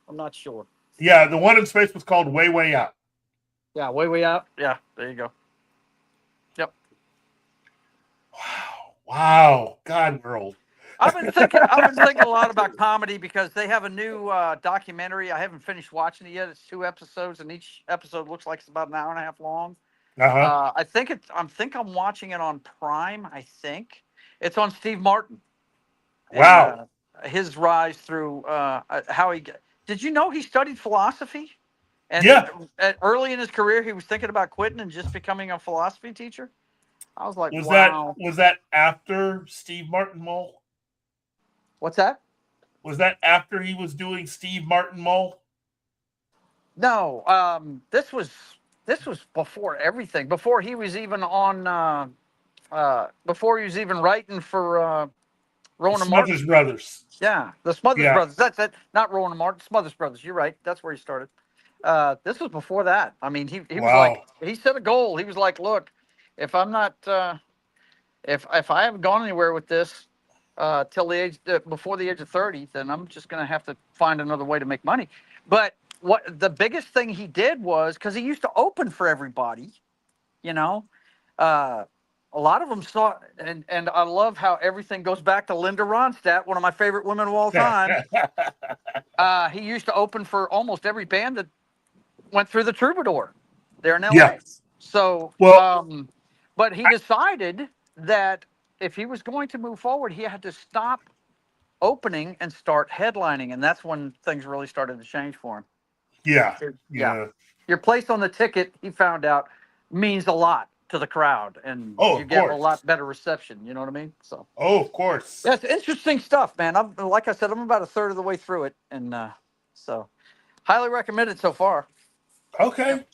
I'm not sure. Yeah, the one in space was called Way Way Out. Yeah, way out. Yeah, there you go. Yep. Wow, God, we're old. I've been thinking a lot about comedy because they have a new documentary. I haven't finished watching it yet. It's 2 episodes, and each episode looks like it's about an hour and a half long. Uh-huh. I think I'm watching it on Prime. I think it's on Steve Martin. Wow. And, his rise through how he. Did you know he studied philosophy? And Yeah. Early in his career, he was thinking about quitting and just becoming a philosophy teacher. I was like, Was wow. that after Steve Martin Mole? What's that? Was that after he was doing Steve Martin Mole? No, this was before everything. Before he was even on. Before he was even writing for Rowan and Martin. Smothers Brothers. Yeah, the Smothers Yeah. Brothers. That's it. Not Rowan and Martin. Smothers Brothers. You're right. That's where he started. This was before that. I mean, he was Wow. like, he set a goal. He was like, look, if I'm not, if I haven't gone anywhere with this till the age before the age of 30, then I'm just gonna have to find another way to make money. But what the biggest thing he did was because he used to open for everybody, you know. A lot of them saw, and I love how everything goes back to Linda Ronstadt, one of my favorite women of all time. He used to open for almost every band that went through the Troubadour there in LA. Yeah. So, Well- but he decided that if he was going to move forward, he had to stop opening and start headlining, and that's when things really started to change for him. Yeah. Your place on the ticket, he found out, means a lot to the crowd, and Oh, you of get a course. lot better reception. You know what I mean? So Oh, of course. that's interesting stuff, man. Like I said, I'm about a third of the way through it, and so highly recommend it so far. Okay.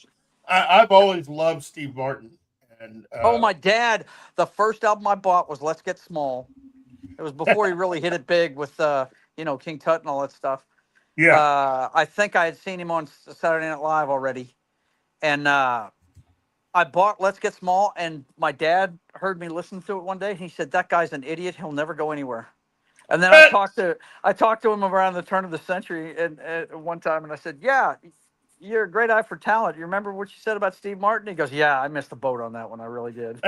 I've always loved Steve Martin. And My dad, the first album I bought was Let's Get Small. It was before he really hit it big with King Tut and all that stuff. Yeah. I think I had seen him on Saturday Night Live already, and I bought Let's Get Small, and my dad heard me listen to it one day. He said, "That guy's an idiot. He'll never go anywhere." And then I talked to him around the turn of the century, and one time, and I said, "Yeah, you're a great eye for talent. You remember what you said about Steve Martin?" He goes, "Yeah, I missed the boat on that one. I really did."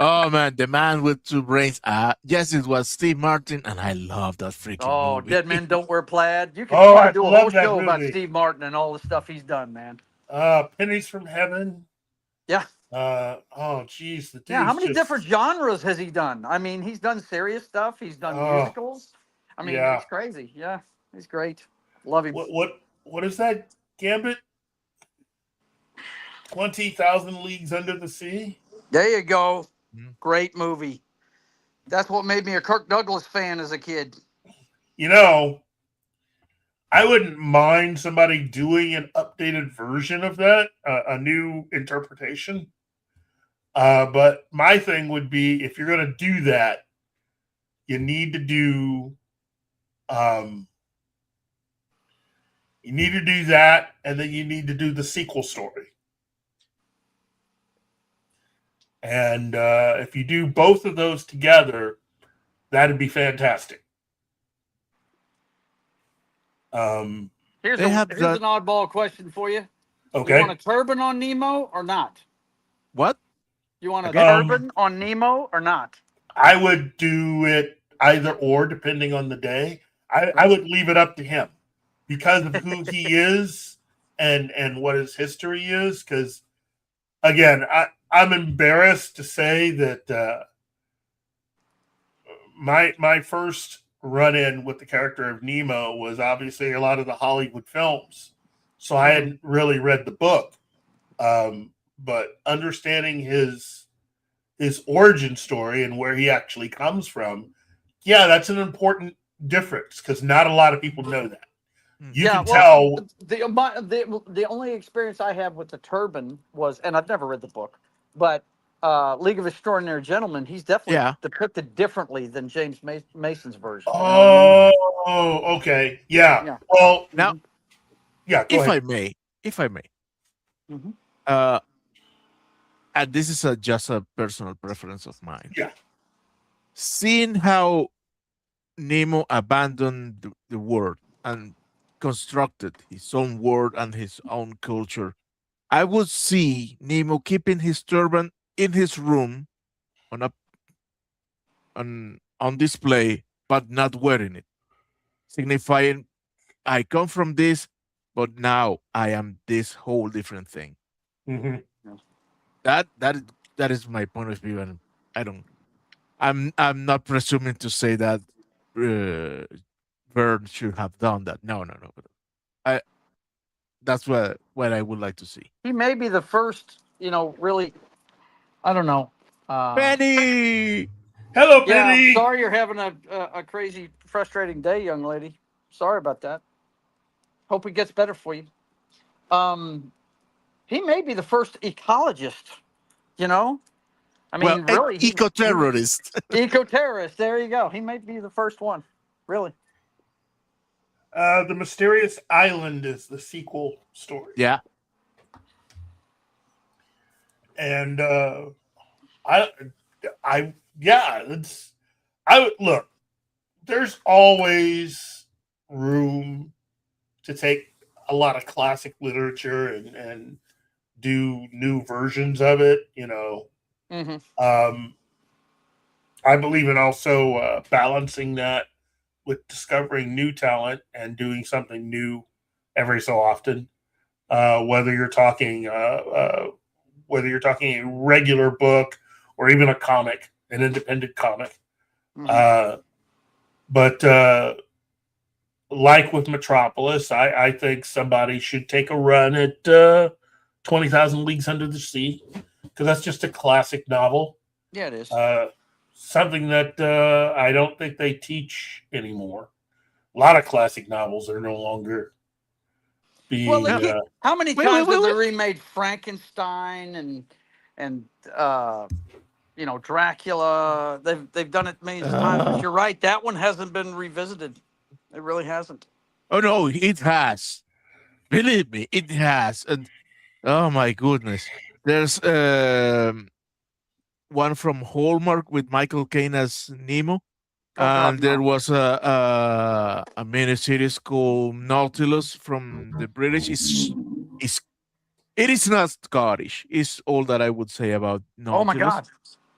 Oh man, the man with 2 brains. Yes, it was Steve Martin, and I love that freaking movie. Dead Men Don't Wear Plaid. You can I do a love whole that show about movie. Steve Martin and all the stuff he's done, man. Pennies from Heaven. Yeah. Oh, geez. Yeah, how many different genres has he done? I mean, he's done serious stuff. He's done musicals. I mean, yeah. It's crazy. Yeah, he's great. Love him. What is that, Gambit? 20,000 Leagues Under the Sea? There you go. Great movie. That's what made me a Kirk Douglas fan as a kid. You know, I wouldn't mind somebody doing an updated version of that, a new interpretation. But my thing would be, if you're going to do that, you need to do that, and then you need to do the sequel story. And if you do both of those together, that'd be fantastic. Here's an oddball question for you. Okay. You want a turban on Nemo or not? What? You want a turban on Nemo or not? I would do it either or, depending on the day. I would leave it up to him because of who he is and what his history is. Because, again, I'm embarrassed to say that my first run-in with the character of Nemo was obviously a lot of the Hollywood films. So I hadn't really read the book. But understanding his origin story and where he actually comes from, yeah, that's an important difference because not a lot of people know that. You Yeah, can tell. the only experience I have with the turban was, and I've never read the book, but League of Extraordinary Gentlemen, he's definitely depicted differently than James Mason's version. You know what I mean? Oh, okay. Yeah. Yeah. Well, Now, yeah, go ahead. if I may, Mhm. and this is just a personal preference of mine. Yeah. Seeing how Nemo abandoned the world and constructed his own world and his own culture, I would see Nemo keeping his turban in his room on display, but not wearing it, signifying I come from this, but now I am this whole different thing. Mm-hmm. That is my point of view, and I'm not presuming to say that Verne should have done that. No. That's what I would like to see. He may be the first, really, I don't know. Penny! Hello, Yeah, Penny! sorry you're having a crazy, frustrating day, young lady. Sorry about that. Hope it gets better for you. He may be the first ecologist, I mean, really. Eco-terrorist. Eco-terrorist, there you go. He might be the first one, really. The Mysterious Island is the sequel story. Yeah. And look, there's always room to take a lot of classic literature and do new versions of it, Mm-hmm. I believe in also balancing that with discovering new talent and doing something new every so often. Whether you're talking a regular book or even a comic, an independent comic. Mm-hmm. But like with Metropolis, I think somebody should take a run at 20,000 Leagues Under the Sea, because that's just a classic novel. Yeah, it is. Something that I don't think they teach anymore. A lot of classic novels are no longer being. Well, how many times have they remade Frankenstein and Dracula? They've done it millions of times. But you're right, that one hasn't been revisited. It really hasn't. Oh no, it has. Believe me, it has. And oh my goodness, there's one from Hallmark with Michael Caine as Nemo, and there was a miniseries called Nautilus from the British. It is not Scottish. It's all that I would say about Nautilus. Oh my God,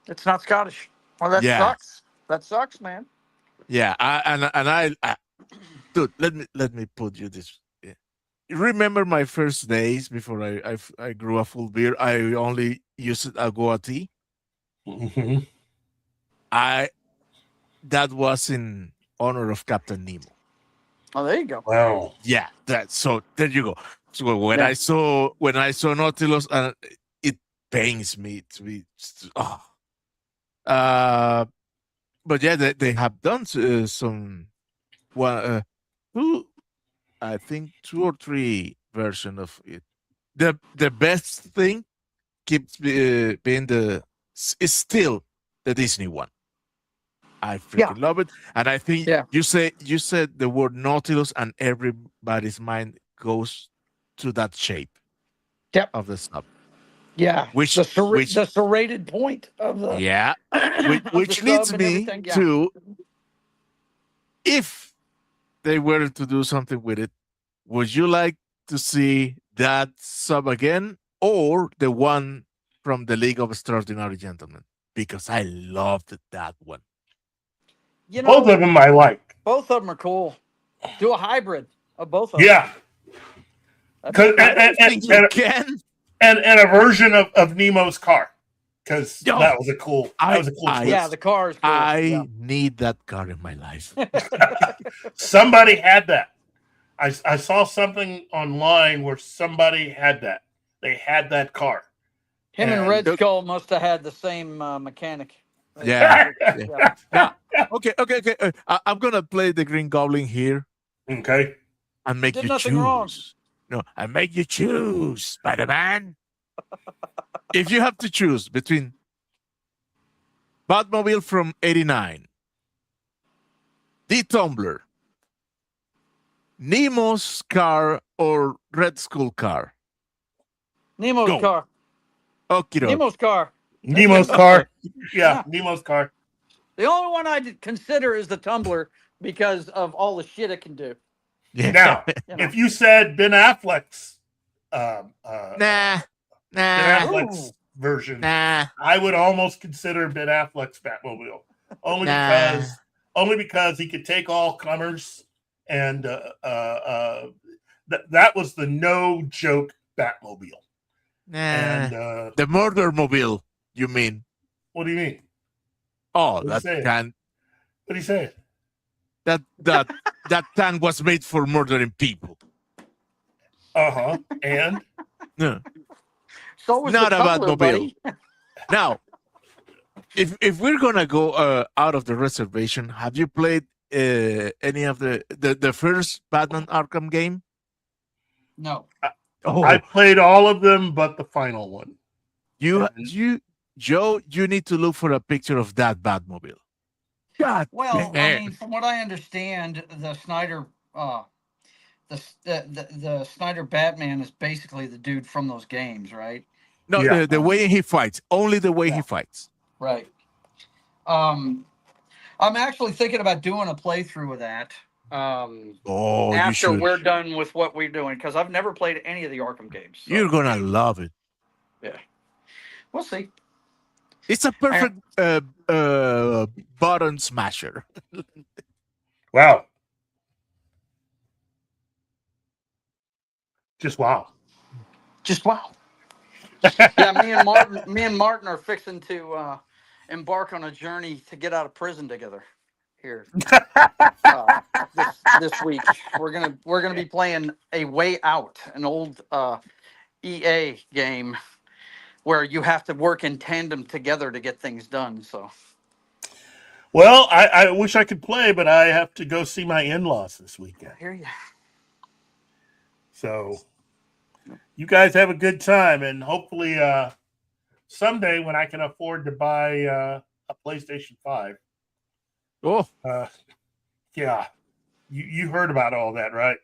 it's not Scottish. Well, that sucks. That sucks, man. Yeah, I dude, let me put you this. Remember my first days before I grew a full beard? I only used a goatee. Mm-hmm. That was in honor of Captain Nemo. Oh, there you go. Wow. Yeah, so there you go. So when I saw Nautilus, it pains me to be. But yeah, they have done some I think 2 or 3 versions of it. The best thing keeps being is still the Disney one. I freaking love it, and I think you said the word Nautilus, and everybody's mind goes to that shape of the sub. Yeah, which the serrated point of the which leads me to, if they were to do something with it, would you like to see that sub again or the one from the League of Extraordinary Gentlemen? Because I loved that one. Both of them I like. Both of them are cool. Do a hybrid of both of them. Yeah. And a version of Nemo's car, because that was a cool. twist. Yeah, the car is cool. I need that car in my life. Somebody had that. I saw something online where somebody had that. They had that car. Him and Red Skull must have had the same mechanic. Yeah. Okay. I'm gonna play the Green Goblin here Okay. and make Did you nothing choose. wrong. No, I make you choose, Spider-Man. If you have to choose between Batmobile from '89, the Tumbler, Nemo's car, or Red Skull car, Nemo's go. car. Okie doke. Nemo's car. Nemo's car. Yeah, Nemo's car. The only one I'd consider is the Tumbler because of all the shit it can do. Yeah. Now, You know. if you said Ben Affleck's Ben Nah. Affleck's version, Nah. I would almost consider Ben Affleck's Batmobile only Nah. because he could take all comers, and that was the no joke Batmobile. Nah. And The Murder Mobile, you mean? what do you mean? Oh, What'd that he say? can What do you say? that tank was made for murdering people. And No. So was Not the a Tumbler, Batmobile. buddy. Now, if we're gonna go out of the reservation, have you played any of the first Batman Arkham game? No. I played all of them but the final one. Joe, you need to look for a picture of that Batmobile. God, Well, damn. I mean, from what I understand, the Snyder, the Snyder Batman is basically the dude from those games, right? No, Yeah. the way he fights, only the way he fights. Right. I'm actually thinking about doing a playthrough of that. Oh, you After should. we're done with what we're doing, because I've never played any of the Arkham games. So, You're gonna love it. yeah, we'll see. It's a perfect button smasher. Wow. Just wow. Just wow. Yeah, me and Martin are fixing to embark on a journey to get out of prison together here this week. We're gonna be playing A Way Out, an old EA game where you have to work in tandem together to get things done. So, Well, I wish I could play, but I have to go see my in-laws this weekend. I hear you. So you guys have a good time, and hopefully someday when I can afford to buy a PlayStation 5. Oh, yeah. You heard about all that, right?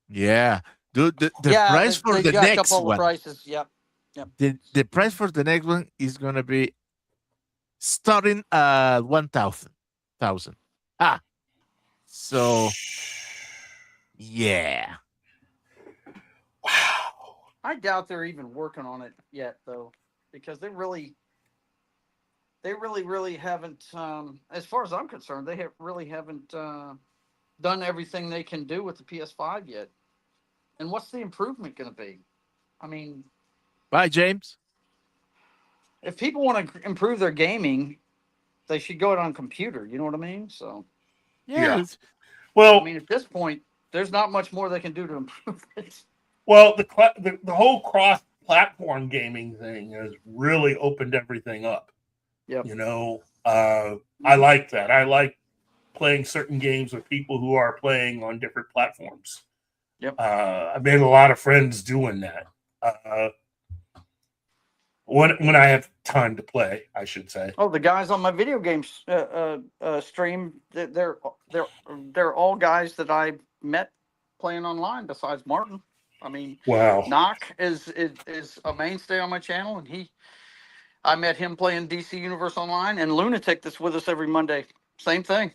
yeah. Dude, the price for they the jacked next up all the one. prices. Yep. The price for the next one is gonna be starting at 1,000. So yeah. Wow. I doubt they're even working on it yet, though, because they really haven't. As far as I'm concerned, they haven't done everything they can do with the PS5 yet. And what's the improvement going to be? I mean, Bye, James. if people want to improve their gaming, they should go it on computer. You know what I mean? So, Yeah. Yeah. Well, I mean, at this point, there's not much more they can do to improve it. well, the whole cross-platform gaming thing has really opened everything up. Yep. You know, I like that. I like playing certain games with people who are playing on different platforms. Yep. I've made a lot of friends doing that. When I have time to play, I should say. Oh, the guys on my video games stream, they're all guys that I met playing online. Besides Martin, I mean, Wow. Knock is a mainstay on my channel, and I met him playing DC Universe Online, and Lunatic that's with us every Monday. Same thing.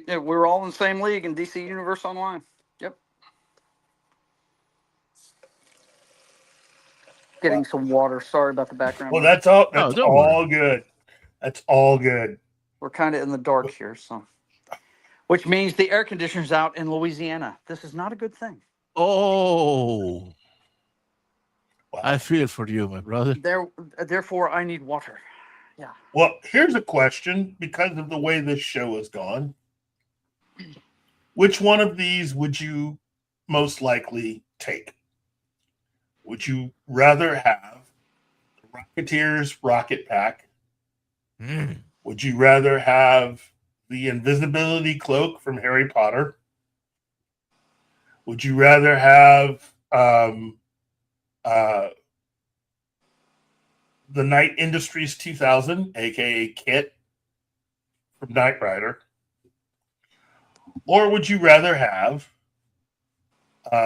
We're all in the same league in DC Universe Online. Yep. Getting some water. Sorry about the background. Well, that's all. That's don't all good. That's all good. We're kind of in the dark here, so. Which means the air conditioner's out in Louisiana. This is not a good thing. Oh, Wow. I feel for you, my brother. Therefore, I need water. Yeah. Well, here's a question because of the way this show has gone. Which one of these would you most likely take? Would you rather have the Rocketeers Rocket Pack? Mm. Would you rather have the invisibility cloak from Harry Potter? Would you rather have the Knight Industries 2000, aka Kit from Knight Rider? Or would you rather have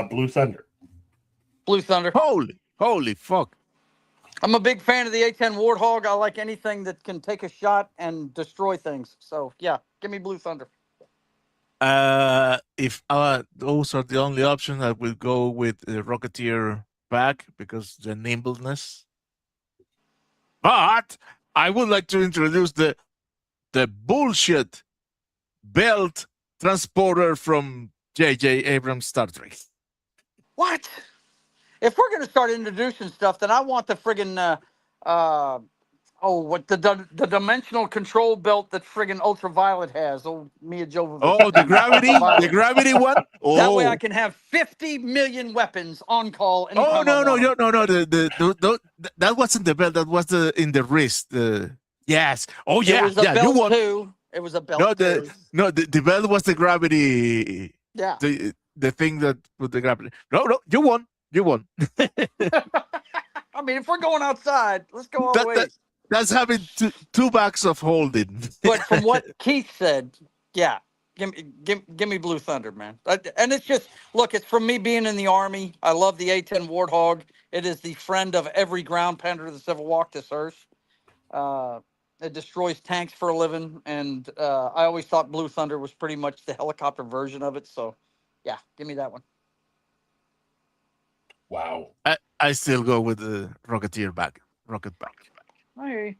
Blue Thunder? Blue Thunder. Holy fuck. I'm a big fan of the A10 Warthog. I like anything that can take a shot and destroy things. So, yeah, give me Blue Thunder. If those are the only options, I will go with the Rocketeer back because the nimbleness. But I would like to introduce the bullshit belt transporter from J.J. Abrams' Star Trek. What? If we're going to start introducing stuff, then I want the friggin' the dimensional control belt that friggin' Ultraviolet has. Oh, Mia Jovovich. Oh, the gravity one. Oh. That way I can have 50 million weapons on call. Oh no. That wasn't the belt. That was in the wrist. Yes. Oh yeah. It was a belt you won. too. It was a belt. The belt was the gravity. Yeah. The thing that with the gravity. No, you won. You won. I mean, if we're going outside, let's go all the way. That's having two bags of holding. But from what Keith said, yeah, give me Blue Thunder, man. And it's just, look, it's from me being in the Army. I love the A10 Warthog. It is the friend of every ground pounder that's ever walked this earth. It destroys tanks for a living, and I always thought Blue Thunder was pretty much the helicopter version of it. So, yeah, give me that one. Wow. I still go with the Rocketeer back. Rocket back. I hear you.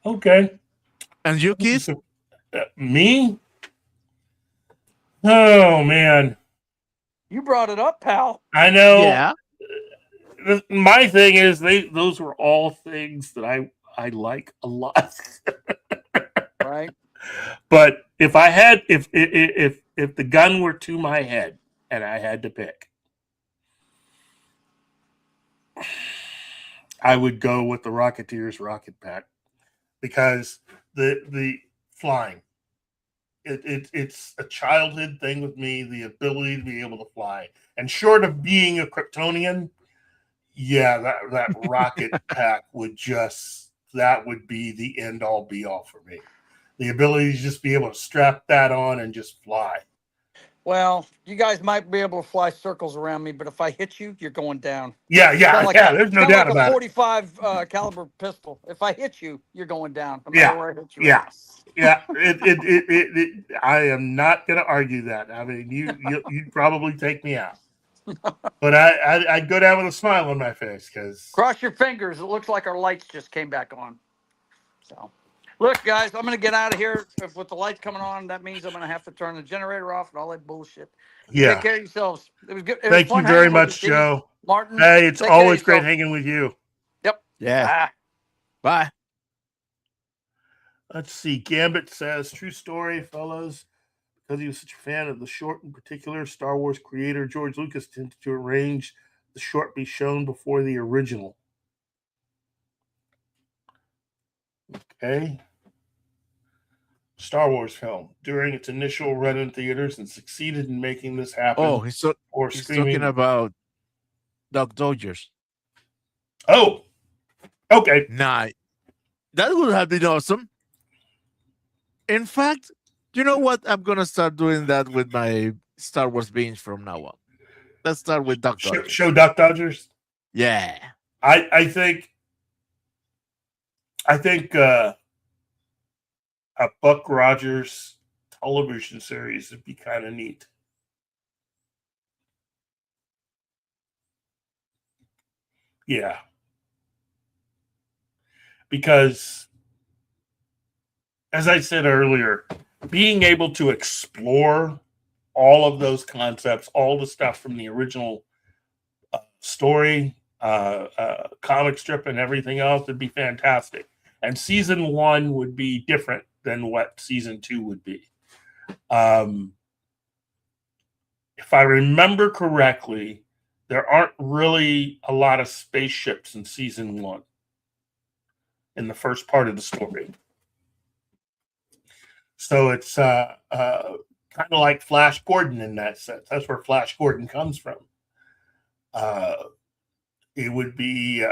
Okay. And you, Keith? Me? Oh, man. You brought it up, pal. I know. Yeah. My thing is, those were all things that I like a lot. Right. But if I had, if the gun were to my head and I had to pick, I would go with the Rocketeer's rocket pack because the flying, it's a childhood thing with me. The ability to be able to fly, and short of being a Kryptonian, yeah, that rocket pack would be the end all be all for me. The ability to just be able to strap that on and just fly. Well, you guys might be able to fly circles around me, but if I hit you, you're going down. Yeah. There's no doubt about it. 45 caliber pistol. If I hit you, you're going down. No Yeah. matter where I hit you. Yeah. I am not going to argue that. I mean, you'd probably take me out, but I'd go down with a smile on my face because. Cross your fingers. It looks like our lights just came back on. So. Look, guys, I'm going to get out of here. With the lights coming on, that means I'm going to have to turn the generator off and all that bullshit. Yeah. Take care of yourselves. It was good. Thank you very much, Joe. Martin. Hey, it's always great hanging with you. Yep. Yeah. Bye. Let's see. Gambit says, true story, fellas. Because he was such a fan of the short in particular, Star Wars creator George Lucas tended to arrange the short be shown before the original. Okay. Star Wars film during its initial run in theaters and succeeded in making this happen. Oh, he's talking about Doc Dodgers. Oh, okay. Nah, that would have been awesome. In fact, you know what? I'm gonna start doing that with my Star Wars binge from now on. Let's start with Doc Dodgers. Show Doc Dodgers. Yeah, I think a Buck Rogers television series would be kind of neat. Yeah. Because, as I said earlier, being able to explore all of those concepts, all the stuff from the original story, comic strip, and everything else would be fantastic. And season 1 would be different than what season 2 would be. If I remember correctly, there aren't really a lot of spaceships in season 1 in the first part of the story. So it's kind of like Flash Gordon in that sense. That's where Flash Gordon comes from. It would be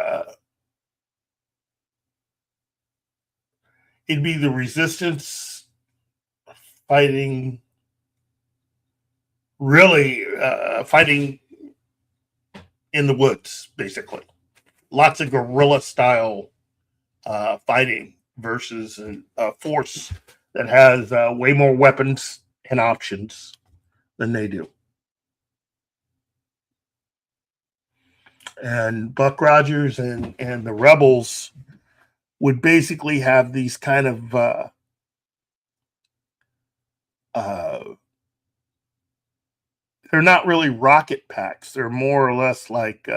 it'd be the resistance fighting, really fighting in the woods, basically. Lots of guerrilla style fighting versus a force that has way more weapons and options than they do. And Buck Rogers and the Rebels would basically have these kind of they're not really rocket packs. They're more or less like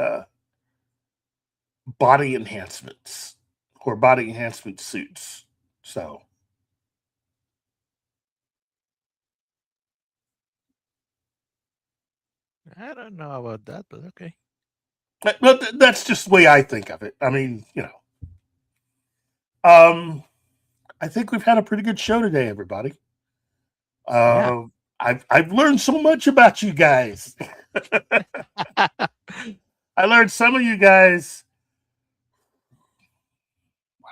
body enhancements or body enhancement suits. So I don't know about that, but okay. but that's just the way I think of it. I mean, you know. I think we've had a pretty good show today, everybody. Yeah. I've learned so much about you guys. I learned some of you guys.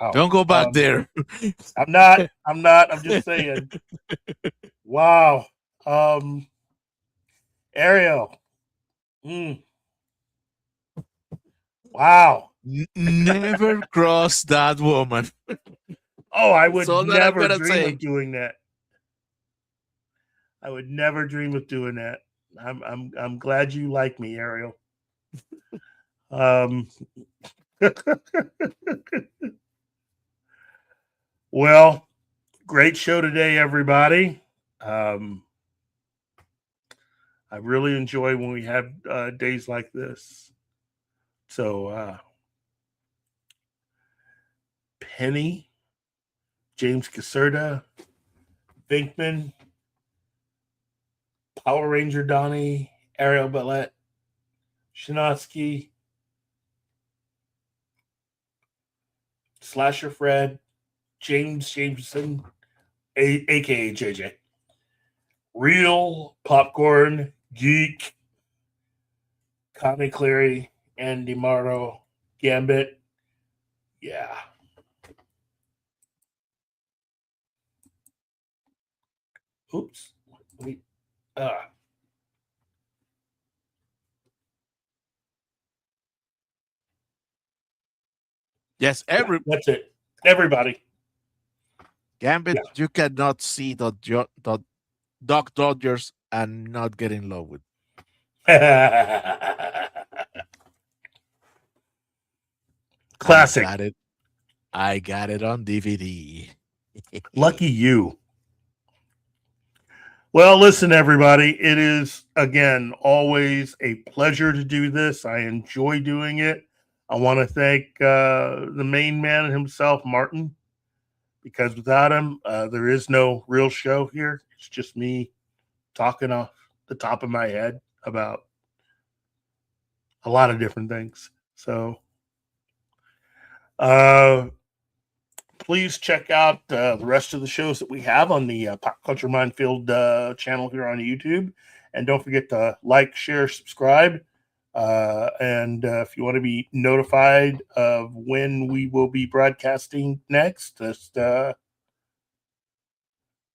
Wow. Don't go back there. I'm not. I'm just saying. Wow. Ariel. Wow. Never cross that woman. Oh, I would So that I'm never gonna dream say. of doing that. I would never dream of doing that. I'm glad you like me, Ariel. Well, great show today, everybody. I really enjoy when we have days like this. So, Penny, James Caserta, Vinkman, Power Ranger Donnie, Ariel Bellette, Shinotsky, Slasher Fred, James Jameson, aka JJ, Real Popcorn Geek, Connie Cleary, Andy Morrow, Gambit. Yeah. Oops. Wait. Yes, That's it. Everybody. Gambit, you cannot see the Doc Dodgers and not get in love with. Classic. I got it on DVD. Lucky you. Well, listen, everybody. It is, again, always a pleasure to do this. I enjoy doing it. I want to thank the main man himself, Martin, because without him, there is no real show here. It's just me talking off the top of my head about a lot of different things. So please check out the rest of the shows that we have on the Pop Culture Minefield channel here on YouTube. And don't forget to like, share, subscribe. And if you want to be notified of when we will be broadcasting next, just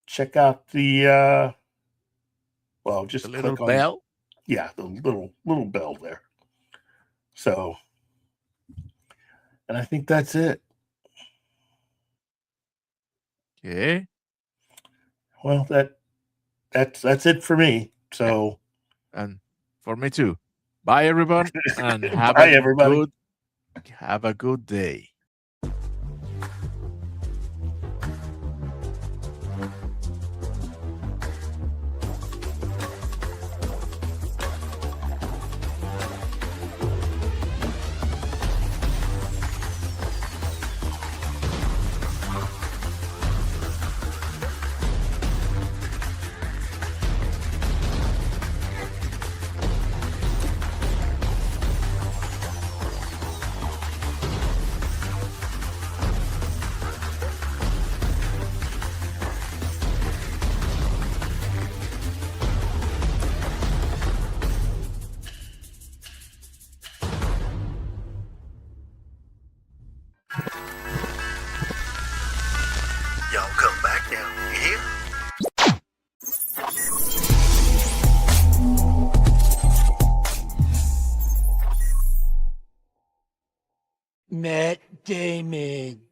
check out the just the little click on bell. Yeah, the little bell there. So, and I think that's it. Okay. Well, that's it for me. So, and for me too. Bye, everyone, and have a good day. Matt Damon.